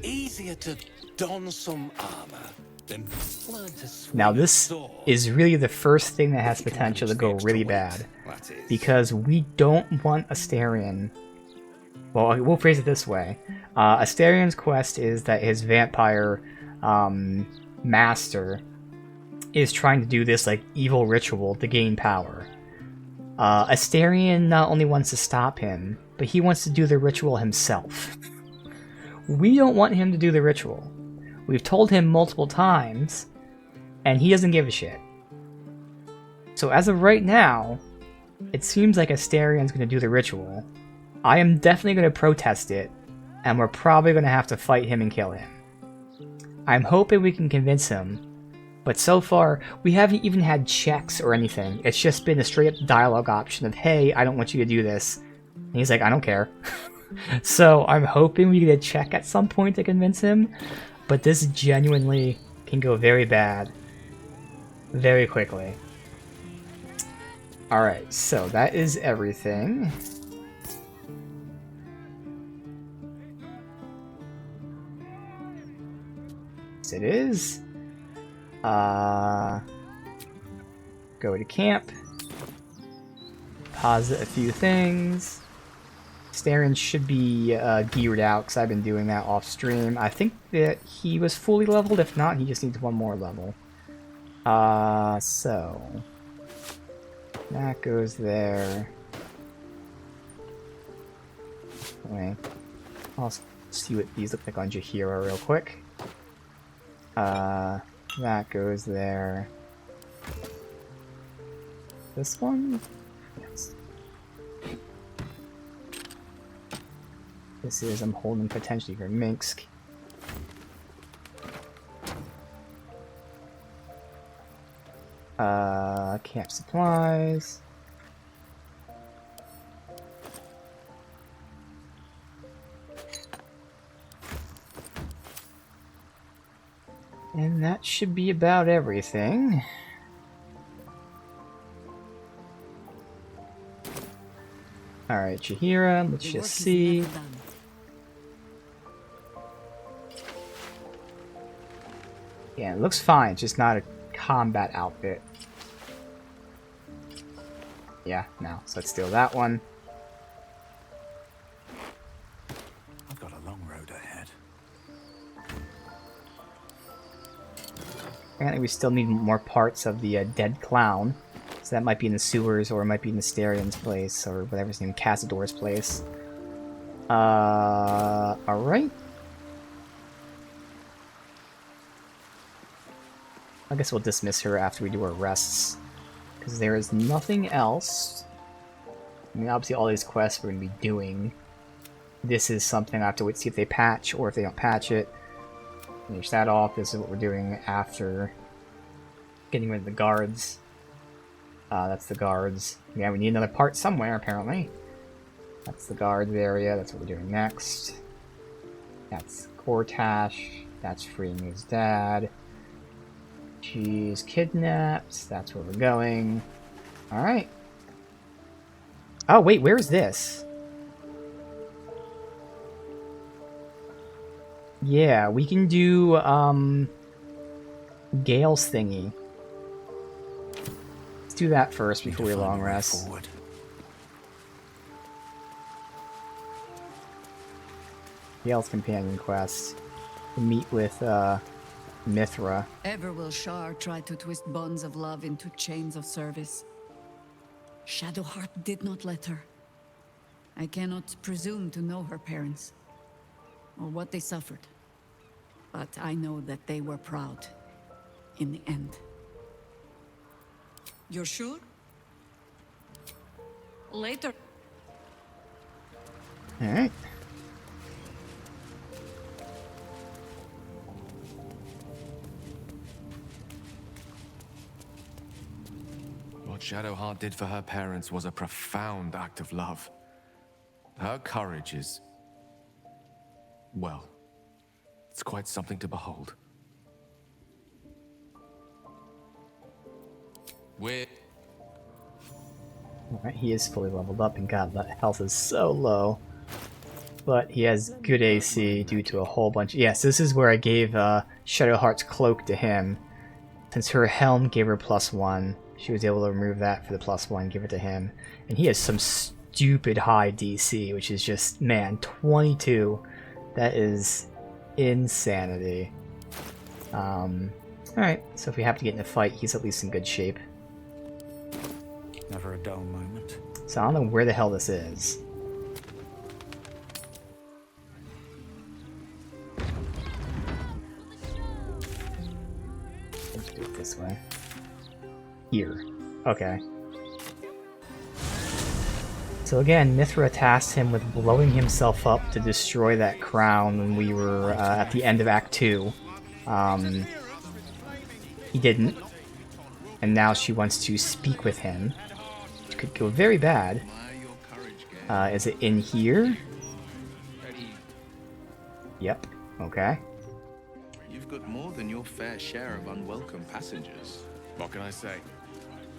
Easier to don some armor than learn to swing Now a this sword. is really the first thing that has potential to go really bad. Because we don't want Astarion. Well, we'll phrase it this way. Astarion's quest is that his vampire master is trying to do this like evil ritual to gain power. Astarion not only wants to stop him, but he wants to do the ritual himself. We don't want him to do the ritual. We've told him multiple times, and he doesn't give a shit. So as of right now, it seems like Astarion's going to do the ritual. I am definitely going to protest it, and we're probably going to have to fight him and kill him. I'm hoping we can convince him, but so far, we haven't even had checks or anything. It's just been a straight-up dialogue option of, hey, I don't want you to do this. And he's like, I don't care. So I'm hoping we get a check at some point to convince him, but this genuinely can go very bad very quickly. Alright, so that is everything. Yes, it is. Go to camp. Pause a few things. Starion should be geared out because I've been doing that off stream. I think that he was fully leveled. If not, he just needs one more level. So that goes there. Anyway, I'll see what these look like on Jaheira real quick. That goes there. This one? Yes. This is, I'm holding potentially for Minsk. Camp supplies. And that should be about everything. Alright, Chihira, let's just see. Yeah, it looks fine, just not a combat outfit. Yeah, no, so let's steal that one. I've got a long road ahead. Apparently we still need more parts of the dead clown. So that might be in the sewers, or it might be in Mysterian's place, or whatever's named Cazador's place. Alright. I guess we'll dismiss her after we do our rests. Because there is nothing else. I mean, obviously all these quests we're going to be doing. This is something I have to wait to see if they patch, or if they don't patch it. Finish that off. This is what we're doing after getting rid of the guards. That's the guards. Yeah, we need another part somewhere, apparently. That's the guards area. That's what we're doing next. That's Gortash. That's freeing his dad. She's kidnapped. That's where we're going. Alright. Oh, wait, where's this? Yeah, we can do, Gale's thingy. Let's do that first before we long rest. Gale's companion quest. We meet with, Mithra. Ever will Shar try to twist bonds of love into chains of service. Shadowheart did not let her. I cannot presume to know her parents, or what they suffered. But I know that they were proud, in the end. You're sure? Later. Alright. What Shadowheart did for her parents was a profound act of love. Her courage is... well, it's quite something to behold. Alright, he is fully leveled up, and god, that health is so low. But he has good AC due to a whole bunch... Yes, this is where I gave Shadowheart's cloak to him. Since her helm gave her +1, she was able to remove that for the +1, give it to him. And he has some stupid high DC, which is just, man, 22. That is insanity. Alright, so if we have to get in a fight, he's at least in good shape. Never a dull moment. So I don't know where the hell this is. Let's do it this way. Here. Okay. So again, Mithra tasked him with blowing himself up to destroy that crown when we were at the end of Act 2. He didn't. And now she wants to speak with him. Which could go very bad. Is it in here? Yep. Okay. You've got more than your fair share of unwelcome passengers. What can I say?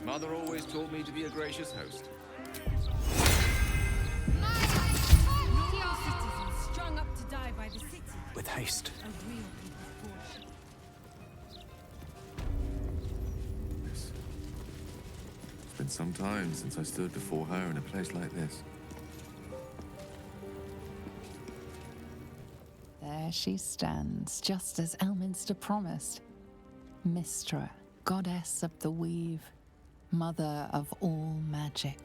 Mother always taught me to be a gracious host. Strung up to die by the city. With haste. A real people's portion. It's been some time since I stood before her in a place like this. There she stands, just as Elminster promised. Mystra, goddess of the weave, mother of all magic.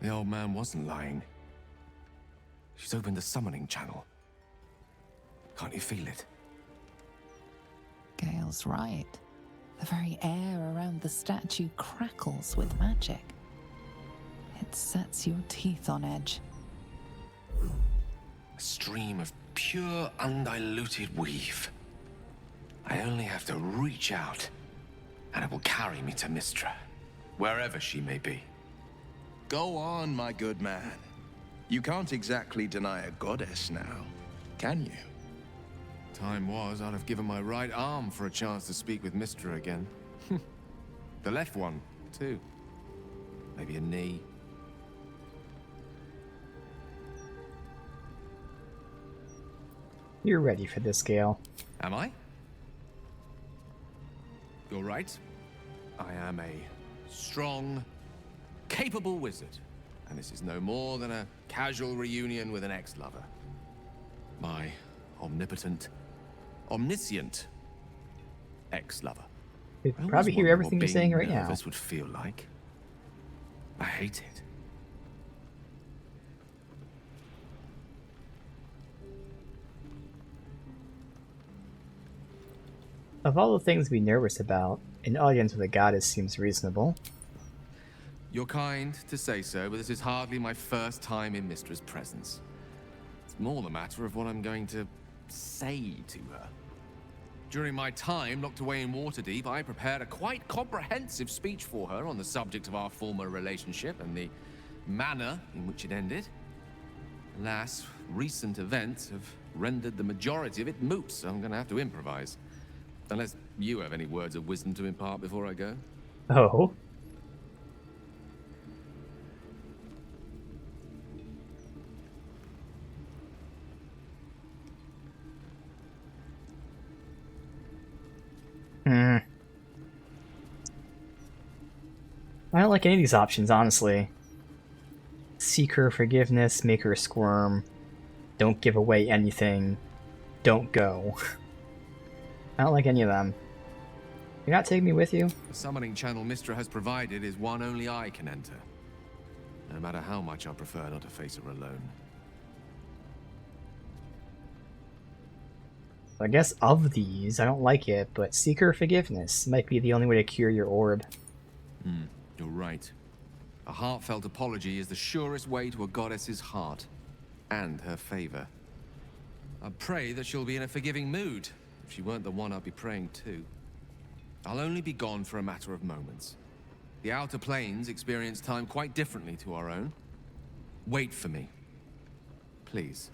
The old man wasn't lying. She's opened the summoning channel. Can't you feel it? Gale's right. The very air around the statue crackles with magic. It sets your teeth on edge. A stream of pure, undiluted weave. I only have to reach out and it will carry me to Mystra, wherever she may be. Go on, my good man. You can't exactly deny a goddess now, can you? Time was, I'd have given my right arm for a chance to speak with Mystra again. The left one, too. Maybe a knee. You're ready for this, Gale. Am I? You're right. I am a strong, capable wizard. And this is no more than a casual reunion with an ex-lover. My omnipotent, omniscient ex-lover. You can probably hear everything you're saying right now. This would feel like. I hate it. Of all the things to be nervous about, an audience with a goddess seems reasonable. You're kind to say so, but this is hardly my first time in Mystra's presence. It's more the matter of what I'm going to say to her. During my time locked away in Waterdeep, I prepared a quite comprehensive speech for her on the subject of our former relationship and the manner in which it ended. Alas, recent events have rendered the majority of it moot, so I'm going to have to improvise. Unless you have any words of wisdom to impart before I go. Oh? I don't like any of these options, honestly. Seek her forgiveness, make her squirm, don't give away anything, don't go. I don't like any of them. You're not taking me with you? The summoning channel Mystra has provided is one only I can enter. No matter how much I prefer not to face her alone. I guess of these, I don't like it, but seek her forgiveness might be the only way to cure your orb. You're right. A heartfelt apology is the surest way to a goddess's heart, and her favor. I pray that she'll be in a forgiving mood. If she weren't the one I'd be praying to. I'll only be gone for a matter of moments. The Outer Planes experience time quite differently to our own. Wait for me. Please.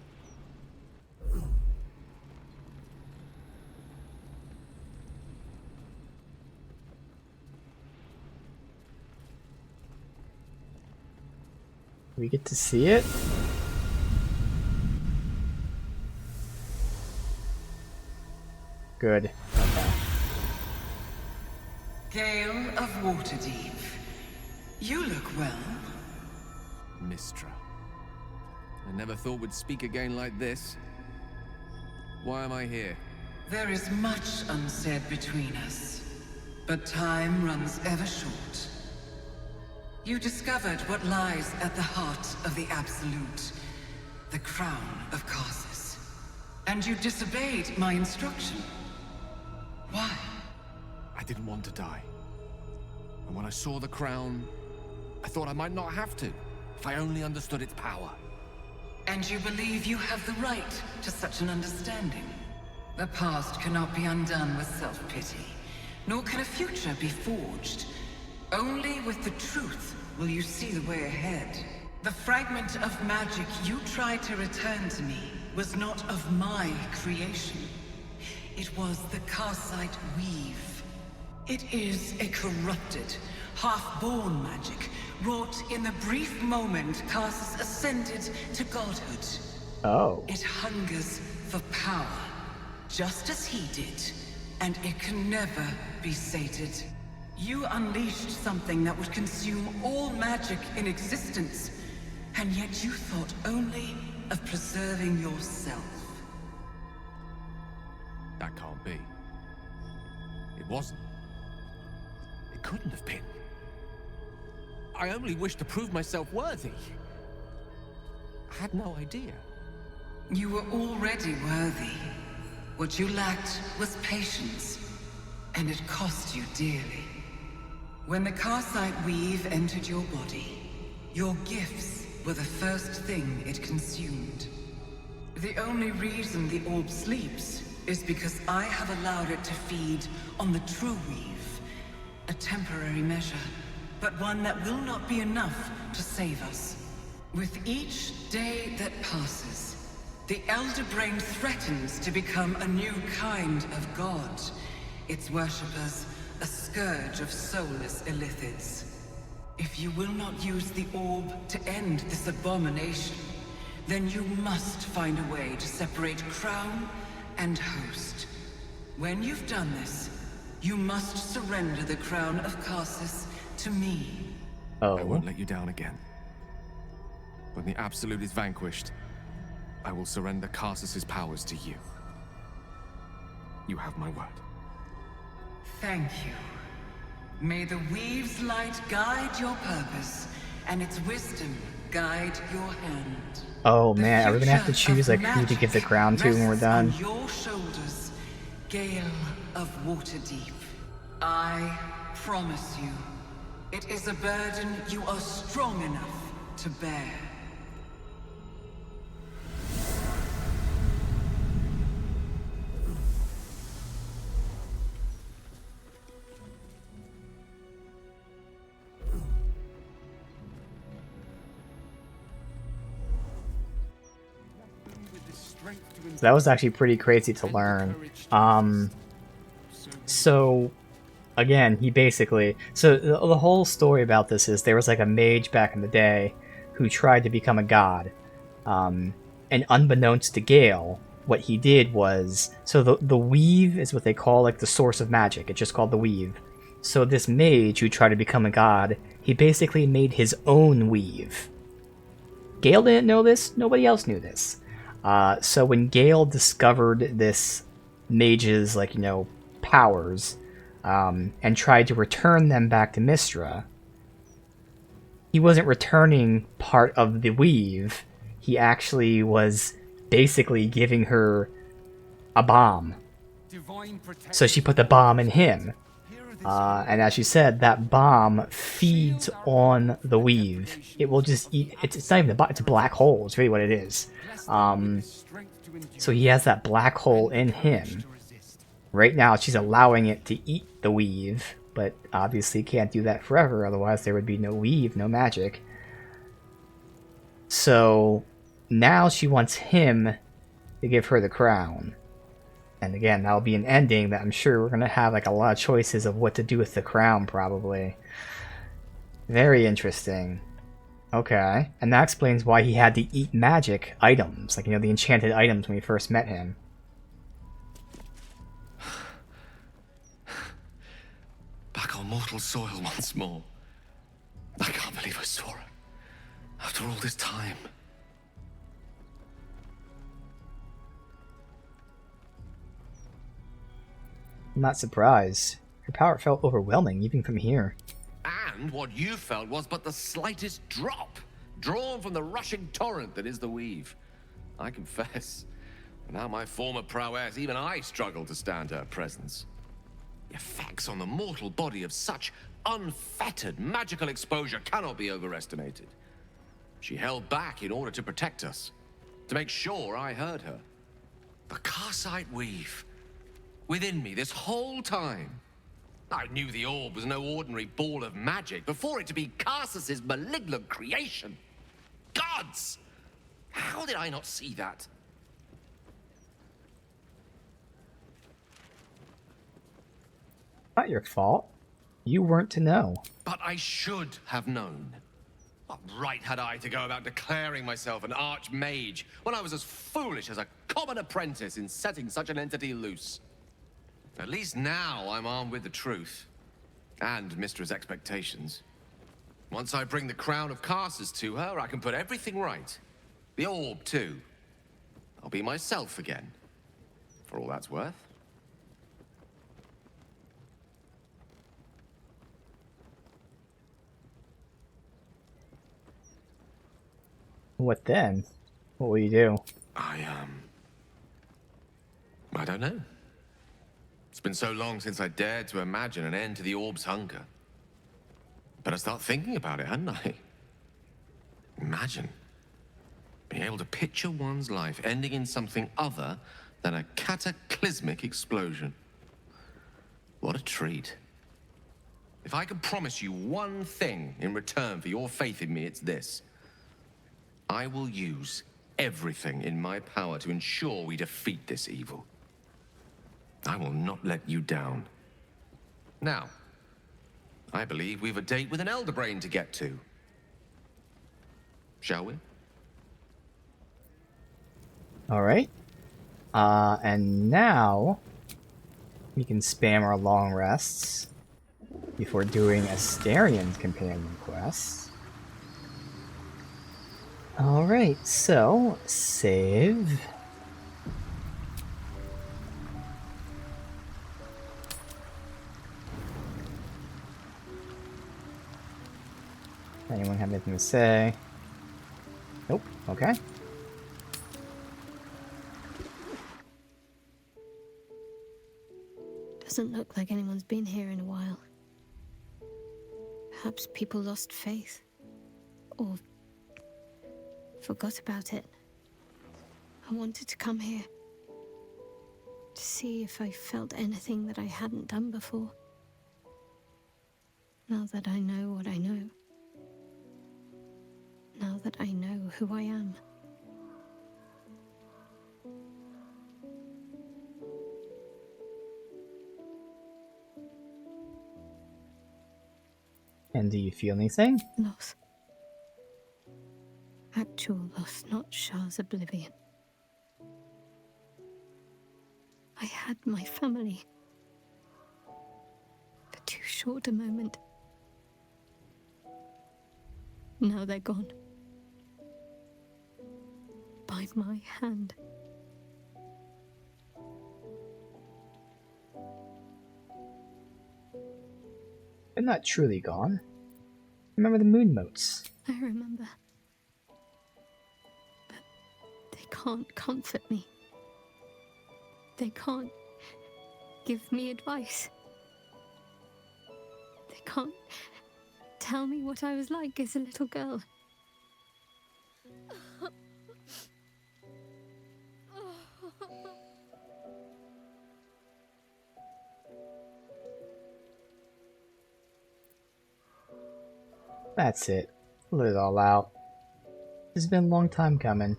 We get to see it? Good. Okay. Gale of Waterdeep. You look well. Mystra. I never thought we'd speak again like this. Why am I here? There is much unsaid between us, but time runs ever short. You discovered what lies at the heart of the Absolute, the crown of Karsus. And you disobeyed my instruction. Why? I didn't want to die. And when I saw the crown, I thought I might not have to, if I only understood its power. And you believe you have the right to such an understanding? The past cannot be undone with self-pity, nor can a future be forged. Only with the truth will you see the way ahead. The fragment of magic you tried to return to me was not of my creation. It was the Karsite Weave. It is a corrupted, half-born magic, wrought in the brief moment Karsus ascended to godhood. Oh. It hungers for power, just as he did, and it can never be sated. You unleashed something that would consume all magic in existence, and yet you thought only of preserving yourself. That can't be. It wasn't. It couldn't have been. I only wished to prove myself worthy. I had no idea. You were already worthy. What you lacked was patience, and it cost you dearly. When the Karsite Weave entered your body, your gifts were the first thing it consumed. The only reason the orb sleeps is because I have allowed it to feed on the true weave, A temporary measure, but one that will not be enough to save us. With each day that passes, the Elder Brain threatens to become a new kind of god. Its worshippers, a scourge of soulless illithids. If you will not use the orb to end this abomination, then you must find a way to separate crown and host. When you've done this, you must surrender the crown of Karsus to me. Oh. I won't let you down again. When the Absolute is vanquished, I will surrender Karsus's powers to you. You have my word. Thank you. May the Weave's light guide your purpose, and its wisdom guide your hand. Oh man, are we gonna have to choose like who to give the crown to when we're done? On your shoulders, Gale of Waterdeep. I promise you, it is a burden you are strong enough to bear. That was actually pretty crazy to learn. So again, he basically, so the whole story about this is there was like a mage back in the day who tried to become a god. And unbeknownst to Gale, what he did was, so the weave is what they call like the source of magic. It's just called the weave. So this mage who tried to become a god, he basically made his own weave. Gale didn't know this, nobody else knew this. So when Gale discovered this mage's, like, you know, powers, and tried to return them back to Mystra, he wasn't returning part of the weave. He actually was basically giving her a bomb. So she put the bomb in him. And as you said, that bomb feeds on the weave. It will just eat. It's not even a bomb, it's a black hole. It's really what it is. So he has that black hole in him. Right now, she's allowing it to eat the weave, but obviously can't do that forever. Otherwise, there would be no weave, no magic. So now she wants him to give her the crown. And again, that'll be an ending that I'm sure we're going to have like a lot of choices of what to do with the crown, probably. Very interesting. Okay. And that explains why he had to eat magic items, like, you know, the enchanted items when we first met him. Back on mortal soil once more. I can't believe I saw her. After all this time. I'm not surprised. Her power felt overwhelming, even from here. And what you felt was but the slightest drop, drawn from the rushing torrent that is the weave. I confess, without my former prowess, even I struggle to stand her presence. The effects on the mortal body of such unfettered magical exposure cannot be overestimated. She held back in order to protect us, to make sure I heard her. The Karsite weave, within me this whole time. I knew the orb was no ordinary ball of magic before it to be Karsus's malignant creation. Gods! How did I not see that? Not your fault. You weren't to know. But I should have known. What right had I to go about declaring myself an archmage when I was as foolish as a common apprentice in setting such an entity loose? At least now I'm armed with the truth. And Mistra's expectations. Once I bring the crown of Karsus to her, I can put everything right. The orb, too. I'll be myself again. For all that's worth. What then? What will you do? I don't know. It's been so long since I dared to imagine an end to the orb's hunger. Better start thinking about it, hadn't I? Imagine being able to picture one's life ending in something other than a cataclysmic explosion. What a treat. If I can promise you one thing in return for your faith in me, it's this. I will use everything in my power to ensure we defeat this evil. I will not let you down. Now, I believe we've a date with an Elder Brain to get to. Shall we? Alright. And now we can spam our long rests before doing Astarion's companion quest. Alright, so save. Anyone have anything to say? Nope, okay. Doesn't look like anyone's been here in a while. Perhaps people lost faith. Or forgot about it. I wanted to come here. To see if I felt anything that I hadn't done before. Now that I know what I know. Now that I know who I am. And do you feel anything? Loss. Actual loss, not Shah's oblivion. I had my family. For too short a moment. Now they're gone. By my hand. They're not truly gone. Remember the moon motes. I remember. But they can't comfort me. They can't give me advice. They can't tell me what I was like as a little girl. That's it. Let it all out. It's been a long time coming.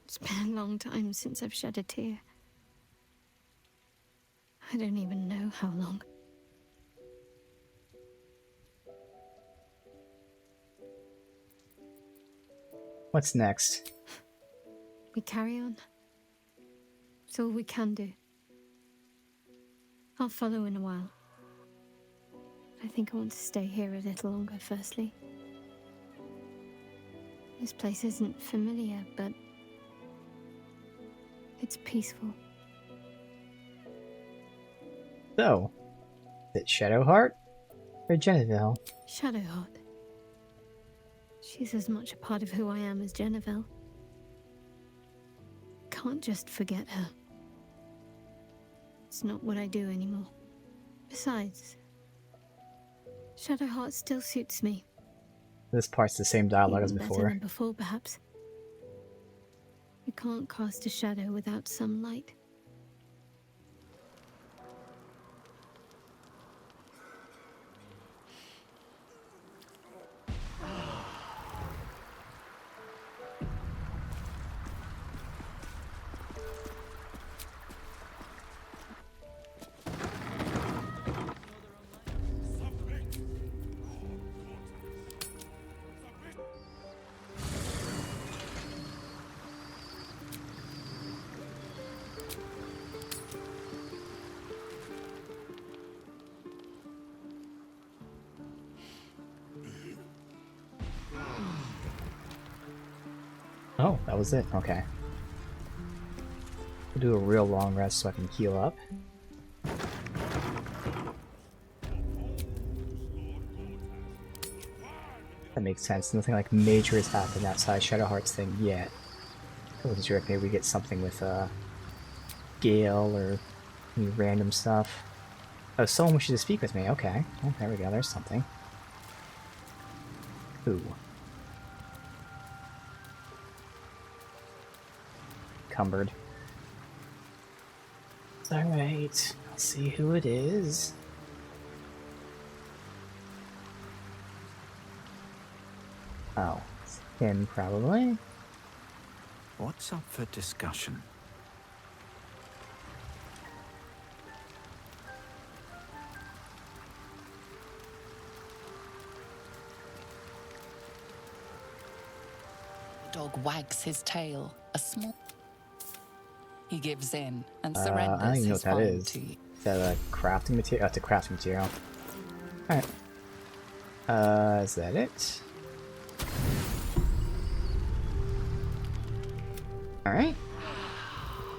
It's been a long time since I've shed a tear. I don't even know how long. What's next? We carry on. It's all we can do. I'll follow in a while. I think I want to stay here a little longer, firstly. This place isn't familiar, but it's peaceful. So, is it Shadowheart or Genevieve? Shadowheart. She's as much a part of who I am as Genevieve. Can't just forget her. It's not what I do anymore. Besides, Shadowheart still suits me. This part's the same dialogue as Even better before. than before, perhaps. You can't cast a shadow without some light. Oh, that was it. Okay. We'll do a real long rest so I can heal up. That makes sense. Nothing like major has happened outside Shadowheart's thing yet. I wasn't sure if maybe we get something with Gale or any random stuff. Oh, someone wishes to speak with me. Okay. Oh, there we go. There's something. Who? Cumbered. Alright. Let's see who it is. Oh, it's him probably. What's up for discussion? The dog wags his tail. A small. He gives in and I don't surrenders even know his what that find is. to you. Is that a crafting material? Oh, it's a crafting material. Alright. Is that it? Alright.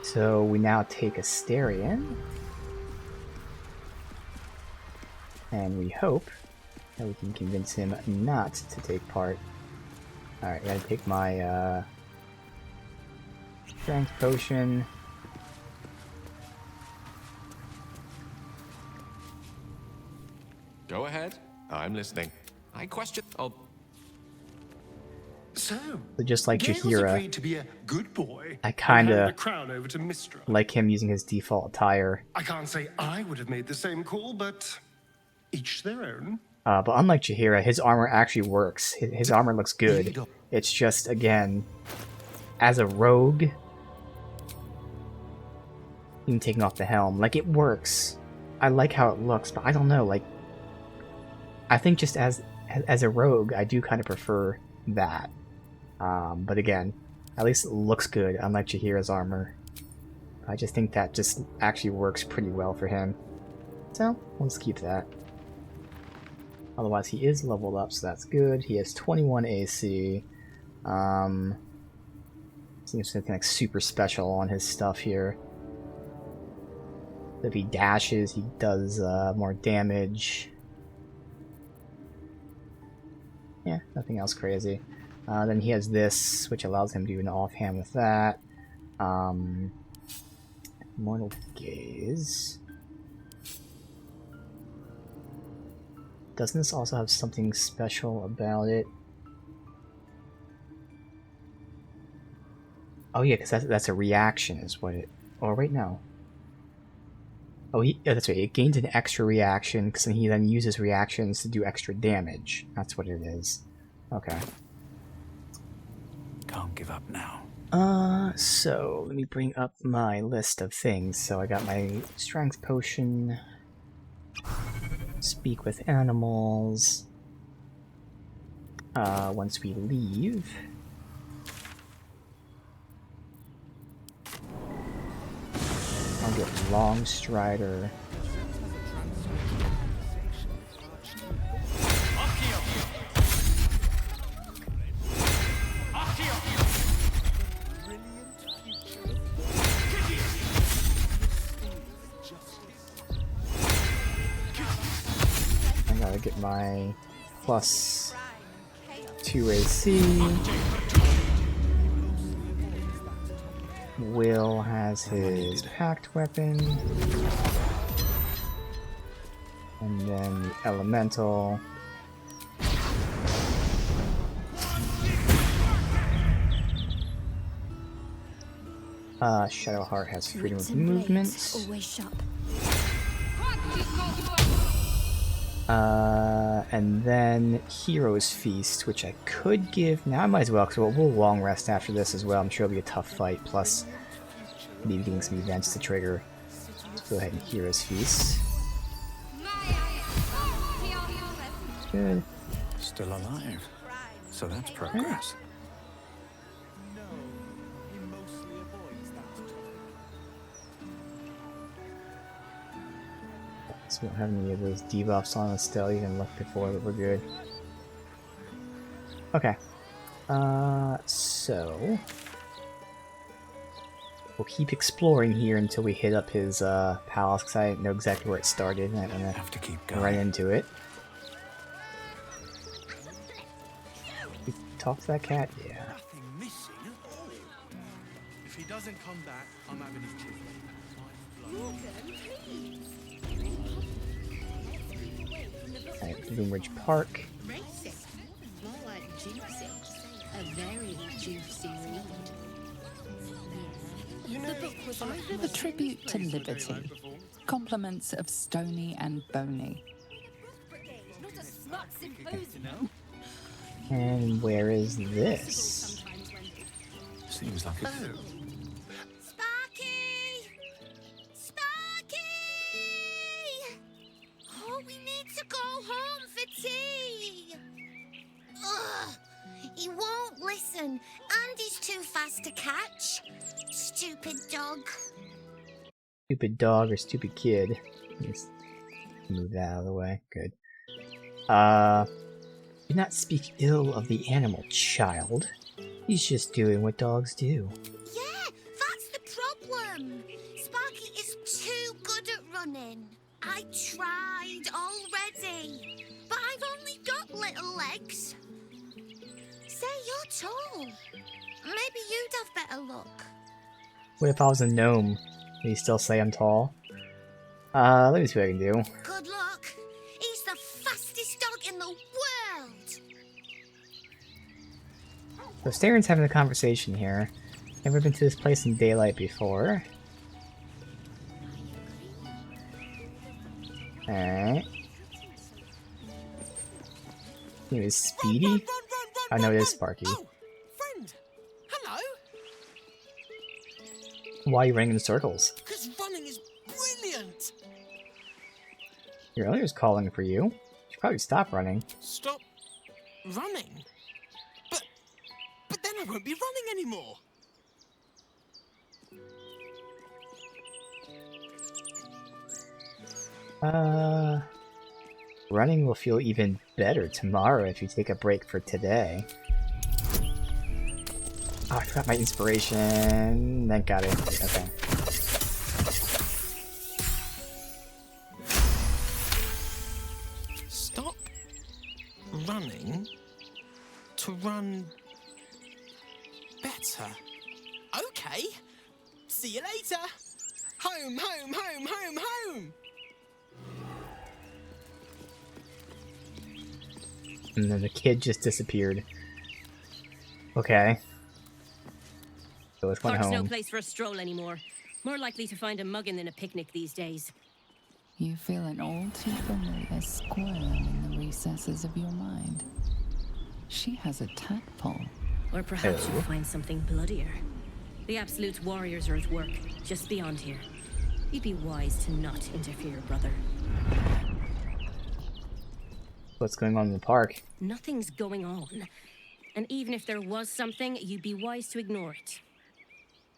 So we now take Asterion. And we hope that we can convince him not to take part. Alright, I gotta take my strength potion. Go ahead. I'm listening. I question. Oh. So, Just like Gale's Jaheira, agreed to be a good boy. I and hand the kinda crown over to Mistra. like him using his default attire. I can't say I would have made the same call, but each their own. But unlike Jaheira, his armor actually works. His armor looks good. It's just, again, as a rogue, even taking off the helm, like, it works. I like how it looks, but I don't know, like, I think just as a rogue, I do kind of prefer that. But again, at least it looks good, unlike Jaheira's armor. I just think that just actually works pretty well for him. So, let's keep that. Otherwise, he is leveled up, so that's good. He has 21 AC. Seems something like super special on his stuff here. If he dashes, he does more damage. Yeah, nothing else crazy. Then he has this, which allows him to do an offhand with that. Mortal Gaze. Doesn't this also have something special about it? Oh yeah, because that's a reaction is what it... Oh, wait, no. Oh, yeah, that's right. It gains an extra reaction, because he then uses reactions to do extra damage. That's what it is. Okay. Can't give up now. So, let me bring up my list of things. So I got my strength potion... Speak with animals. Once we leave, I'll get Long Strider. I gotta get my plus 2 AC. Will has his packed weapon. And then the elemental. Shadowheart has freedom of movement. Always sharp. And then Hero's Feast, which I could give. Now I might as well, because we'll long rest after this as well. I'm sure it'll be a tough fight, plus maybe getting some events to trigger. Let's go ahead and Hero's Feast. Good. Still alive. So that's progress. So we don't have any of those debuffs on us still, even looked before, but we're good. Okay. So we'll keep exploring here until we hit up his palace, because I know exactly where it started, and I'm gonna have to keep going right into it. We talk to that cat? Yeah. If he doesn't come back, I'm having his kid. Alright, Bloomridge Park. Racing. More like juicy. A very juicy read. You know, I have a tribute to liberty. Compliments of Stony and Bony. Not a smart symposium. And where is this? Seems like it's... Sparky! Sparky! Oh, we need to go home for tea. Ugh, he won't listen. Andy's too fast to catch. Stupid dog. Stupid dog or stupid kid? Just move that out of the way. Good. Do not speak ill of the animal, child. He's just doing what dogs do. Yeah, that's the problem. Sparky is too good at running. I tried already, but I've only got little legs. Say you're tall. Maybe you'd have better luck. What if I was a gnome? Would you still say I'm tall? Let me see what I can do. Good luck. He's the fastest dog in the world. So Staren's having a conversation here. Never been to this place in daylight before. Alright. He was Speedy? Oh no, it is Sparky. Friend! Hello! Why are you running in circles? Because running is brilliant! Your owner's calling for you. You should probably stop running. Stop running? But then I won't be running anymore! Running will feel even better tomorrow if you take a break for today. Oh, I forgot my inspiration. Thank God. Okay. Stop running to run better. Okay. See you later. Home, home, home, home, home. And then the kid just disappeared. Okay. So let's go Park's no home. place for a stroll anymore. More likely to find a muggin than a picnic these days. You feel an all too familiar squirm in the recesses of your mind. She has a tadpole. Or perhaps you'll find something bloodier. The Absolute's warriors are at work, just beyond here. You'd be wise to not interfere, brother. What's going on in the park? Nothing's going on. And even if there was something, you'd be wise to ignore it.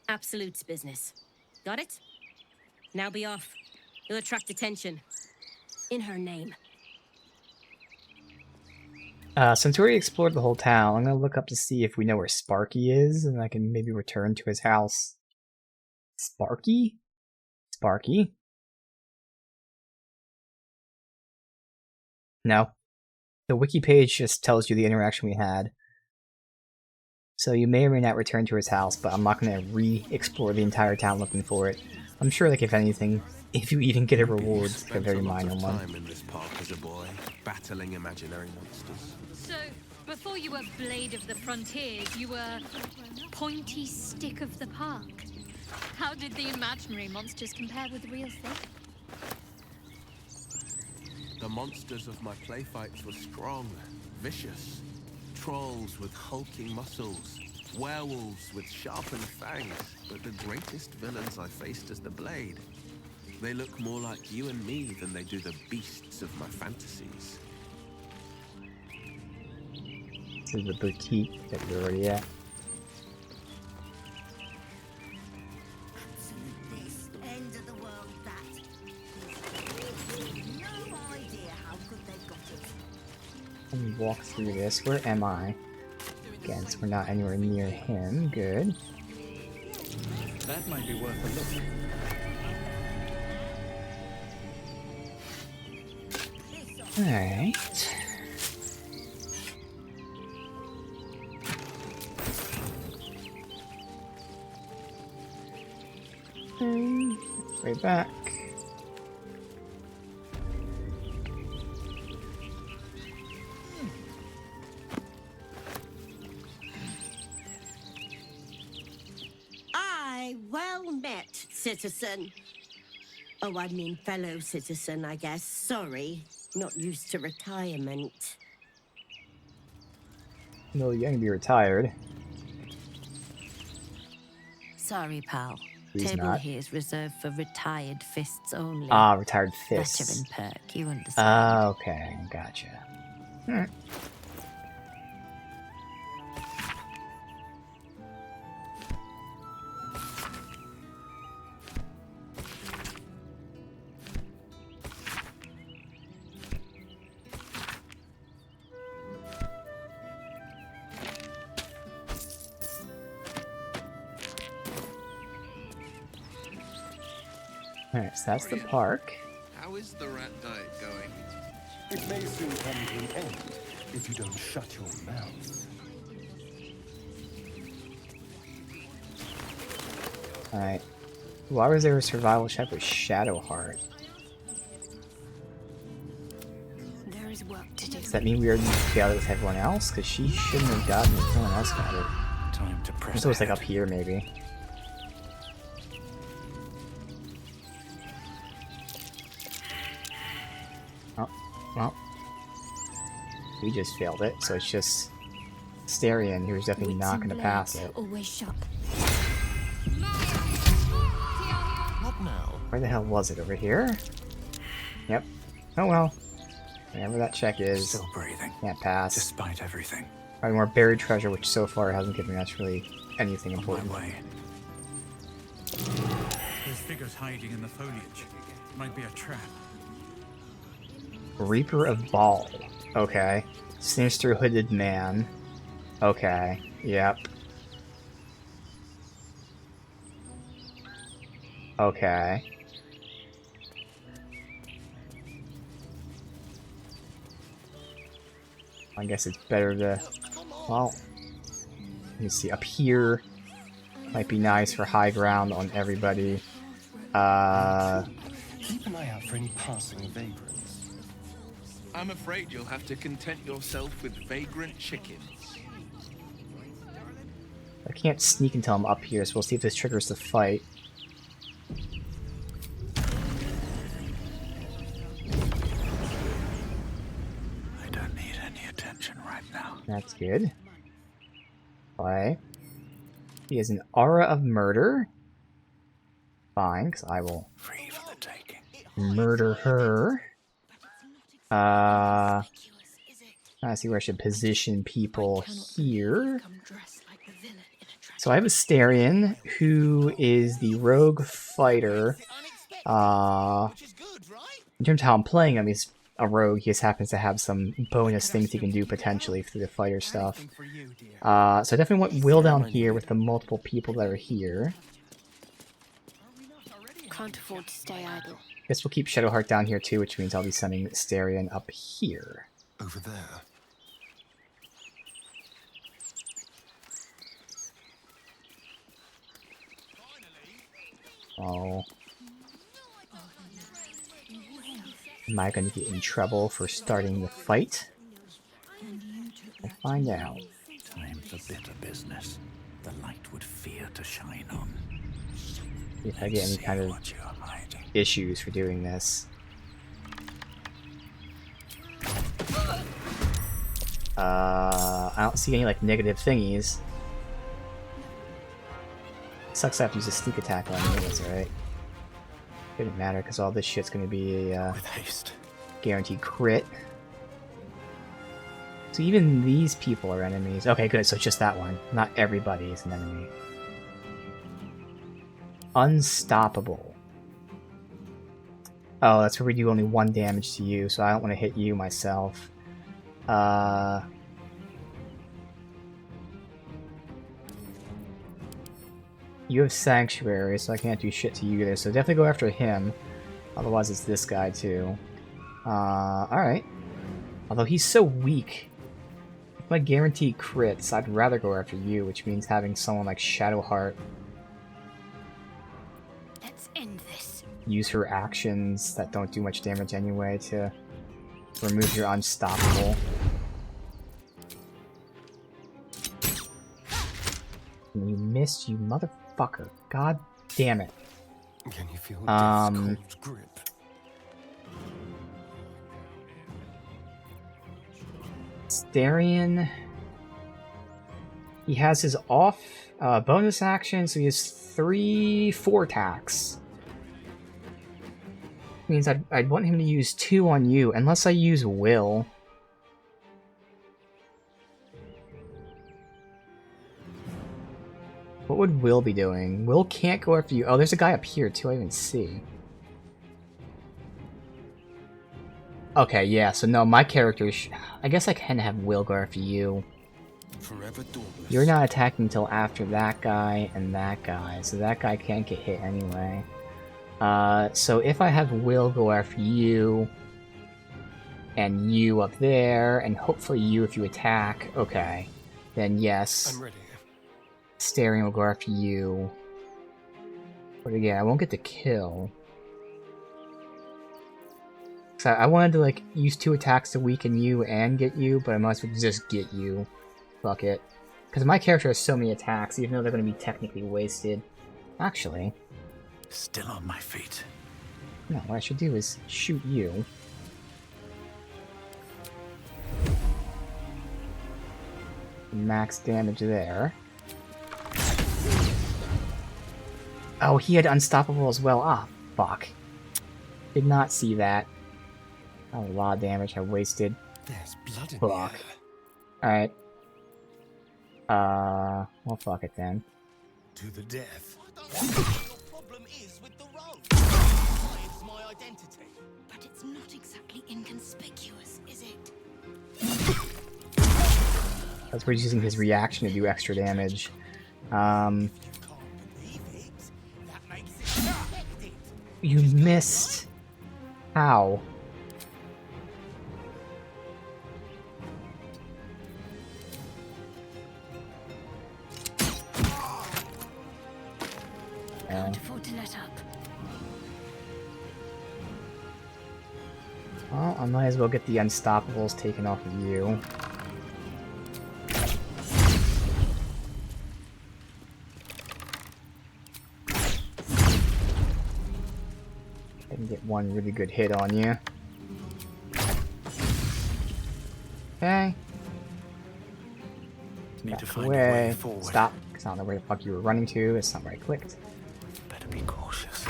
Absolute's business. Got it? Now be off. You'll attract attention. In her name. Since we already explored the whole town, I'm gonna look up to see if we know where Sparky is, and I can maybe return to his house. Sparky? Sparky? No. The wiki page just tells you the interaction we had. So you may or may not return to his house, but I'm not gonna re-explore the entire town looking for it. I'm sure, like, if anything, if you even get a reward, it's a very minor one. Time in this park as a boy, battling imaginary monsters. So, before you were Blade of the Frontiers, you were Pointy Stick of the Park. How did the imaginary monsters compare with the real thing? The monsters of my play fights were strong, vicious. Trolls with hulking muscles, werewolves with sharpened fangs, but the greatest villains I faced as the Blade. They look more like you and me than they do the beasts of my fantasies. This is the boutique that we're already at. This end of the world, that. No idea how good they've got it. Let me walk through this. Where am I? Again, so we're not anywhere near him. Good. That might be worth a look. Alright. Way back. Well met, citizen. Oh, I mean fellow citizen, I guess. Sorry. Not used to retirement. No, you're gonna be retired. Sorry, pal. He's Table not. here is reserved for retired fists only. Ah, retired fists. Veteran perk, you understand. Okay, gotcha. Alright. Alright, so that's the park. How is the rat diet going? It may soon come to an end if you don't shut your mouth. Alright. Why was there a survival check with Shadowheart? There is work to do. Does that mean we already got it with everyone else? Because she shouldn't have gotten it. No one else got it. Time to press. So it's like up here, maybe. Oh, well. We just failed it, so it's just Starion, who's definitely not going to pass it. Always sharp. What now? Where the hell was it? Over here? Yep. Oh well. Whatever that check is. Still breathing. Can't pass. Despite everything. Probably more buried treasure, which so far hasn't given us really anything important. On my way. There's figures hiding in the foliage. Might be a trap. Reaper of Ball. Okay. Sinister hooded man. Okay. Yep. Okay. I guess it's better to... Well... Let me see. Up here... Might be nice for high ground on everybody. Keep an eye out for any passing vagrants. I'm afraid you'll have to content yourself with vagrant chickens. I can't sneak until I'm up here, so we'll see if this triggers the fight. I don't need any attention right now. That's good. Play. He has an aura of murder. Fine, because I will Free for the taking. murder her. I see where I should position people here. So I have a Starion, who is the rogue fighter. In terms of how I'm playing him, he's a rogue. He just happens to have some bonus things he can do potentially through the fighter stuff. So I definitely want Will down here with the multiple people that are here. Can't afford to stay idle. Guess we'll keep Shadowheart down here too, which means I'll be sending Starion up here. Over there. Oh. Am I going to get in trouble for starting the fight? We'll find out. Time for bitter business. The light would fear to shine on. See if I get any kind of issues for doing this. I don't see any like negative thingies. Sucks I have to use a sneak attack on me, that's alright. Didn't matter because all this shit's gonna be a with haste. Guaranteed crit. So even these people are enemies. Okay, good, so it's just that one. Not everybody is an enemy. Unstoppable. Oh, that's where we do only 1 damage to you, so I don't want to hit you myself. You have Sanctuary, so I can't do shit to you either, so definitely go after him. Otherwise it's this guy too. Alright. Although he's so weak. With my guaranteed crits, I'd rather go after you, which means having someone like Shadowheart Let's end this. use her actions that don't do much damage anyway to remove your unstoppable. And you missed, you motherfucker. God damn it. Can you feel death's cold grip? Starion. He has his off bonus action, so he has 4 attacks. Means I'd want him to use 2 on you, unless I use Will. What would Will be doing? Will can't go after you. Oh, there's a guy up here too, I didn't even see. Okay, yeah, so no, my character... I guess I can have Will go after you. You're not attacking until after that guy and that guy, so that guy can't get hit anyway. So if I have Will go after you, and you up there, and hopefully you if you attack, okay, then yes. I'm ready. Starion will go after you. But again, I won't get the kill. So I wanted to like use 2 attacks to weaken you and get you, but I might as well just get you. Fuck it. Because my character has so many attacks, even though they're going to be technically wasted. Actually... Still on my feet. No, what I should do is shoot you. Max damage there. Oh, he had Unstoppable as well. Ah, fuck. Did not see that. A lot of damage I wasted. There's blood in fuck. Alright. Well, fuck it then. To the death. But it's not exactly inconspicuous, is it? That's where he's using his reaction to do extra damage. You missed. How? Can't afford to let up. Well, I might as well get the Unstoppables taken off of you. I can get one really good hit on you. Okay. Back away. Stop. It's not the way the fuck you were running to. It's not where I clicked. Better be cautious.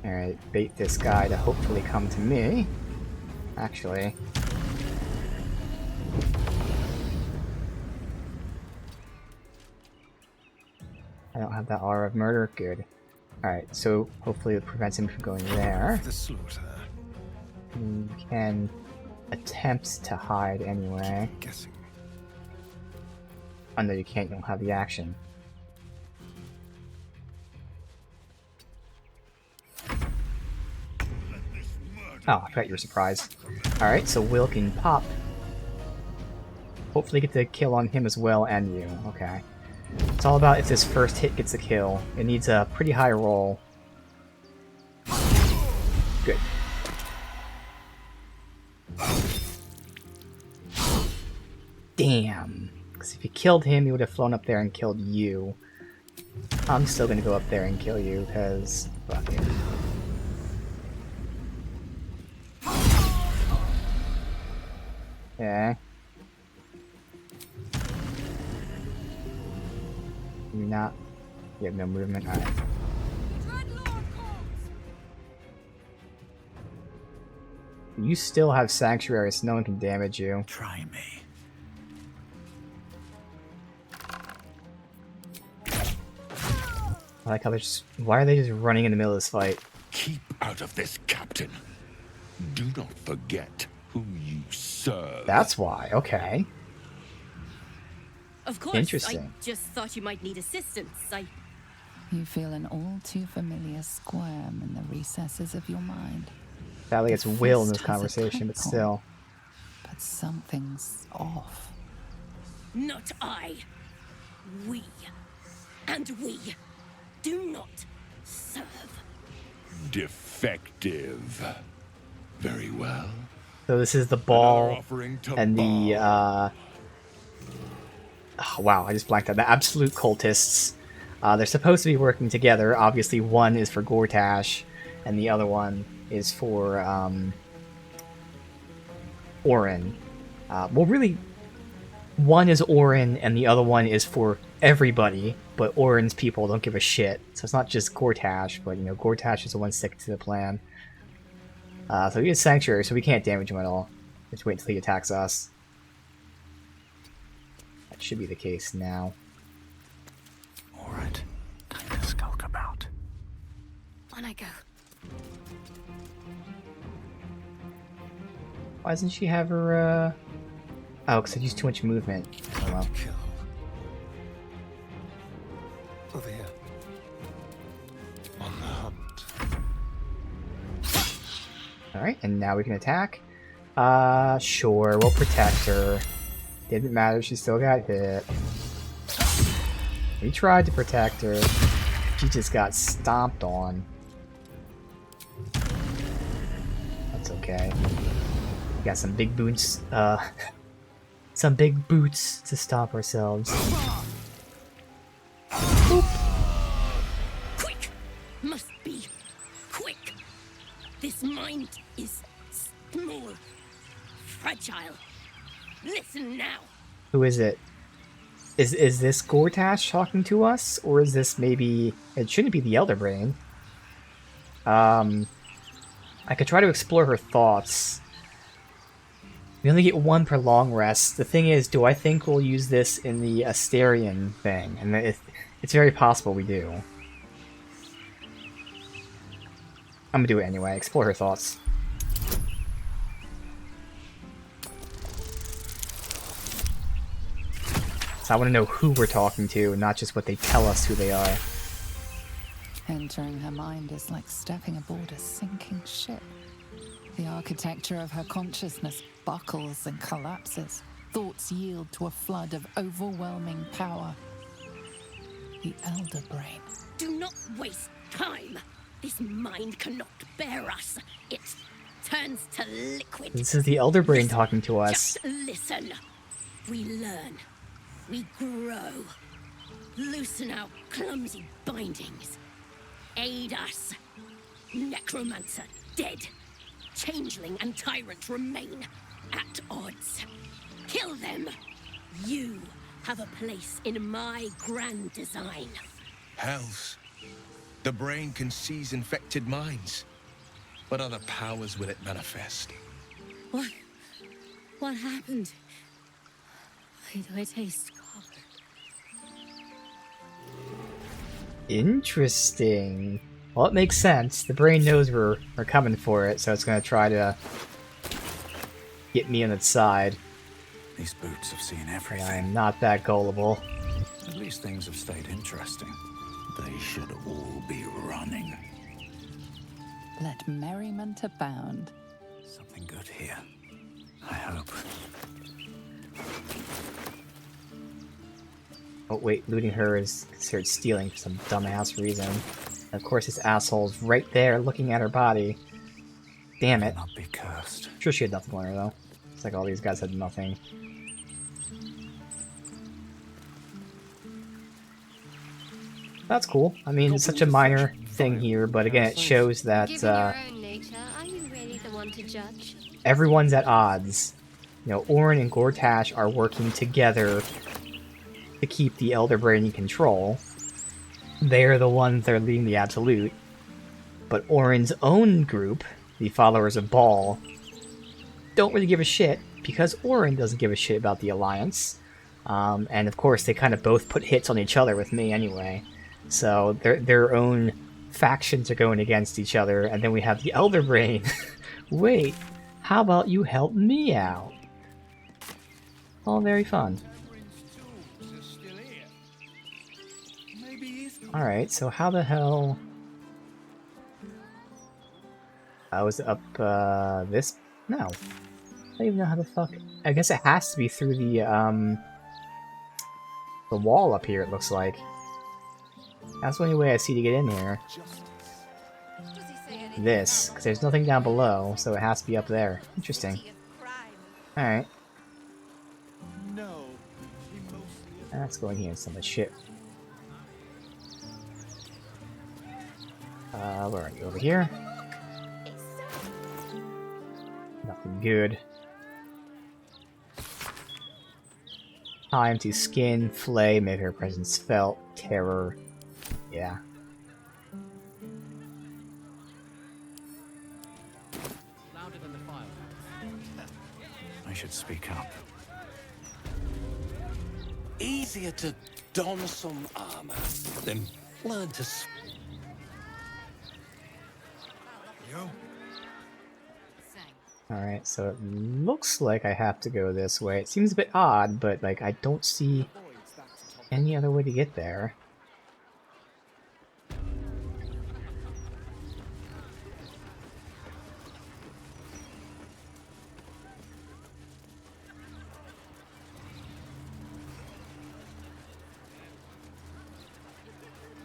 Alright, bait this guy to hopefully come to me. Actually. I don't have that aura of murder. Good. Alright, so hopefully it prevents him from going there. The slaughter. You can attempt to hide anyway. Guessing. Oh no, you can't. You don't have the action. Oh, I forgot you were surprised. Alright, so Will can pop. Hopefully get the kill on him as well, and you. Okay. It's all about if this first hit gets a kill. It needs a pretty high roll. Good. Damn. Because if you killed him, he would have flown up there and killed you. I'm still gonna go up there and kill you, because... fuck it. Okay. You're not... you have no movement? Alright. You still have Sanctuary, so no one can damage you. Try me. I like how they're just... why are they just running in the middle of this fight? Keep out of this, Captain. Do not forget who you serve. That's why, okay. Of course. Interesting. I just thought you might need assistance. You feel an all too familiar squirm in the recesses of your mind. Sadly, it's Will in this conversation, but still. But something's off. Not I. We. And we do not serve. Defective. Very well. So this is the ball and the Oh, wow, I just blanked out. The Absolute Cultists. They're supposed to be working together. Obviously, one is for Gortash, and the other one is for Orin. Well, really, one is Orin, and the other one is for everybody, but Orin's people don't give a shit. So it's not just Gortash, but, you know, Gortash is the one sticking to the plan. So he is Sanctuary, so we can't damage him at all. Just wait until he attacks us. That should be the case now. Alright, time to skulk about. On I go. Why doesn't she have her, Oh, because I used too much movement. Oh well. Over here. On the hunt. Alright, and now we can attack. Sure, we'll protect her. Didn't matter, she still got hit. We tried to protect her. She just got stomped on. That's okay. We got some big boots, some big boots to stop ourselves. Boop. Quick! Must be quick! This mind is small, fragile. Listen now! Who is it? Is this Gortash talking to us? Or is this maybe... It shouldn't be the Elder Brain. I could try to explore her thoughts. We only get one per long rest. The thing is, do I think we'll use this in the Asterian thing? And it's very possible we do. I'm gonna do it anyway. Explore her thoughts. So I want to know who we're talking to, not just what they tell us who they are. Entering her mind is like stepping aboard a sinking ship. The architecture of her consciousness buckles and collapses. Thoughts yield to a flood of overwhelming power. The Elder Brain. Do not waste time! This mind cannot bear us. It turns to liquid. This is the Elder Brain talking to us. Just listen. We learn. We grow. Loosen our clumsy bindings. Aid us. Necromancer dead. Changeling and tyrant remain at odds. Kill them. You have a place in my grand design. Hells. The brain can seize infected minds. What other powers will it manifest? What happened? Why do I taste copper? Interesting. Well, it makes sense. The brain knows we're coming for it, so it's going to try to get me on its side. These boots have seen everything. And I am not that gullible. At least things have stayed interesting. They should all be running. Let merriment abound. Something good here. I hope. Oh wait, looting her is considered stealing for some dumbass reason. And of course this asshole's right there looking at her body. Damn it. Not be cursed. Sure she had nothing on her though. It's like all these guys had nothing. That's cool. I mean, it's such a minor thing here, but again, it shows that Given your own nature, are you really the one to judge? everyone's at odds. You know, Orin and Gortash are working together to keep the Elder Brain in control. They're the ones that are leading the Absolute. But Orin's own group, the followers of Baal, don't really give a shit, because Orin doesn't give a shit about the Alliance. And of course, they kind of both put hits on each other with me anyway. So their own factions are going against each other, and then we have the Elder Brain. Wait, how about you help me out? All very fun. Alright, so how the hell... I was up, this? No. I don't even know how the fuck... I guess it has to be through the wall up here, it looks like. That's the only way I see to get in here. This, because there's nothing down below, so it has to be up there. Interesting. Alright. Let's go in here and sell my shit. Where are you? Over here? Nothing good. Time to skin, flay, make her presence felt, terror. Yeah. I should speak up. Easier to don some armor than learn to. Alright, so it looks like I have to go this way. It seems a bit odd, but like I don't see any other way to get there.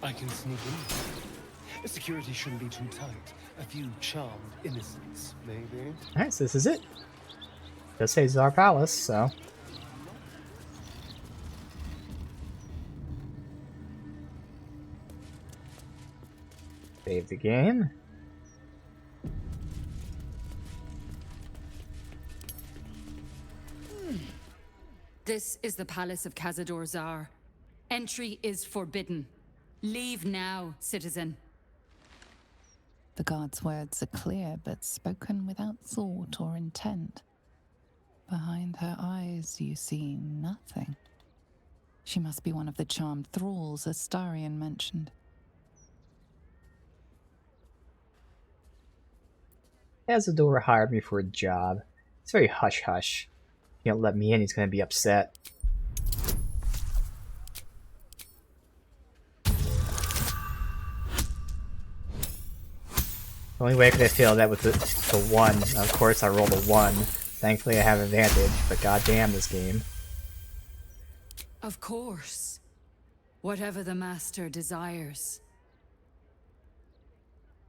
I can sneak in. Security shouldn't be too tight. A few charmed innocents, maybe. Alright, so this is it. Does say Tsar Palace, so. Save the game. This is the Palace of Cazador Zar. Entry is forbidden. Leave now, citizen. The guard's words are clear, but spoken without thought or intent. Behind her eyes, you see nothing. She must be one of the charmed thralls Astarion mentioned. Cazador hired me for a job. It's very hush-hush. He don't let me in, he's gonna be upset. The only way I could have failed that with the 1. Of course I rolled a 1. Thankfully I have advantage, but goddamn this game. Of course. Whatever the master desires.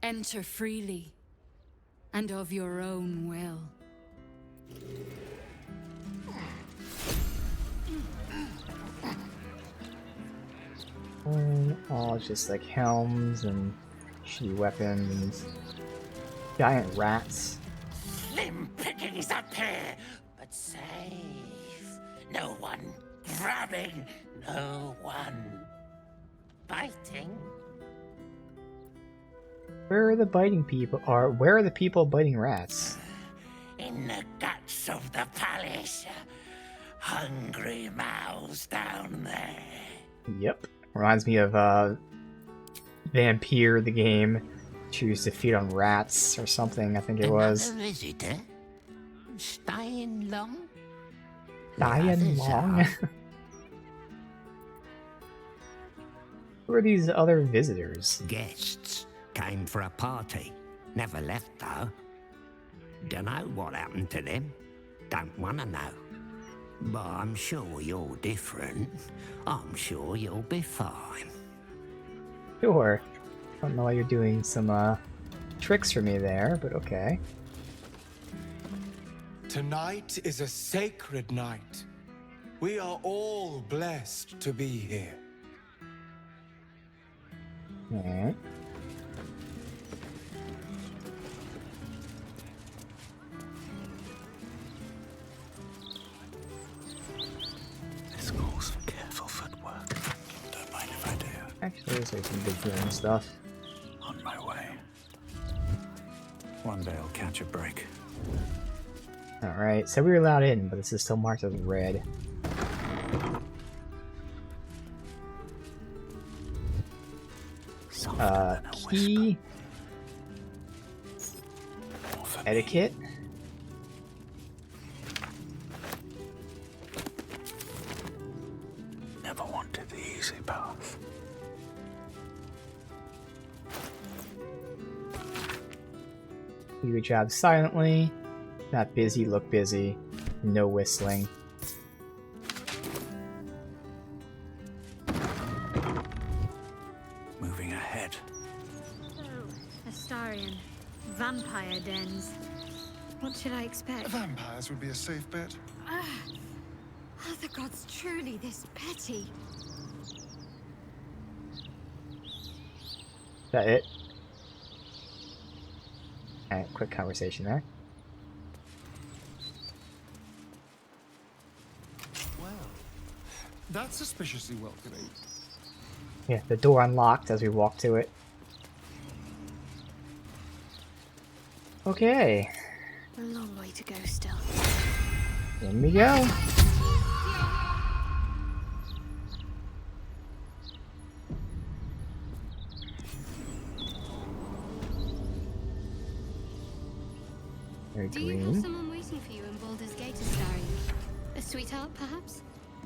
Enter freely, and of your own will. All just like helms and shitty weapons and giant rats. Slim pickings up here, but safe. No one grabbing, no one biting. Where are the biting people? Where are the people biting rats? In the guts of the palace. Hungry mouths down there. Yep. Reminds me of Vampire, the game. Choose to feed on rats or something, I think it was. Another visitor? Staying long? Dying long? Who are these other visitors? Guests. Came for a party. Never left though. Dunno what happened to them. Don't wanna know. But I'm sure you're different. I'm sure you'll be fine. Sure. Don't know why you're doing some tricks for me there, but okay. Tonight is a sacred night. We are all blessed to be here. Alright. This calls for careful footwork. Don't mind if I do. Actually, there's like some big healing stuff. On my way. One day I'll catch a break. Alright, so we were allowed in, but this is still marked as red. Key. Etiquette. Never wanted the easy path. Do your job silently. Not busy, look busy. No whistling. Moving ahead. So, Astarion, vampire dens. What should I expect? Vampires would be a safe bet. Are the gods truly this petty? Is that it? Alright, quick conversation there. Well, that's suspiciously welcoming. Yeah, the door unlocked as we walk to it. Okay. A long way to go still. In we go. Very Do you have green. someone waiting for you in Baldur's Gate, Astarion? A sweetheart, perhaps?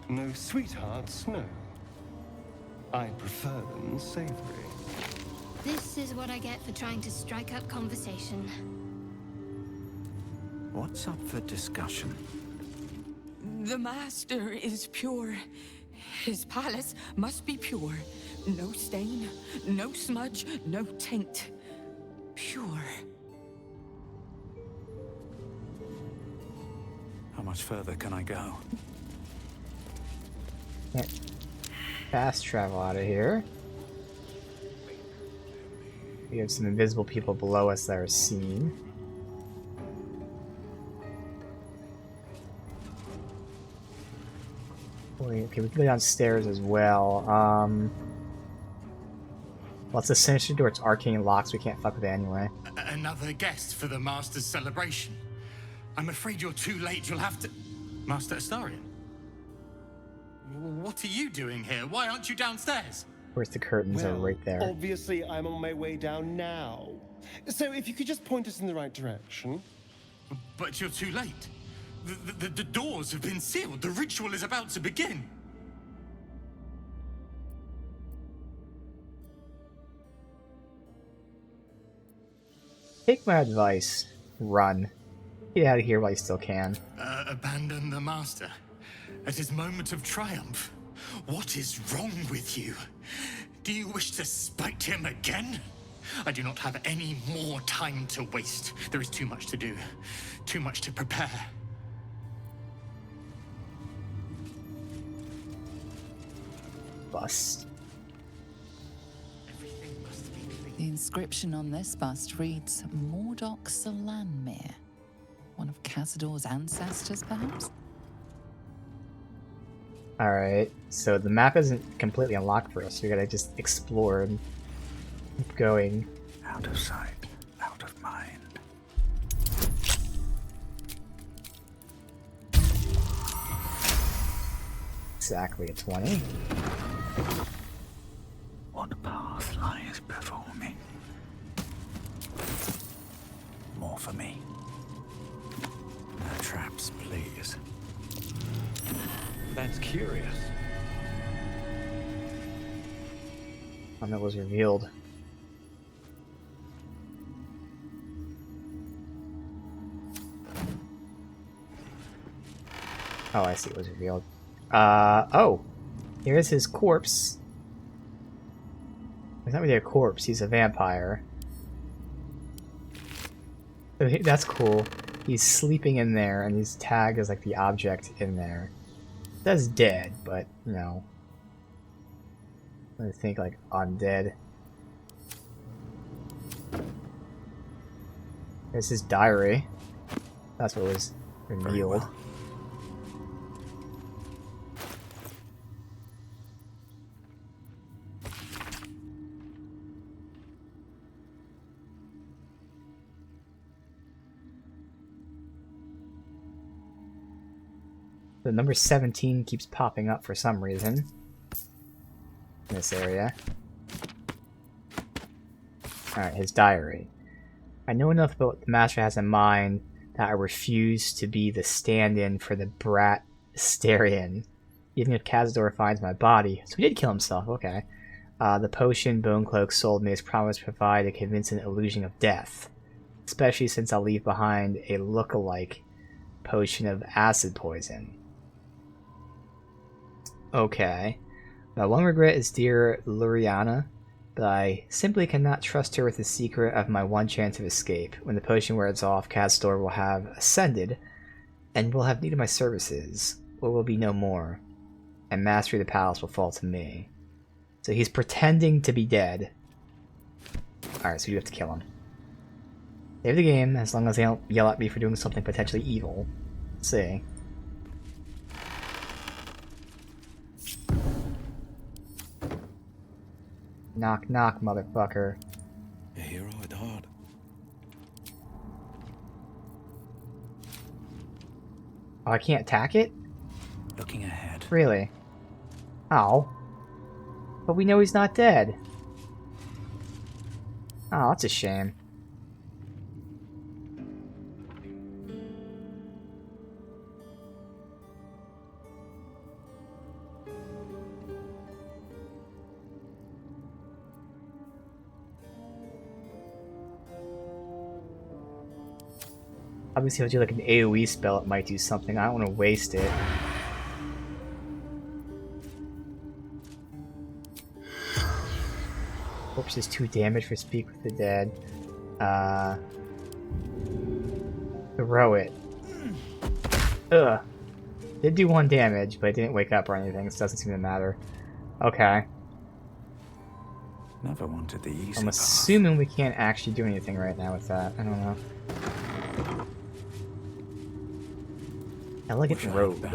No sweethearts, no. I prefer them savory. This is what I get for trying to strike up conversation. What's up for discussion? The master is pure. His palace must be pure. No stain, no smudge, no taint. Pure. How much further can I go? Fast travel out of here. We have some invisible people below us that are seen. Wait, okay, we can go downstairs as well. Well, it's a sinister door, it's arcane locks, we can't fuck with it anyway. Another guest for the Master's celebration. I'm afraid you're too late, you'll have to... Master Astarion? What are you doing here? Why aren't you downstairs? Where's the curtains are right there. Obviously, I'm on my way down now. So if you could just point us in the right direction. But you're too late. The doors have been sealed. The ritual is about to begin. Take my advice. Run. Get out of here while you still can. Abandon the Master at his moment of triumph. What is wrong with you? Do you wish to spite him again? I do not have any more time to waste. There is too much to do. Too much to prepare. Bust. The inscription on this bust reads Mordok Solanmir. One of Cazador's ancestors, perhaps? Alright, so the map isn't completely unlocked for us, so we gotta just explore and keep going. Out of sight, out of mind. Exactly a 20. What path lies before me? More for me. No traps, please. That's curious. And that was revealed. Oh, I see, it was revealed. Oh! Here's his corpse. He's not really a corpse, he's a vampire. So that's cool. He's sleeping in there, and he's tagged as like the object in there. It says dead, but, you know. I think like undead. There's his diary. That's what was revealed. The number 17 keeps popping up for some reason in this area. Alright, his diary. I know enough about what the Master has in mind that I refuse to be the stand-in for the brat Astarion. Even if Cazador finds my body. So he did kill himself, okay. The potion Bone Cloak sold me is promised to provide a convincing illusion of death. Especially since I'll leave behind a look-alike potion of acid poison. Okay. My one regret is dear Luriana, but I simply cannot trust her with the secret of my one chance of escape. When the potion wears off, Cazador will have ascended, and will have need of my services. or will be no more, and mastery of the palace will fall to me. So he's pretending to be dead. Alright, so you have to kill him. Save the game, as long as they don't yell at me for doing something potentially evil. Let's see. Knock knock, motherfucker. A hero at heart. Oh, I can't attack it? Looking ahead. Really? Oh. But we know he's not dead. Oh, that's a shame. Obviously, if I do like an AoE spell, it might do something. I don't want to waste it. Corpse is 2 damage for Speak with the Dead. Throw it. Ugh. Did do 1 damage, but it didn't wake up or anything, so it doesn't seem to matter. Okay. Never wanted the easy I'm assuming we can't actually do anything right now with that. I don't know. Elegant robe.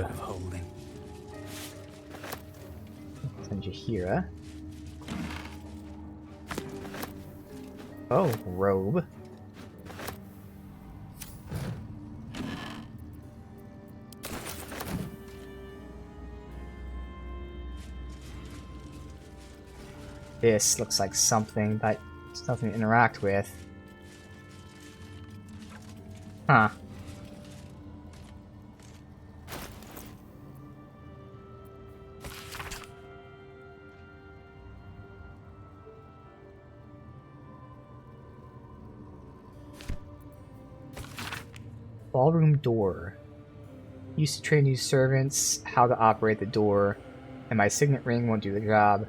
Send you here. Oh, robe. This looks like something, but it's nothing to interact with. Huh. Ballroom door. Used to train new servants how to operate the door, and my signet ring won't do the job.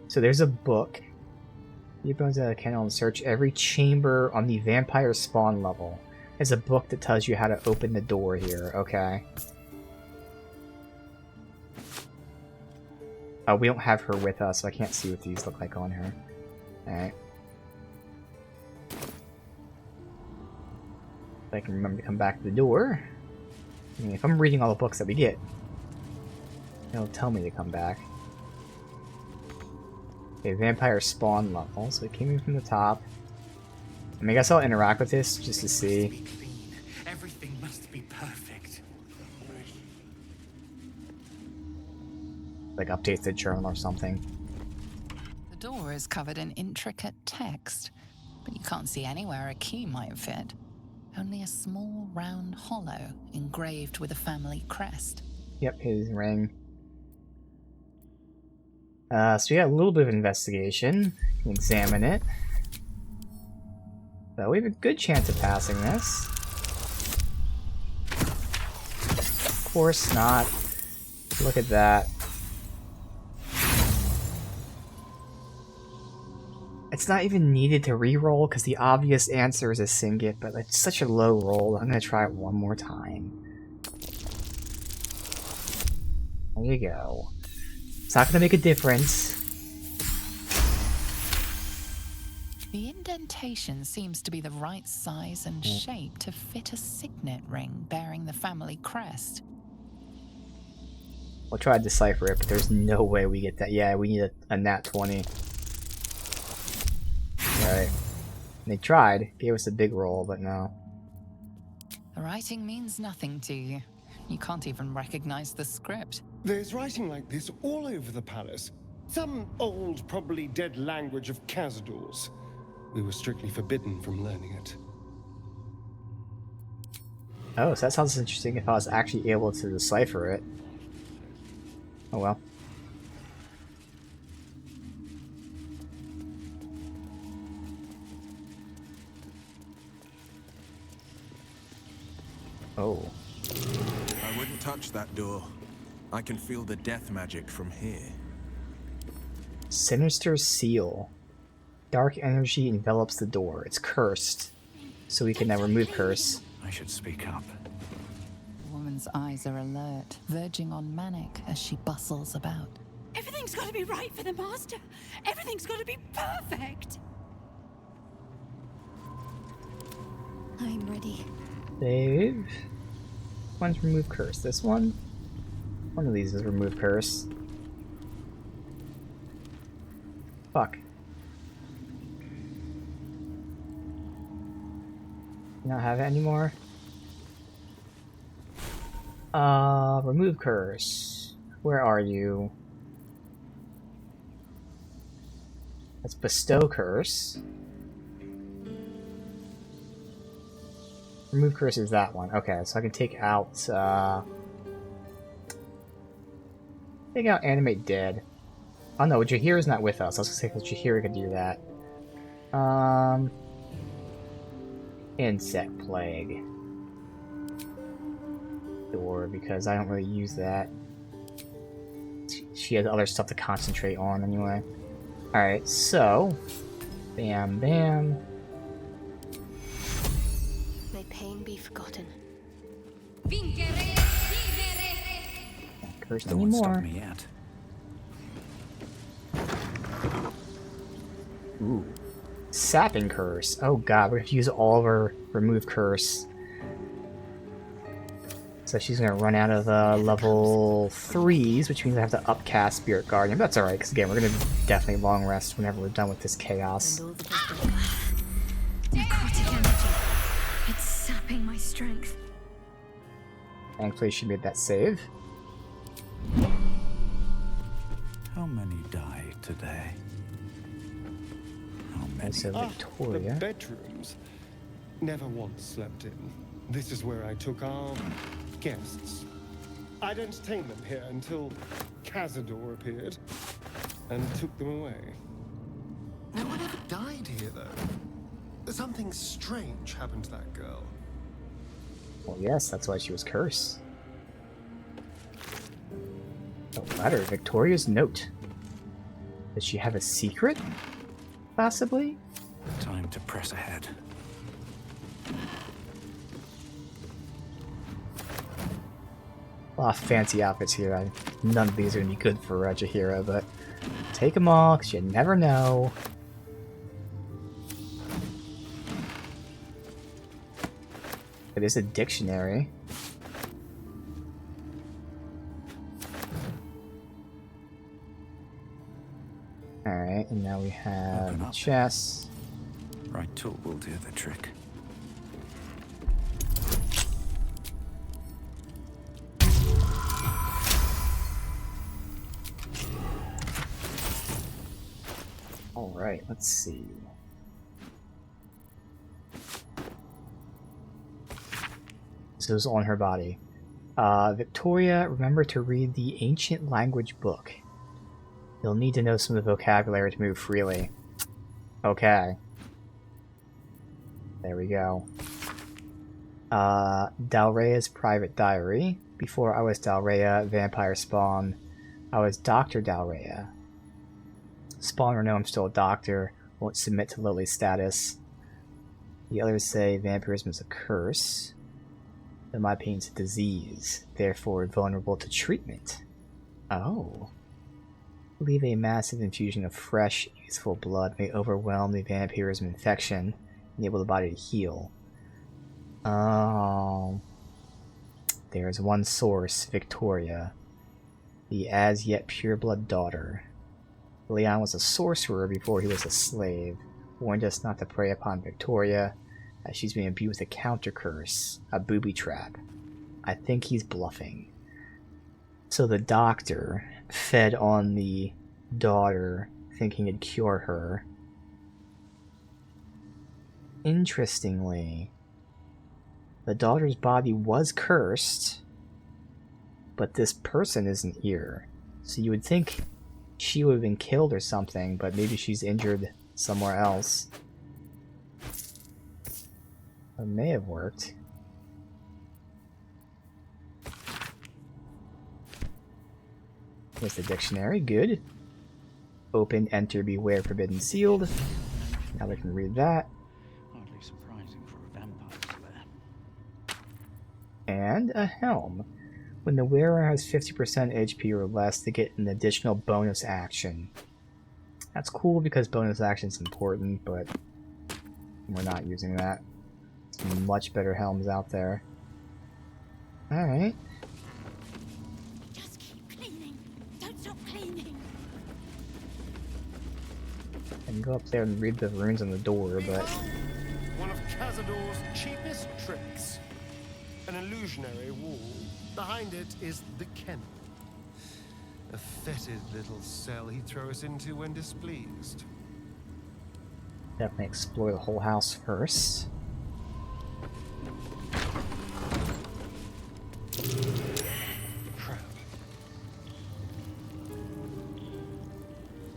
So there's a book. You go into the kennel and search every chamber on the vampire spawn level. There's a book that tells you how to open the door here, okay. We don't have her with us, so I can't see what these look like on her. Alright. If I can remember to come back to the door. I mean, if I'm reading all the books that we get, it'll tell me to come back. Okay, vampire spawn level, so it came in from the top. I mean, I guess I'll interact with this just to see. Everything must be perfect. Like updates the journal or something. The door is covered in intricate text, but you can't see anywhere a key might fit. Only a small round hollow engraved with a family crest. Yep, his ring. So we got a little bit of investigation. We can examine it. So we have a good chance of passing this. Of course not. Look at that. It's not even needed to re-roll because the obvious answer is a Singit, but it's such a low roll. I'm gonna try it one more time. There you go. It's not gonna make a difference. The indentation seems to be the right size and shape to fit a signet ring bearing the family crest. We'll try to decipher it, but there's no way we get that. Yeah, we need a nat 20. Alright. They tried. Gave us a big roll, but no. The writing means nothing to you. You can't even recognize the script. There's writing like this all over the palace. Some old, probably dead language of Cazador's. We were strictly forbidden from learning it. Oh, so that sounds interesting if I was actually able to decipher it. Oh well. Oh. I wouldn't touch that door. I can feel the death magic from here. Sinister seal. Dark energy envelops the door. It's cursed. So we can now remove curse. I should speak up. The woman's eyes are alert, verging on manic as she bustles about. Everything's got to be right for the Master. Everything's got to be perfect. I'm ready. Save. One's remove curse. This one? One of these is remove curse. Fuck. Not have it anymore. Remove curse. Where are you? Let's bestow curse. Remove curse is that one. Okay, so I can take out animate dead. Oh no, Jahira's not with us. I was gonna say that Jahira could do that. Insect plague. Or because I don't really use that. She has other stuff to concentrate on anyway. Alright, so bam bam. May pain be forgotten. Not cursed No one stopped anymore. me yet. Ooh. Sapping curse. Oh god, we have to use all of her remove curse. So she's gonna run out of level 3s, which means I have to upcast Spirit Guardian. But that's alright, because again, we're gonna definitely long rest whenever we're done with this chaos. Necrotic energy. It's sapping my strength. Thankfully, she made that save. How many died today? How many? So The Victoria. bedrooms. Never once slept in. This is where I took our guests. I'd entertained them here until Cazador appeared and took them away. No one ever died here, though. Something strange happened to that girl. Well, yes, that's why she was cursed. A letter. Victoria's note. Does she have a secret? Possibly? Time to press ahead. A lot of fancy outfits here. None of these are going to be good for Jahira, but take them all, because you never know. It is a dictionary. Alright, and now we have the chess. Right tool will do the trick. Alright, let's see. This is on her body. Victoria, remember to read the ancient language book. You'll need to know some of the vocabulary to move freely. Okay. There we go. Dalrea's private diary. Before I was Dalrea, vampire spawn, I was Dr. Dalrea. Spawn or no, I'm still a doctor. Won't submit to Lily's status. The others say vampirism is a curse. In my opinion, it's a disease, therefore vulnerable to treatment. Oh. I believe a massive infusion of fresh, useful blood may overwhelm the vampirism infection, enable the body to heal. Oh. There's one source, Victoria. The as-yet pure-blood daughter. Leon was a sorcerer before he was a slave. Warned us not to prey upon Victoria, as she's being imbued with a counter curse, a booby trap. I think he's bluffing. So the doctor fed on the daughter, thinking it'd cure her. Interestingly, the daughter's body was cursed, but this person isn't here. So you would think she would have been killed or something, but maybe she's injured somewhere else. It may have worked. Here's the dictionary, good. Open, enter, beware, forbidden, sealed. Now we can read that. Hardly surprising for a vampire slayer. And a helm. When the wearer has 50% HP or less, they get an additional bonus action. That's cool because bonus action is important, but we're not using that. There's much better helms out there. Alright. Just keep cleaning. Don't stop cleaning. I can go up there and read the runes on the door, but... One of Cazador's cheapest tricks. An illusionary wall. Behind it is the kennel. A fetid little cell he'd throw us into when displeased. Definitely explore the whole house first. Crap.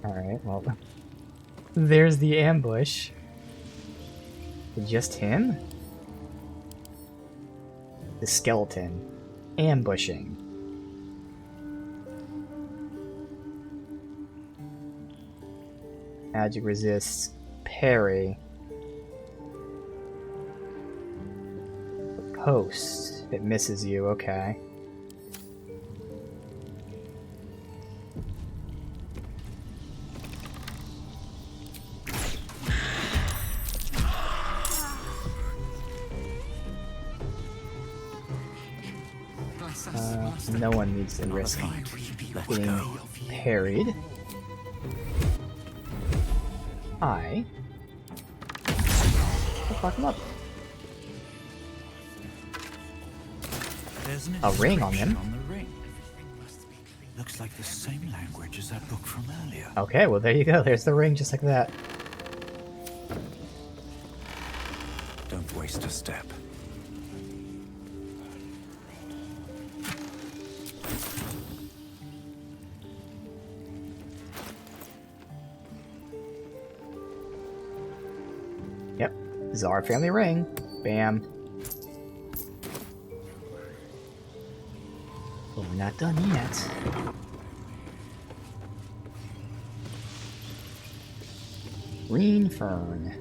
Alright, well... There's the ambush. Just him? The skeleton. Ambushing. Magic resists. Parry. Post. It misses you, okay. No one needs to risk getting parried. I will fuck him up. There's A ring on him. On the ring. Looks like the same language as that book from earlier. Okay, well there you go. There's the ring, just like that. Don't waste a step. Yep, this is our family ring. Bam. But we're not done yet. Green fern.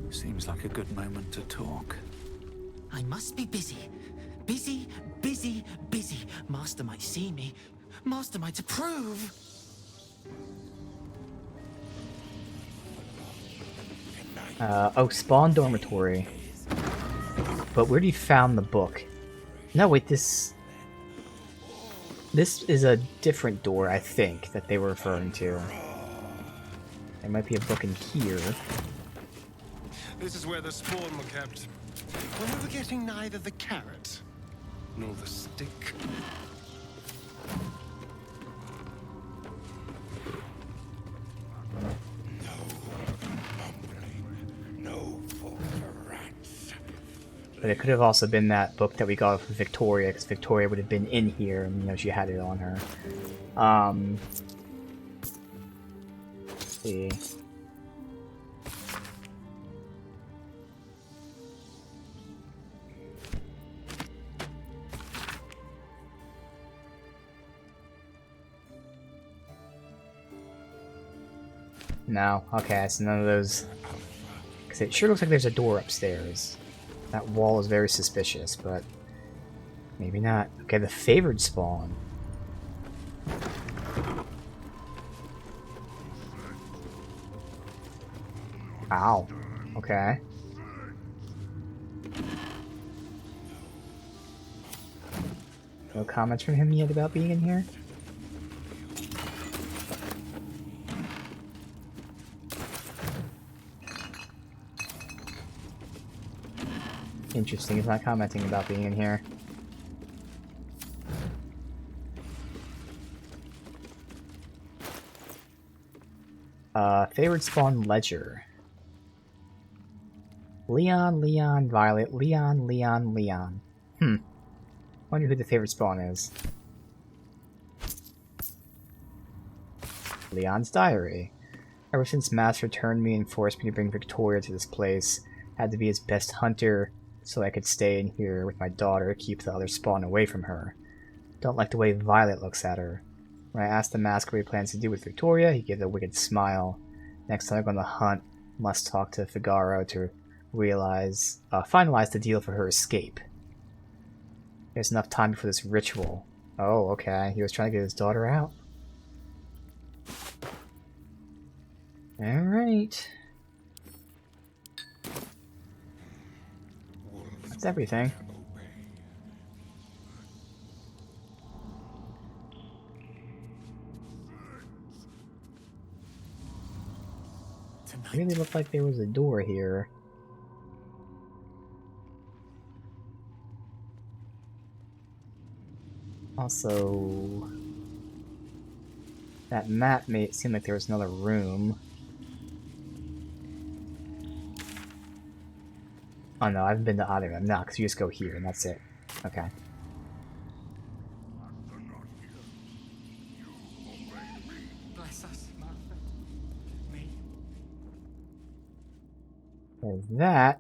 Seems like a good moment to talk. I must be busy. Busy, busy, busy. Master might see me. Master might approve. Oh, spawn dormitory. But where do you found the book? No, wait, this is a different door, I think, that they were referring to. There might be a book in here. This is where the spawn were kept. When we were getting neither the carrot nor the stick. But it could have also been that book that we got from Victoria, because Victoria would have been in here, and you know she had it on her. Let's see. No, okay, so none of those. Because it sure looks like there's a door upstairs. That wall is very suspicious, but maybe not. Okay, the favored spawn. Ow. Okay. No comments from him yet about being in here? Interesting, he's not commenting about being in here. Favorite spawn ledger. Leon, Leon, Violet, Leon, Leon, Leon. Wonder who the favorite spawn is. Leon's diary. Ever since Master turned me and forced me to bring Victoria to this place, had to be his best hunter so I could stay in here with my daughter to keep the other spawn away from her. Don't like the way Violet looks at her. When I asked the mask what he plans to do with Victoria, he gave a wicked smile. Next time I go on the hunt, must talk to Figaro to finalize the deal for her escape. There's enough time for this ritual. Oh, okay. He was trying to get his daughter out. Alright. That's everything. It really looked like there was a door here. Also, that map made it seem like there was another room. Oh no, I haven't been to either of them. No, because you just go here and that's it. Okay. Bless us, Martha. Me. That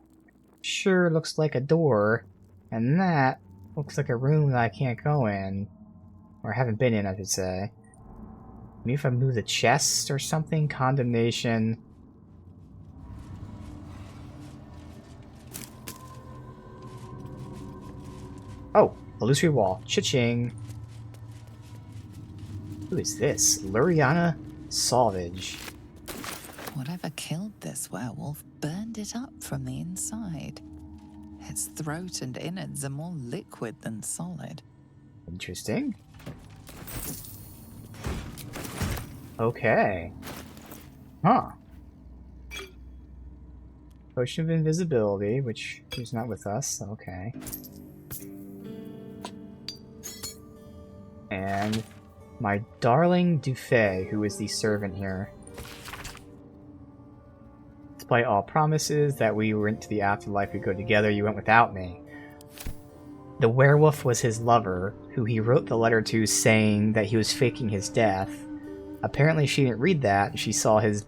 sure looks like a door, and that looks like a room that I can't go in. Or haven't been in, I should say. Maybe if I move the chest or something? Condemnation. Oh, illusory wall. Cha-ching. Who is this? Luriana Salvage. Whatever killed this werewolf burned it up from the inside. Its throat and innards are more liquid than solid. Interesting. Okay. Huh. Potion of invisibility, which is not with us. Okay. And my darling Dufay, who is the servant here. Despite all promises that we went to the afterlife, we go together, you went without me. The werewolf was his lover, who he wrote the letter to saying that he was faking his death. Apparently she didn't read that, and she saw his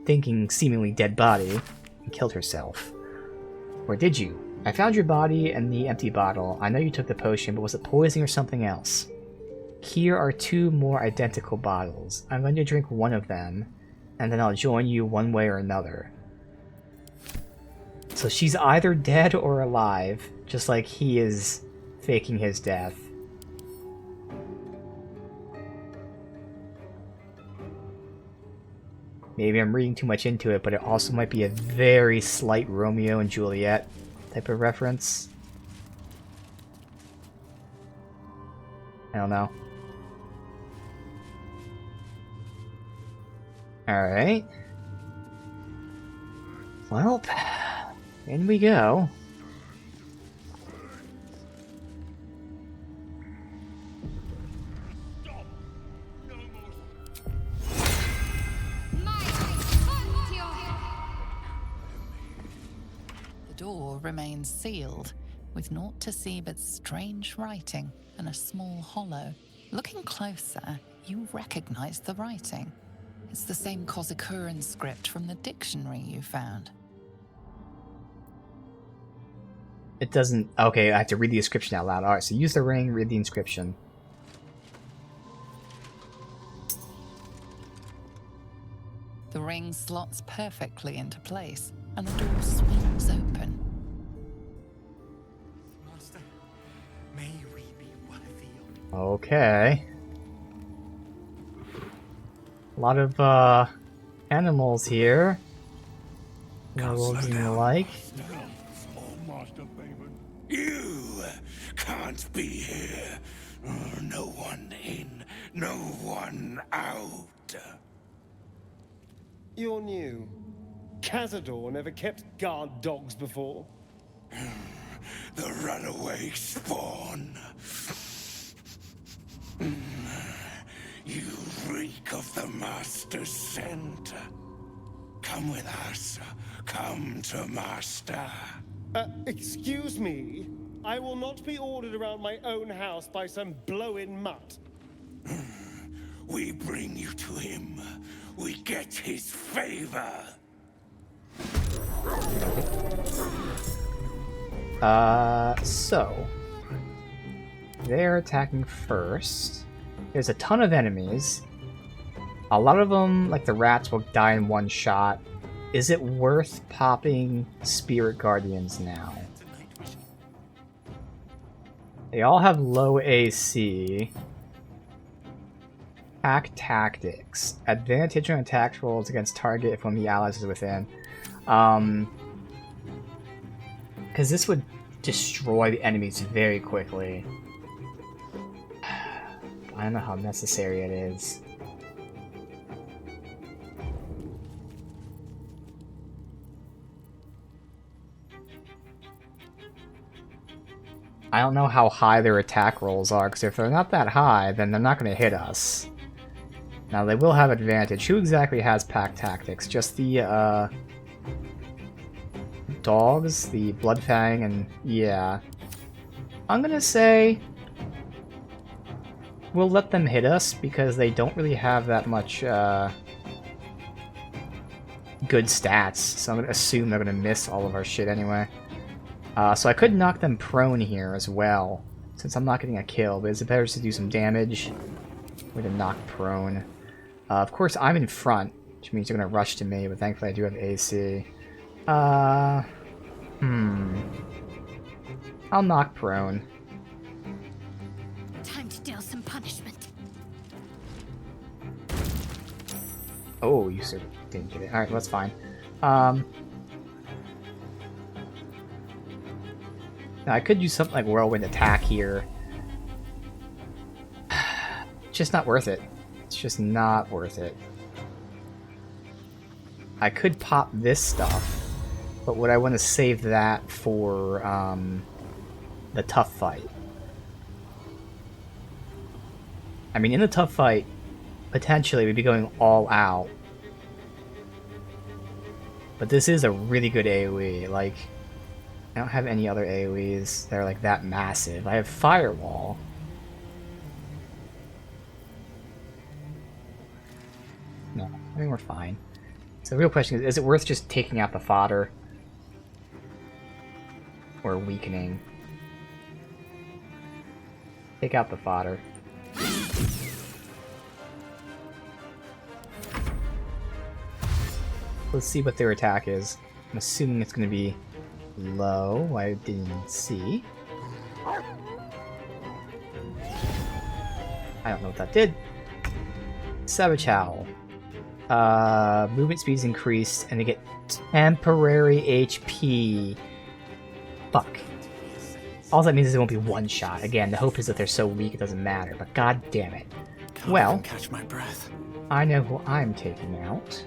thinking seemingly dead body and killed herself. Or did you? I found your body and the empty bottle. I know you took the potion, but was it poison or something else? Here are 2 more identical bottles. I'm going to drink one of them, and then I'll join you one way or another. So she's either dead or alive, just like he is faking his death. Maybe I'm reading too much into it, but it also might be a very slight Romeo and Juliet type of reference. I don't know. Alright. Well, in we go. The door remains sealed, with naught to see but strange writing and a small hollow. Looking closer, you recognize the writing. It's the same Kozakuran script from the dictionary you found. It doesn't... Okay, I have to read the inscription out loud. Alright, so use the ring, read the inscription. The ring slots perfectly into place, and the door swings open. Master, may we be worthy of... Okay. A lot of, animals here. Werewolves and the like. You can't be here. No one in, no one out. You're new. Cazador never kept guard dogs before. The runaway spawn. You reek of the Master's scent. Come with us. Come to Master. Excuse me? I will not be ordered around my own house by some blow-in mutt. We bring you to him. We get his favor. So they're attacking first. There's a ton of enemies. A lot of them, like the rats, will die in one shot. Is it worth popping Spirit Guardians now? They all have low AC. Attack tactics. Advantage on attack rolls against target if one of the allies is within. Because this would destroy the enemies very quickly. I don't know how necessary it is. I don't know how high their attack rolls are, because if they're not that high, then they're not going to hit us. Now, they will have advantage. Who exactly has pack tactics? Just the, dogs? The Bloodfang and... yeah. I'm gonna say... we'll let them hit us, because they don't really have that much, good stats. So I'm gonna assume they're gonna miss all of our shit anyway. So I could knock them prone here as well, since I'm not getting a kill, but is it better to do some damage? We're gonna knock prone. Of course, I'm in front, which means they're gonna rush to me, but thankfully I do have AC. I'll knock prone. Time to deal some punishment. Oh, you sort of didn't get it. Alright, well, that's fine. Now, I could use something like Whirlwind Attack here. It's just not worth it. It's just not worth it. I could pop this stuff, but would I want to save that for the tough fight? I mean, in the tough fight, potentially we'd be going all out. But this is a really good AoE. Like, I don't have any other AoEs that are like that massive. I have Firewall. No, I think we're fine. So the real question is it worth just taking out the fodder? Or weakening? Take out the fodder. Let's see what their attack is. I'm assuming it's going to be low. I didn't see. I don't know what that did. Savage Howl. Movement speed's increased, and they get temporary HP. Fuck. All that means is it won't be one shot. Again, the hope is that they're so weak it doesn't matter, but god damn it. Well, catch my breath. I know who I'm taking out.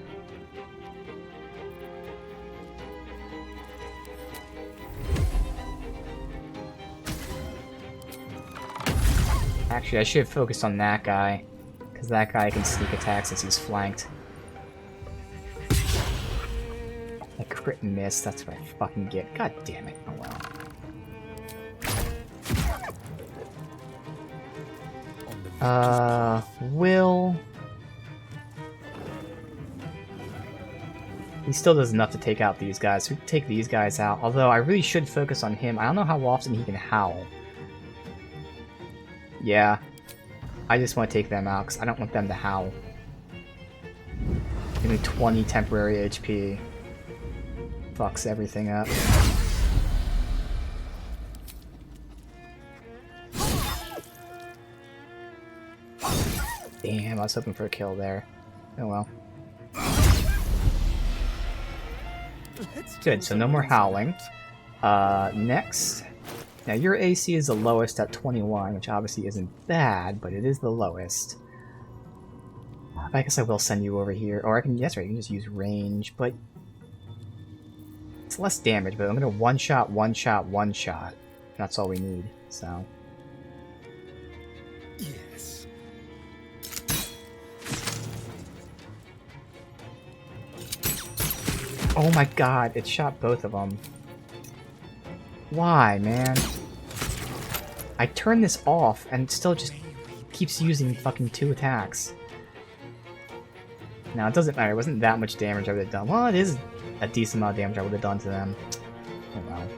Actually, I should have focused on that guy, because that guy can sneak attack since he's flanked. A crit miss, that's what I fucking get. God damn it. Oh well. Will... he still does enough to take out these guys, so we can take these guys out. Although, I really should focus on him. I don't know how often he can howl. Yeah. I just want to take them out, because I don't want them to howl. Give me 20 temporary HP. Fucks everything up. Damn, I was hoping for a kill there. Oh well. Good, so no more howling. Next. Now your AC is the lowest at 21, which obviously isn't bad, but it is the lowest. I guess I will send you over here. Or I can, yes, right, you can just use range, but... it's less damage, but I'm gonna one-shot, one-shot, one-shot. That's all we need, so... Yes. Oh my god, it shot both of them. Why, man? I turned this off, and it still just keeps using fucking 2 attacks. Now, it doesn't matter. It wasn't that much damage I would have done. Well, it is a decent amount of damage I would have done to them. Oh well.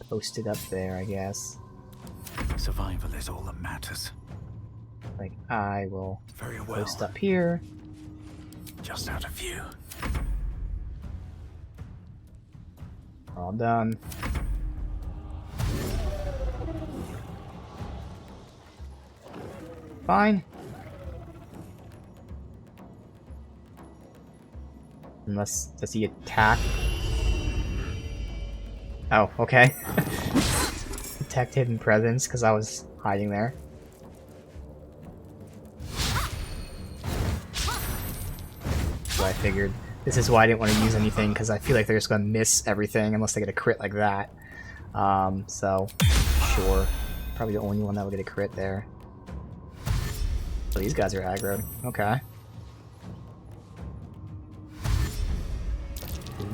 posted up there, I guess. Survival is all that matters. Like, I will Very well. post up here. Just out of view. All done. Fine. Unless, does he attack? Oh, okay. Detect hidden presence, because I was hiding there. So I figured this is why I didn't want to use anything, because I feel like they're just going to miss everything unless they get a crit like that. So, sure. Probably the only one that will get a crit there. So these guys are aggroed. Okay.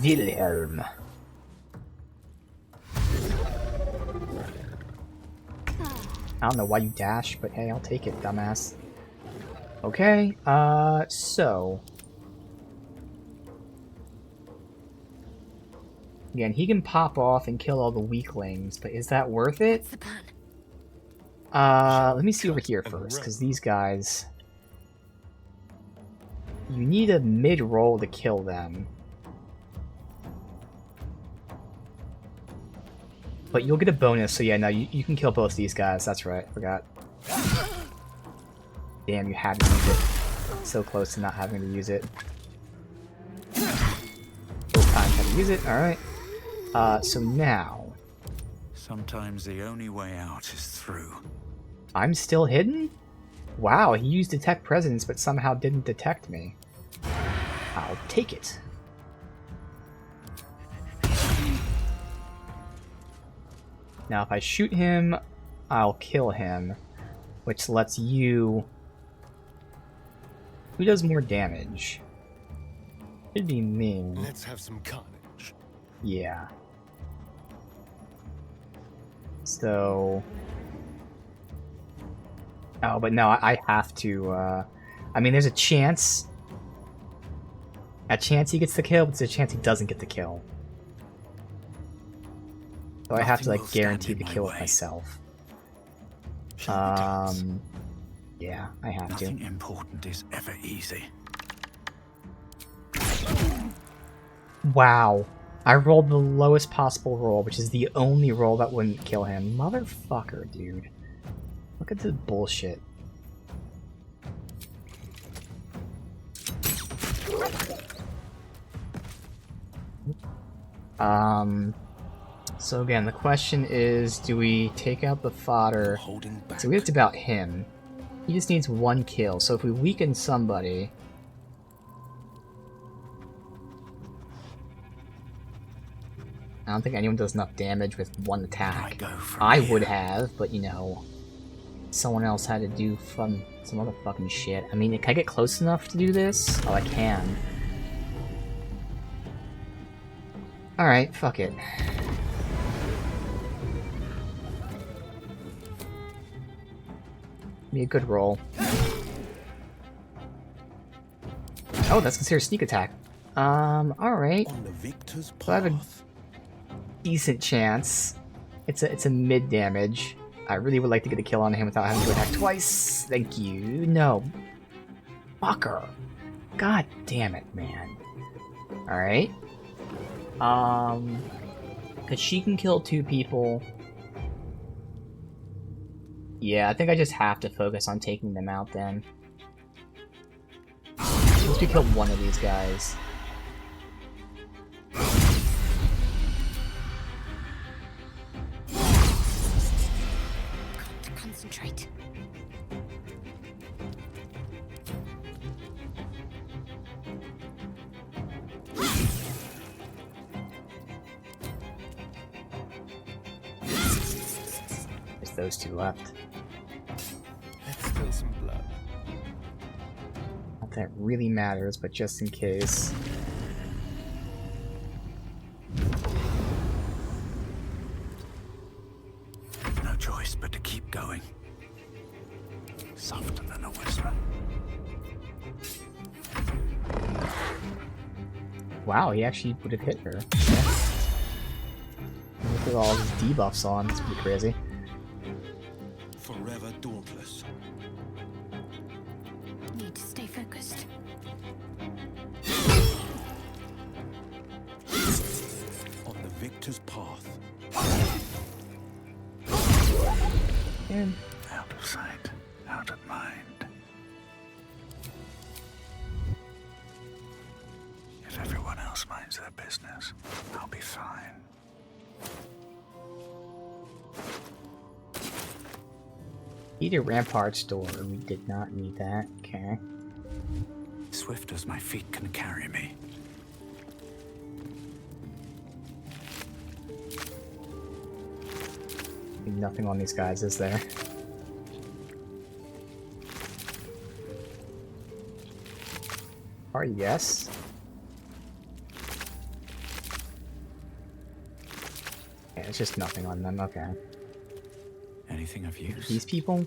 Wilhelm. I don't know why you dash, but hey, I'll take it, dumbass. Okay, so... Again, he can pop off and kill all the weaklings, but is that worth it? What's the plan? Let me see over here first, because these guys... You need a mid-roll to kill them. But you'll get a bonus, so yeah, no, you can kill both these guys, that's right, forgot. Damn, you had to use it. So close to not having to use it. Both times had to use it, alright. So now... Sometimes the only way out is through. I'm still hidden? Wow, he used Detect Presence, but somehow didn't detect me. I'll take it. Now, if I shoot him, I'll kill him, which lets you... Who does more damage? It'd be me. Let's have some carnage. Yeah. So... Oh, but no, I have to, I mean, there's a chance... A chance he gets the kill, but there's a chance he doesn't get the kill. So I have to, like, guarantee the kill it myself. Yeah, I have Nothing important is ever easy. Wow. I rolled the lowest possible roll, which is the only roll that wouldn't kill him. Motherfucker, dude. Look at this bullshit. So again, the question is, do we take out the fodder? So it's about him. He just needs one kill, so if we weaken somebody... I don't think anyone does enough damage with one attack. I would have, but you know, someone else had to do some other fucking shit. I mean, can I get close enough to do this? Oh, I can. Alright, fuck it. Be a good roll. Oh, that's considered sneak attack. Alright. So I have a decent chance. It's a mid damage. I really would like to get a kill on him without having to attack twice. Thank you. No. Fucker. God damn it, man. Alright. Cause she can kill 2 people. Yeah, I think I just have to focus on taking them out then. Let's kill one of these guys. Concentrate. There's those 2 left. Let's spill some blood. Not that it really matters, but just in case. No choice but to keep going. Softer than a whisper. Wow, he actually would have hit her. With all these debuffs on, it's pretty crazy. Forever dauntless. Need to stay focused. On the victor's path. And out of sight, out of mind. If everyone else minds their business, I'll be fine. Need a ramparts door. We did not need that. Okay. Swift as my feet can carry me. Nothing on these guys, is there? Yes. Yeah, it's just nothing on them. Okay. Anything of use? These people?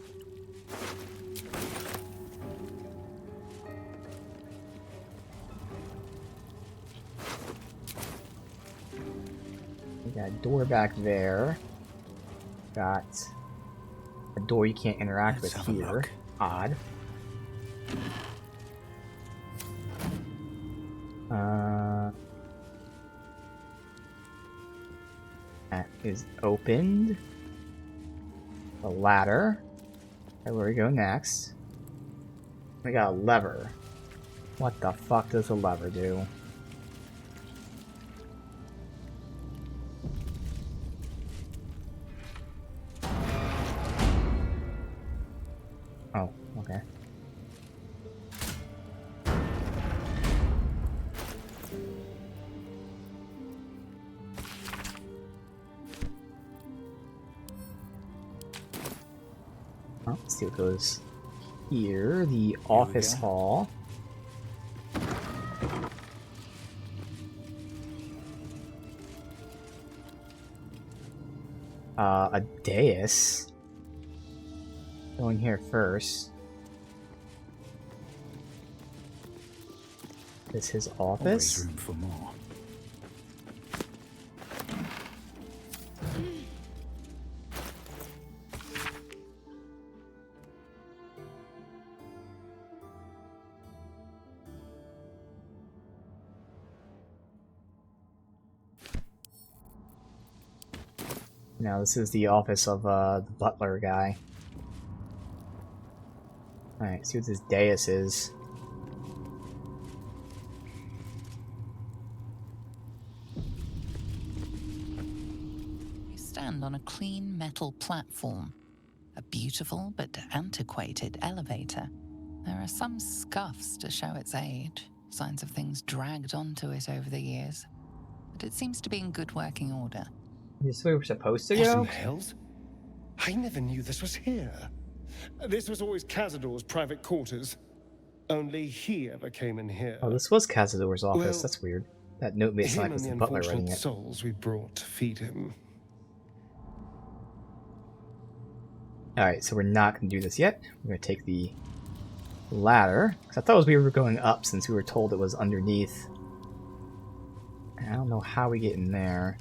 We got a door back there. Got a door you can't interact with here. Odd. That is opened. The ladder. Okay, where we go next? We got a lever. What the fuck does a lever do? Oh, okay. Oh, let's see what goes here. The office hall. A dais. Going here first. Is his office? Always room for more. Now this is the office of the butler guy. Alright, see what this dais is. You stand on a clean metal platform. A beautiful but antiquated elevator. There are some scuffs to show its age, signs of things dragged onto it over the years. But it seems to be in good working order. This is where we're supposed to What go? in the hells? I never knew this was here. This was always Cazador's private quarters. Only he ever came in here. Oh, this was Cazador's office. Well, That's weird. That note made it sound like it was the butler writing unfortunate it. souls we brought to feed him. Alright, so we're not going to do this yet. We're going to take the ladder. Because I thought we were going up since we were told it was underneath. I don't know how we get in there.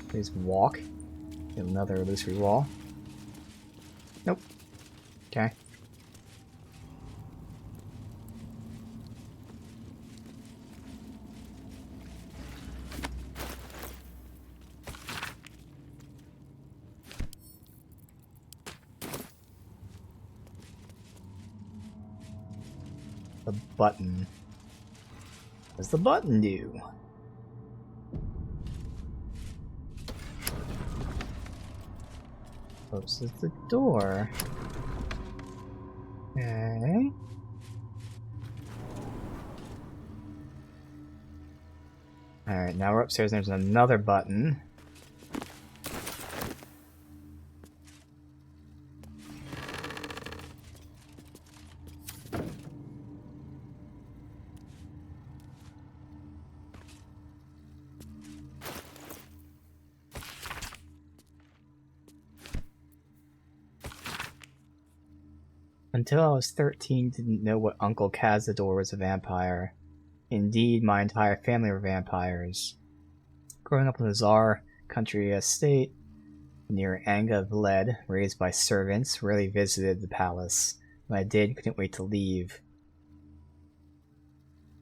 Please walk. Get another illusory wall. Nope. Okay. The button. What does the button do? Closes the door. Okay. Alright, now we're upstairs and there's another button. Until I was 13, didn't know what Uncle Cazador was a vampire. Indeed, my entire family were vampires. Growing up in the Tsar country estate near Anga Vled, raised by servants, rarely visited the palace. When I did, couldn't wait to leave.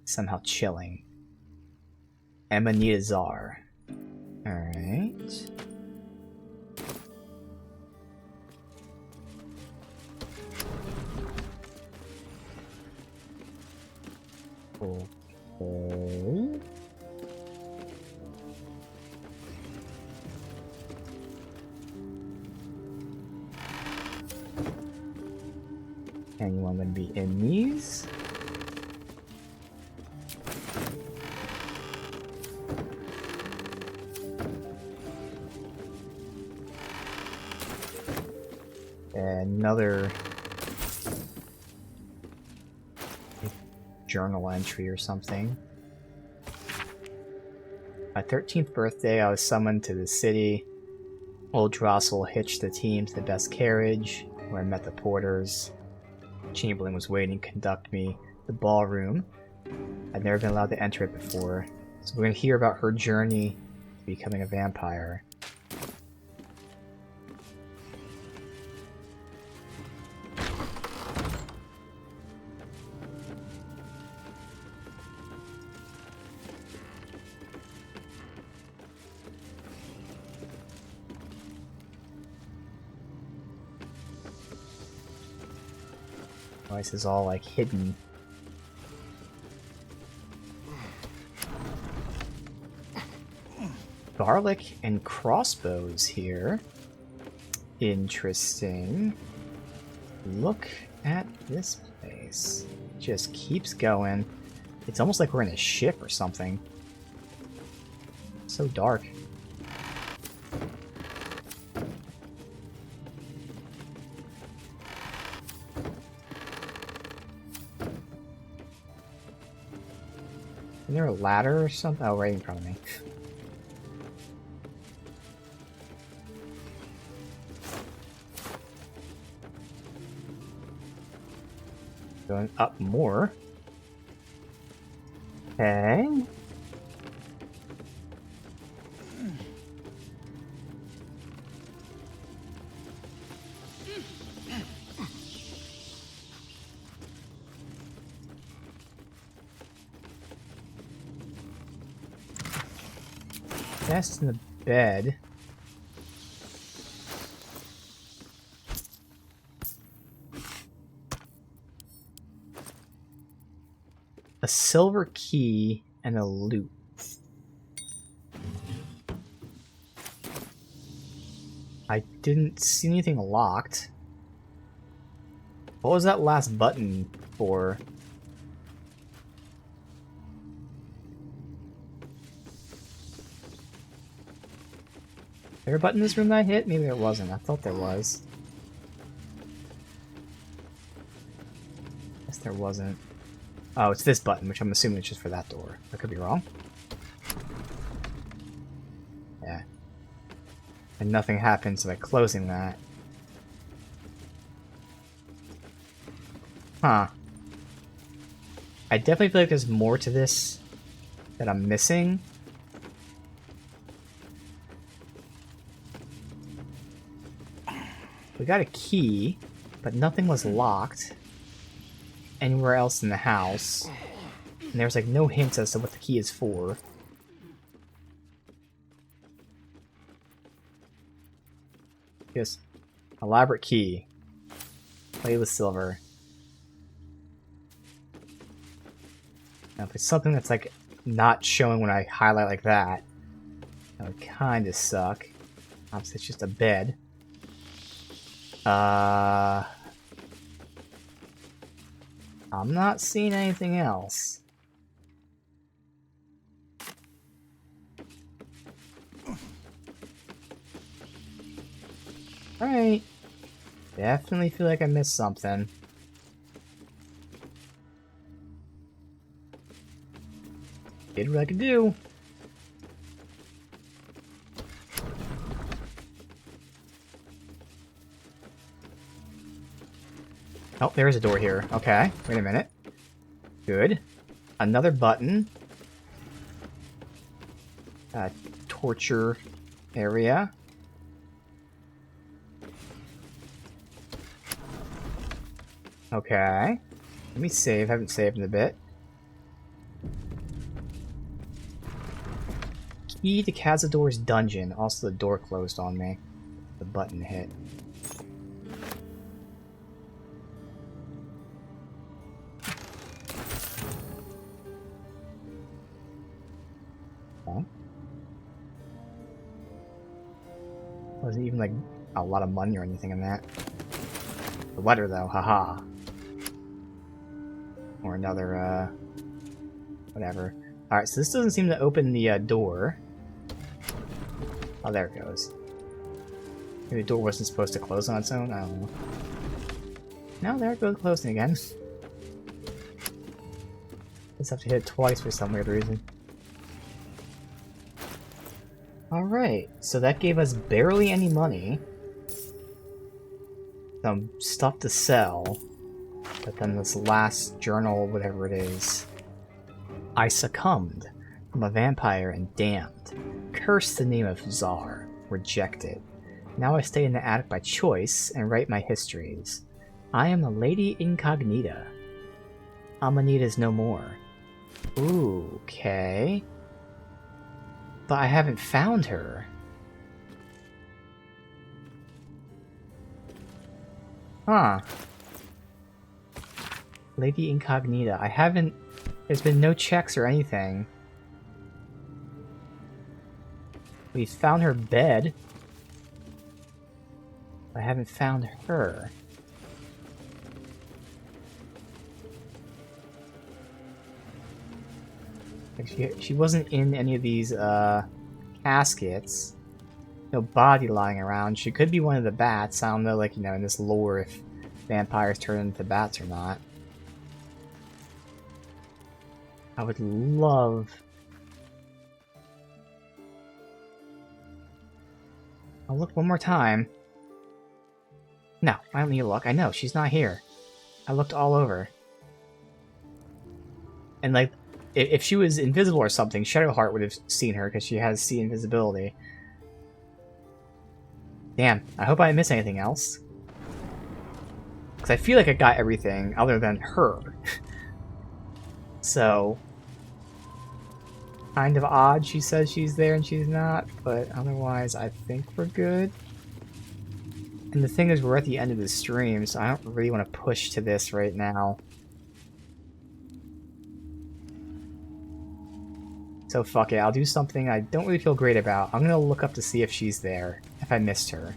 Somehow chilling. Amanita Tsar. Alright. Okay. Anyone gonna be in these? Another journal entry or something. My 13th birthday, I was summoned to the city. Old Drossel hitched the team to the best carriage, where I met the porters. Chamberlain was waiting to conduct me to the ballroom. I'd never been allowed to enter it before, so we're going to hear about her journey to becoming a vampire. This is all like hidden. Garlic and crossbows here. Interesting. Look at this place. It just keeps going. It's almost like we're in a ship or something. So dark. Is there a ladder or something? Oh, right in front of me. Going up more. Okay. Chest in the bed. A silver key and a loot. I didn't see anything locked. What was that last button for? Is there a button in this room that I hit? Maybe there wasn't. I thought there was. Guess there wasn't. Oh, it's this button, which I'm assuming is just for that door. I could be wrong. Yeah. And nothing happens by closing that. Huh. I definitely feel like there's more to this that I'm missing. We got a key, but nothing was locked anywhere else in the house. And there's like no hints as to what the key is for. Just elaborate key. Play with silver. Now if it's something that's like not showing when I highlight like that, that would kinda suck. Obviously it's just a bed. I'm not seeing anything else. Alright. Definitely feel like I missed something. Did what I could do. Oh, there's a door here. Okay, wait a minute. Good. Another button. Torture area. Okay. Let me save. Haven't saved in a bit. Key to Cazador's dungeon. Also, the door closed on me. The button hit. Okay. Wasn't even like a lot of money or anything in that. The letter though, haha. Or another, whatever. Alright, so this doesn't seem to open the door. Oh, there it goes. Maybe the door wasn't supposed to close on its own? I don't know. No, there it goes closing again. Just have to hit it twice for some weird reason. Alright, so that gave us barely any money. Some stuff to sell. But then this last journal, whatever it is. I succumbed. I'm a vampire and damned. Curse the name of Czar. Rejected. Now I stay in the attic by choice and write my histories. I am a lady incognita. Amanita's no more. Ooh, okay. But I haven't found her. Huh. Lady Incognita. I haven't... There's been no checks or anything. We found her bed. I haven't found her. Like she wasn't in any of these caskets. No body lying around. She could be one of the bats. I don't know, like, you know, in this lore if vampires turn into bats or not. I would love... I'll look one more time. No, I don't need to look. I know, she's not here. I looked all over. And, like, if she was invisible or something, Shadowheart would have seen her, because she has see invisibility. Damn, I hope I didn't miss anything else. Because I feel like I got everything other than her. So... kind of odd she says she's there and she's not, but otherwise I think we're good. And the thing is, we're at the end of the stream, so I don't really want to push to this right now. So fuck it, I'll do something I don't really feel great about. I'm gonna look up to see if she's there, if I missed her.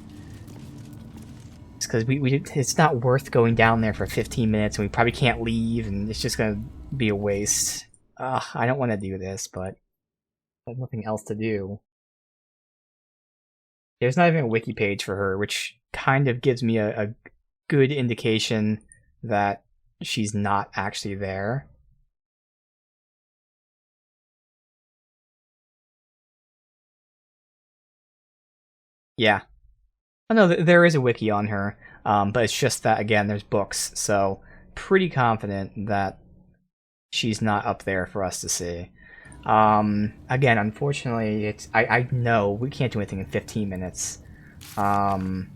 It's because it's not worth going down there for 15 minutes and we probably can't leave and it's just gonna be a waste. Ugh, I don't want to do this, but there's nothing else to do. There's not even a wiki page for her, which kind of gives me a good indication that she's not actually there. Yeah. Oh no, there is a wiki on her, but it's just that, again, there's books, so pretty confident that she's not up there for us to see. Again, unfortunately, it's I know we can't do anything in 15 minutes. I'm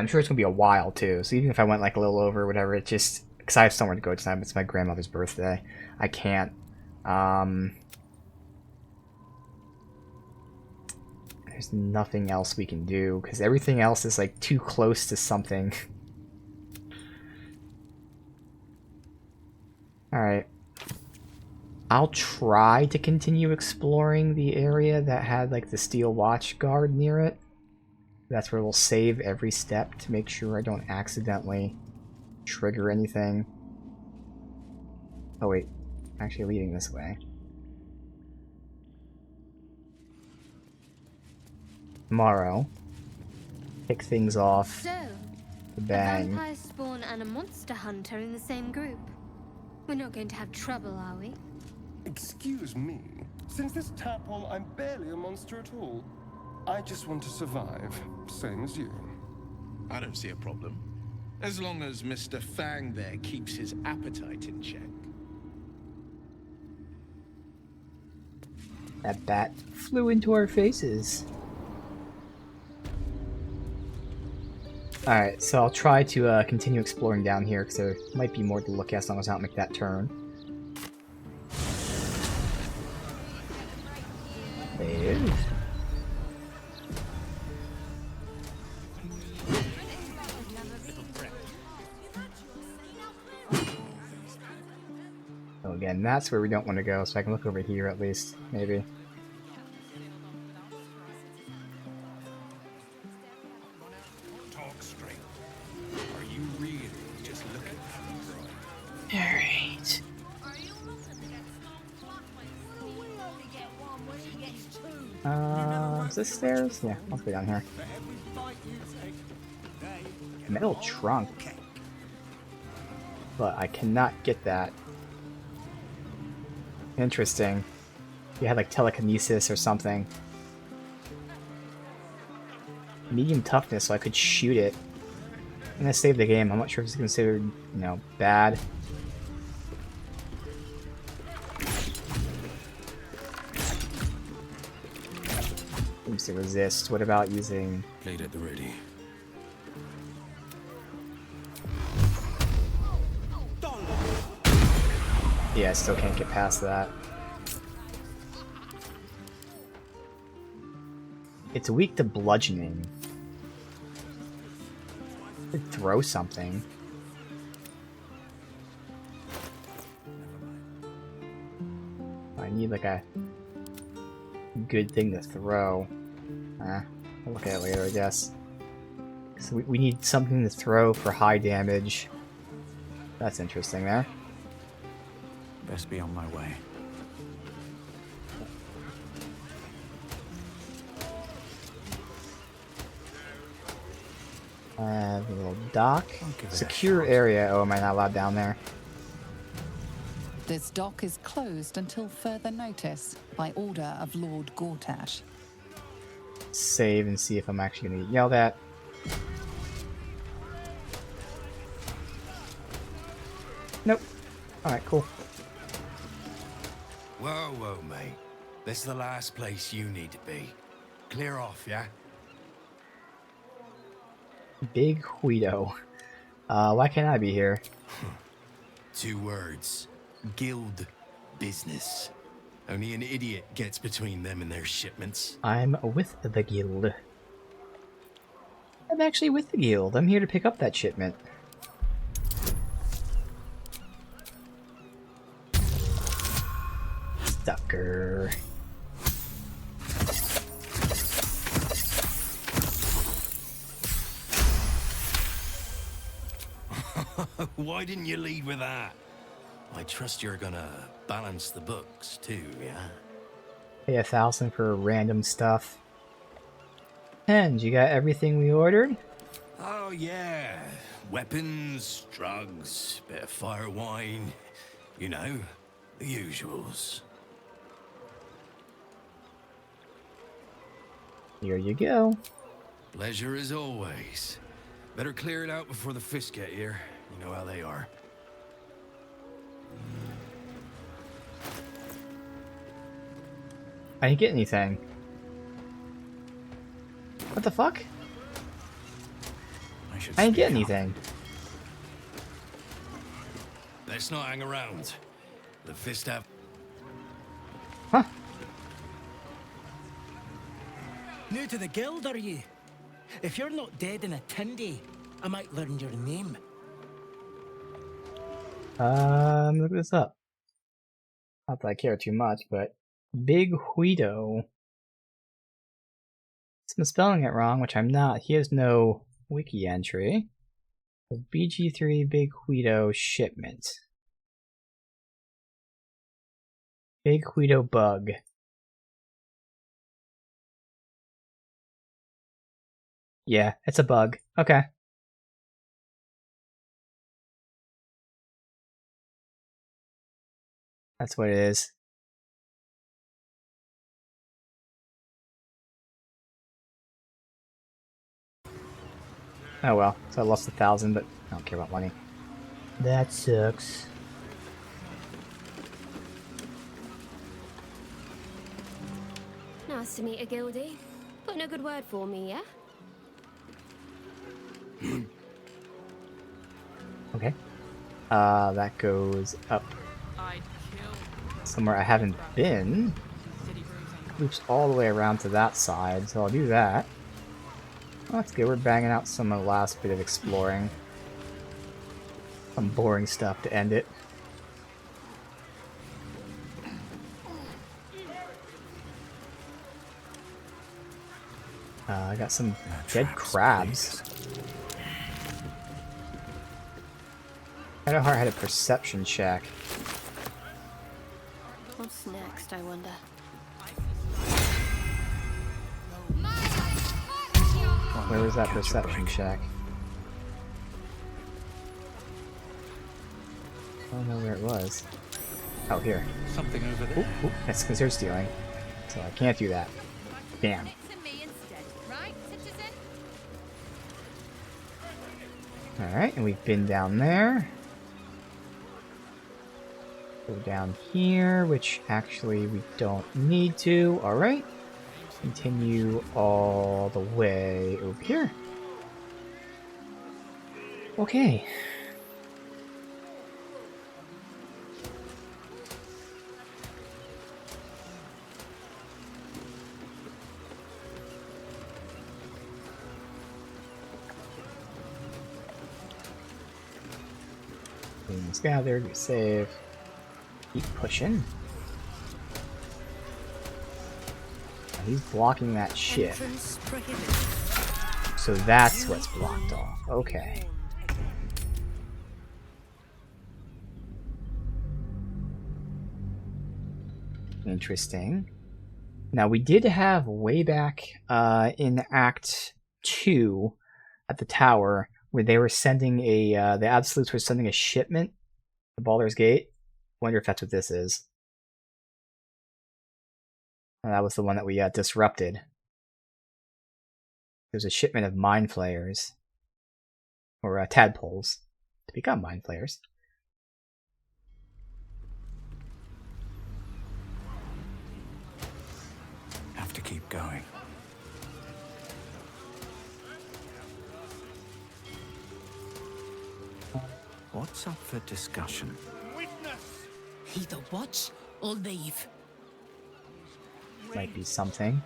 sure it's gonna be a while too. So even if I went like a little over, or whatever, it just because I have somewhere to go tonight. It's my grandmother's birthday. I can't. There's nothing else we can do because everything else is like too close to something. All right. I'll try to continue exploring the area that had like the steel watch guard near it. That's where we'll save every step to make sure I don't accidentally trigger anything. Oh wait, I'm actually leading this way. Tomorrow, kick things off. So, The a bang. vampire spawn and a monster hunter in the same group. We're not going to have trouble, are we? Excuse me. Since this tadpole, I'm barely a monster at all. I just want to survive, same as you. I don't see a problem. As long as Mr. Fang there keeps his appetite in check. That bat flew into our faces. Alright, so I'll try to continue exploring down here, because there might be more to look at as long as I don't make that turn. There. So again, that's where we don't want to go, so I can look over here at least, maybe. Talk straight. Are you really just looking for a Alright. Is this stairs? Yeah, let's go down here. Metal trunk. But I cannot get that. Interesting. You had like telekinesis or something. Medium toughness, so I could shoot it. I'm gonna save the game. I'm not sure if it's considered, you know, bad. Seems to resist. What about using... Blade at the ready. Yeah, I still can't get past that. It's weak to bludgeoning. Could throw something. I need like a good thing to throw. I'll look at it later, I guess. So we need something to throw for high damage. That's interesting there. Best be on my way. A little dock. Secure area. Oh, am I not allowed down there? This dock is closed until further notice by order of Lord Gortash. Save and see if I'm actually going to get yelled at. Nope. Alright, cool. Whoa, whoa, mate. This is the last place you need to be. Clear off, yeah? Big Guido. Why can't I be here? 2 words. Guild business. Only an idiot gets between them and their shipments. I'm with the guild. I'm actually with the guild. I'm here to pick up that shipment. Sucker. Why didn't you lead with that? I trust you're gonna balance the books too, yeah? Pay 1,000 for random stuff. And you got everything we ordered? Oh yeah. Weapons, drugs, bit of fire wine. You know, the usuals. Here you go. Pleasure as always. Better clear it out before the fish get here. You know how they are. I didn't get anything. What the fuck? I didn't get anything. Let's not hang around. The fist have... Huh. New to the guild, are you? If you're not dead in a tindy, I might learn your name. Look this up. Not that I care too much, but Big Guido. I'm spelling it wrong, which I'm not. He has no wiki entry. BG3 Big Guido shipment. Big Guido bug. Yeah, it's a bug. Okay. That's what it is. Oh well, so I lost 1,000, but I don't care about money. That sucks. Nice to meet a guildie. Put in a good word for me, yeah? Okay. That goes up somewhere I haven't been. Loops all the way around to that side, so I'll do that. Well, that's good. We're banging out some of the last bit of exploring. Some boring stuff to end it. I got some dead crabs. Shadowheart had a perception check. What's next, I wonder? Where was that perception check? I don't know where it was. Oh, here. Something over there. Ooh, that's considered stealing. So I can't do that. Damn. Alright, and we've been down there. Go down here, which actually we don't need to. Alright. Continue all the way over here. Okay. Things gathered, we save. Keep pushing. He's blocking that shit. So that's what's blocked off. Okay. Interesting. Now we did have way back in Act 2 at the tower where they were sending a the Absolutes were sending a shipment to Baldur's Gate. Wonder if that's what this is. That was the one that we disrupted. There's a shipment of mind flayers. Or tadpoles. To become mind flayers. Have to keep going. What's up for discussion? Either watch or leave. Might be something.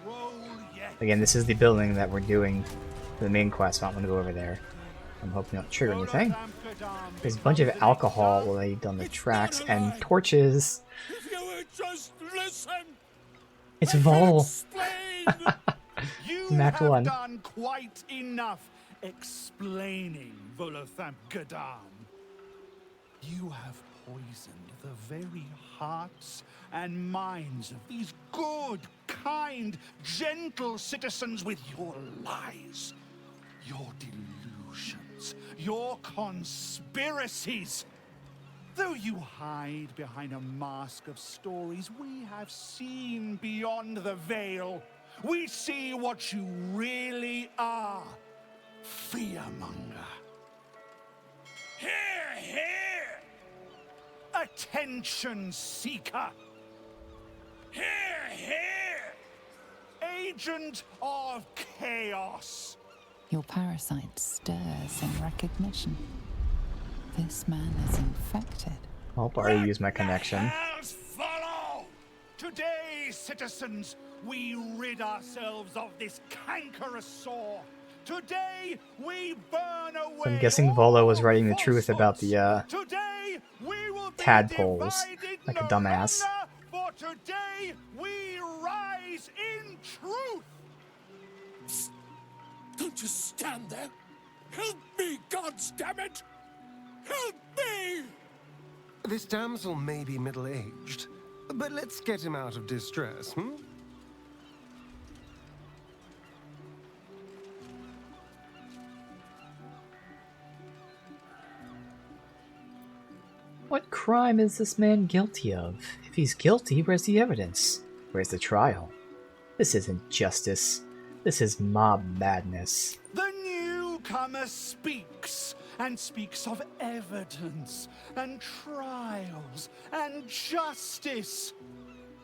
Again, this is the building that we're doing for the main quest, so I'm going to go over there. I'm hoping it don't trigger anything. There's a bunch of alcohol laid on the tracks and torches. If you would just listen, It's Vol. you Act have 1. done quite enough explaining, Volothamp Gadam. You have poisoned the very hearts and minds of these good, kind, gentle citizens with your lies, your delusions, your conspiracies. Though you hide behind a mask of stories, we have seen beyond the veil. We see what you really are. Fearmonger. Here, here! Attention seeker. Here, here! Agent of chaos. Your parasite stirs in recognition. This man is infected. I'll already use my connection. Hells follow! Today, citizens, we rid ourselves of this cankerous sore. Today, we burn away. So I'm guessing Volo was writing the truth about the Today, we will tadpoles, like a dumbass. For today, we rise in truth. Don't just stand there. Help me, goddammit! Help me! This damsel may be middle-aged, but let's get him out of distress, hmm? What crime is this man guilty of? If he's guilty, where's the evidence? Where's the trial? This isn't justice. This is mob madness. The new newcomer speaks, and speaks of evidence, and trials, and justice.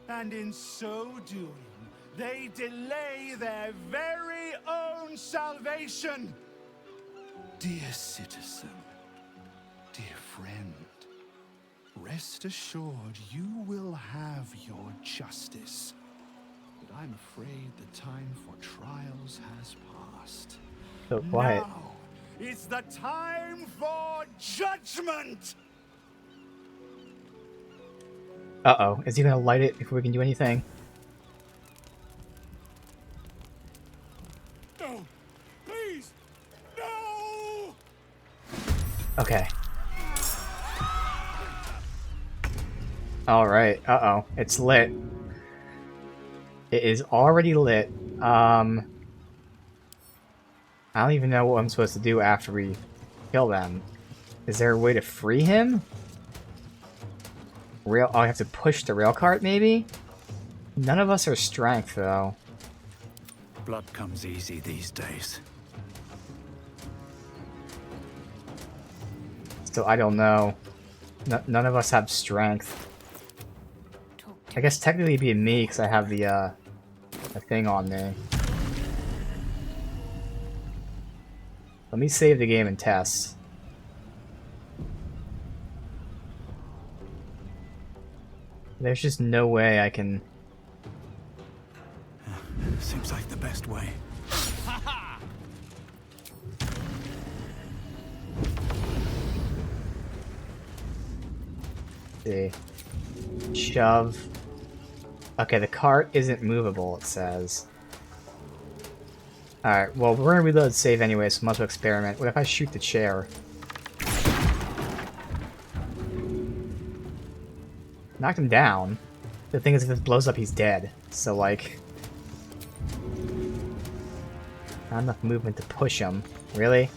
And in so doing, they delay their very own salvation. Dear citizen, dear friend, rest assured you will have your justice. But I'm afraid the time for trials has passed. So quiet. Now is the time for judgment! Uh-oh. Is he gonna light it before we can do anything? No! Please! No! Okay. Alright. Uh-oh. It's lit. It is already lit. I don't even know what I'm supposed to do after we kill them. Is there a way to free him? Oh, I have to push the rail cart, maybe? None of us are strength, though. Blood comes easy these days. So I don't know. None of us have strength. I guess technically it'd be me, because I have the thing on me. Let me save the game and test. There's just no way I can... Seems like the best way. See. Shove. Okay, the cart isn't movable, it says. Alright, well, we're gonna reload save anyway, so might as well experiment. What if I shoot the chair? Knocked him down. The thing is, if this blows up, he's dead. So, like... not enough movement to push him. Really?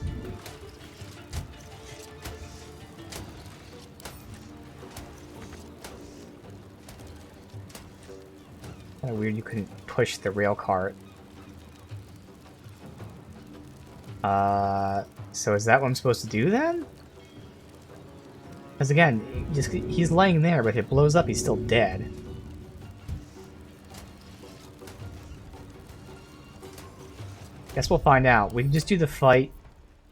Kinda weird you couldn't push the rail cart. So is that what I'm supposed to do then? Because again, he's laying there, but if it blows up, he's still dead. Guess we'll find out. We can just do the fight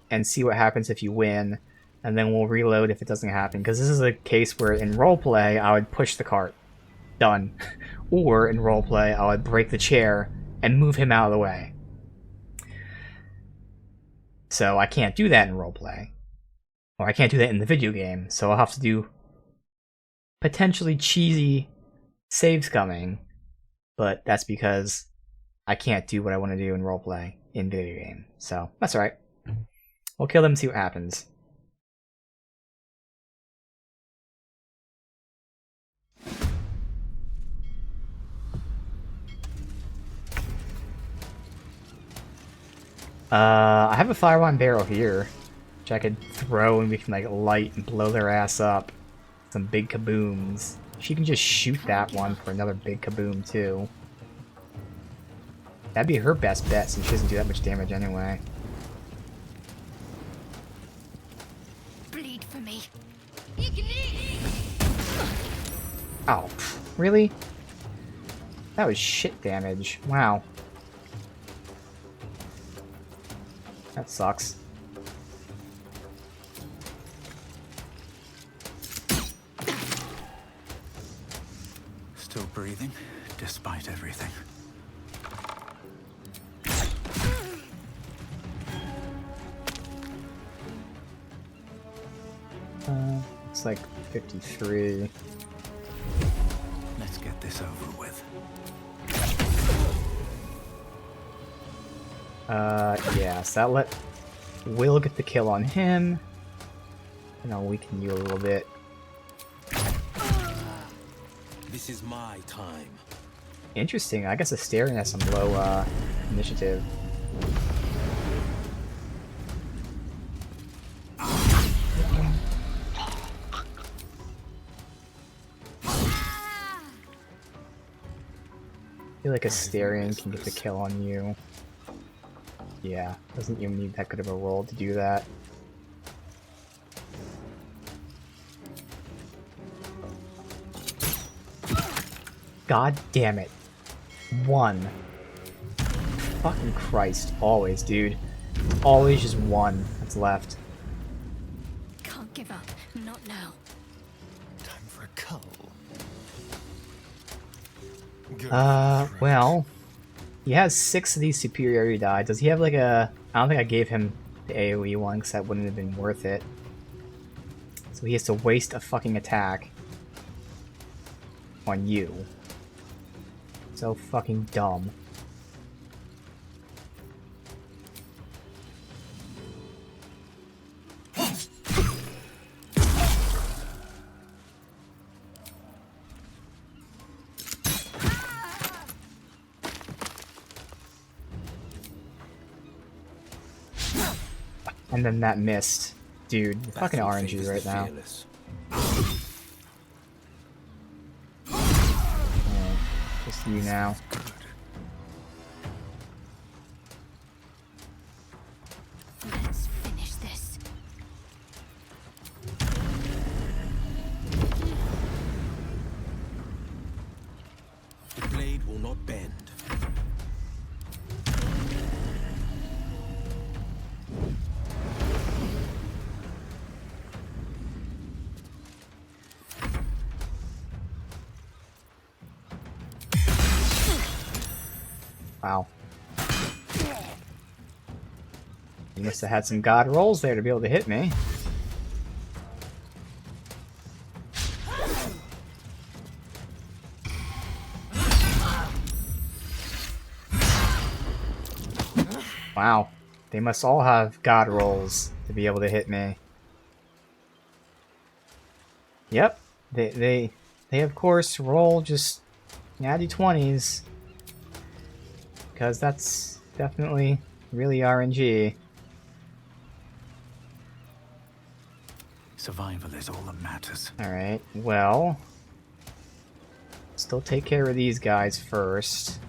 and see what happens if you win, and then we'll reload if it doesn't happen. Because this is a case where in roleplay, I would push the cart. Done. Or in roleplay, I would break the chair and move him out of the way. So I can't do that in roleplay. Or I can't do that in the video game, so I'll have to do potentially cheesy save scumming, but that's because I can't do what I want to do in roleplay in video game. So that's alright. We'll kill them and see what happens. I have a fire-on barrel here, which I could throw and we can like light and blow their ass up. Some big kabooms. She can just shoot that one for another big kaboom too. That'd be her best bet since she doesn't do that much damage anyway. Bleed for me. Oh, really? That was shit damage. Wow. That sucks. Still breathing, despite everything. It's like 53. Let's get this over with. Yeah, so that let Will get the kill on him. And I'll weaken you a little bit. This is my time. Interesting, I guess Astarion has some low, initiative. I feel like Astarion can get the kill on you. Yeah, doesn't even need that good of a roll to do that. God damn it. 1. Fucking Christ. Always, dude. Always just 1 that's left. Can't give up. Not now. Time for a cull. Well, he has 6 of these superiority die. Does he have like a... I don't think I gave him the AoE one because that wouldn't have been worth it. So he has to waste a fucking attack on you. So fucking dumb. And then that missed. Dude, you're fucking RNG right now. Alright, just you now. Let's finish this. The blade will not bend. Wow. You must have had some god rolls there to be able to hit me. Wow. They must all have god rolls to be able to hit me. Yep. They of course roll just natty 20s. Because that's definitely really RNG. Survival is all that matters. Alright, well... Still take care of these guys first.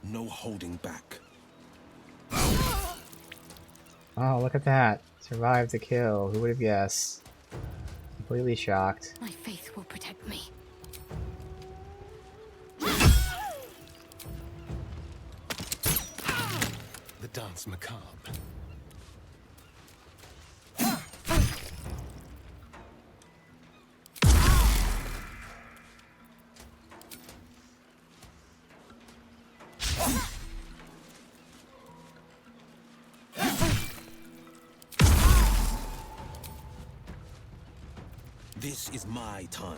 No holding back. Oh, look at that. Survived the kill. Who would have guessed? Completely shocked. My faith will protect me. The dance macabre. This is my time.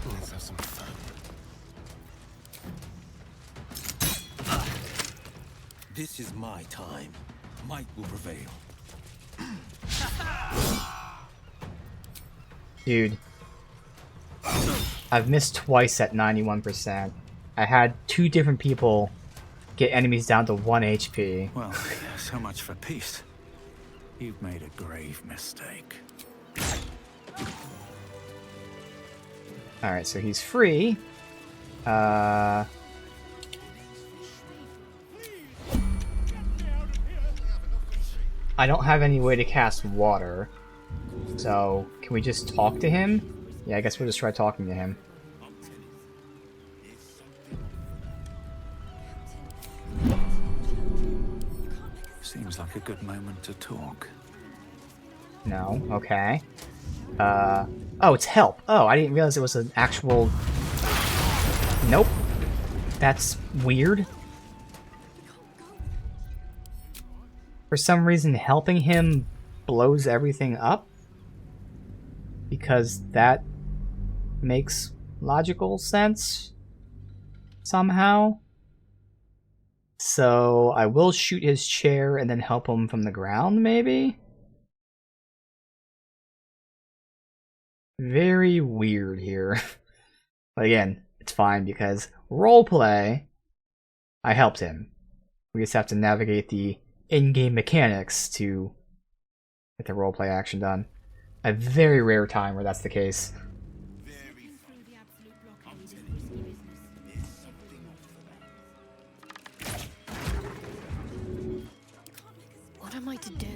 Let's have some fun. This is my time. Might will prevail. Dude. I've missed twice at 91%. I had 2 different people get enemies down to 1 HP. Well, so much for peace. You've made a grave mistake. Alright, so he's free. I don't have any way to cast water. So, can we just talk to him? Yeah, I guess we'll just try talking to him. Seems like a good moment to talk. No, okay. Oh, it's help. Oh, I didn't realize it was an actual... Nope. That's weird. For some reason, helping him blows everything up. Because that makes logical sense. Somehow. So, I will shoot his chair and then help him from the ground, maybe? Very weird here. But again, it's fine because roleplay, I helped him. We just have to navigate the in-game mechanics to get the roleplay action done. A very rare time where that's the case. What am I to do?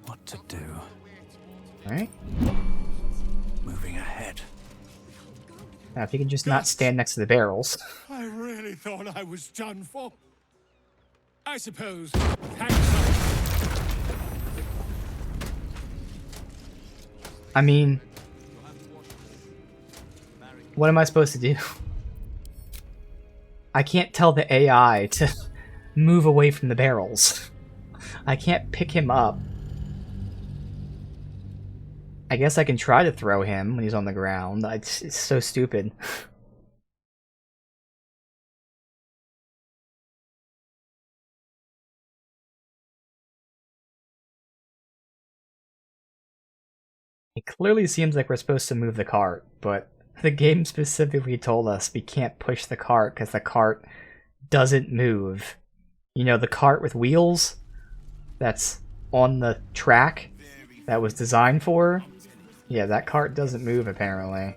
What to do? Alright. Moving ahead. Now, if you can just not stand next to the barrels. I really thought I was done for. I suppose. I mean, what am I supposed to do? I can't tell the AI to move away from the barrels. I can't pick him up. I guess I can try to throw him when he's on the ground. It's so stupid. It clearly seems like we're supposed to move the cart, but the game specifically told us we can't push the cart because the cart doesn't move. You know, the cart with wheels that's on the track that was designed for? Yeah, that cart doesn't move apparently.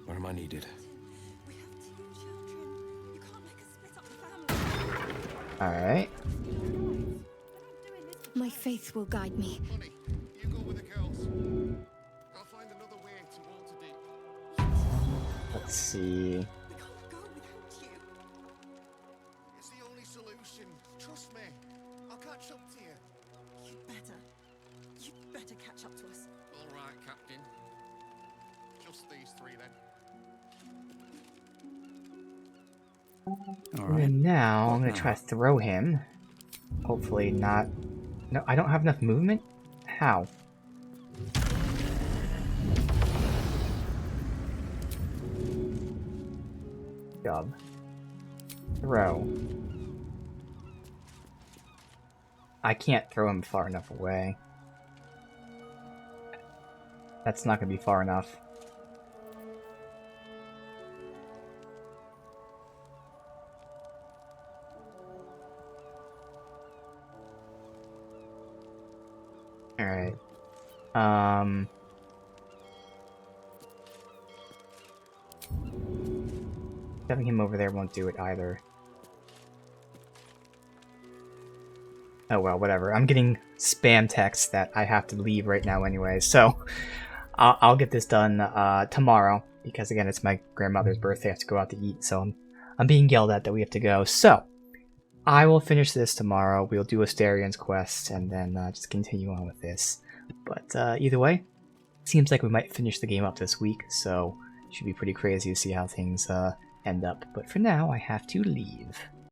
Where am I needed? Alright. My faith will guide me. Let's see. It's the only solution. Trust me. I'll catch up to you. You'd better catch up to us. All right, Captain. Just these three then. And now I'm gonna try to throw him. Hopefully not. No, I don't have enough movement? How? Job. Throw. I can't throw him far enough away. That's not gonna be far enough. Alright. Having him over there won't do it either. Oh well, whatever. I'm getting spam texts that I have to leave right now anyway, so I'll get this done tomorrow, because again, it's my grandmother's birthday. I have to go out to eat, so I'm being yelled at that we have to go. So, I will finish this tomorrow. We'll do Astarion's quest, and then just continue on with this. But either way, seems like we might finish the game up this week, so it should be pretty crazy to see how things end up. But for now, I have to leave.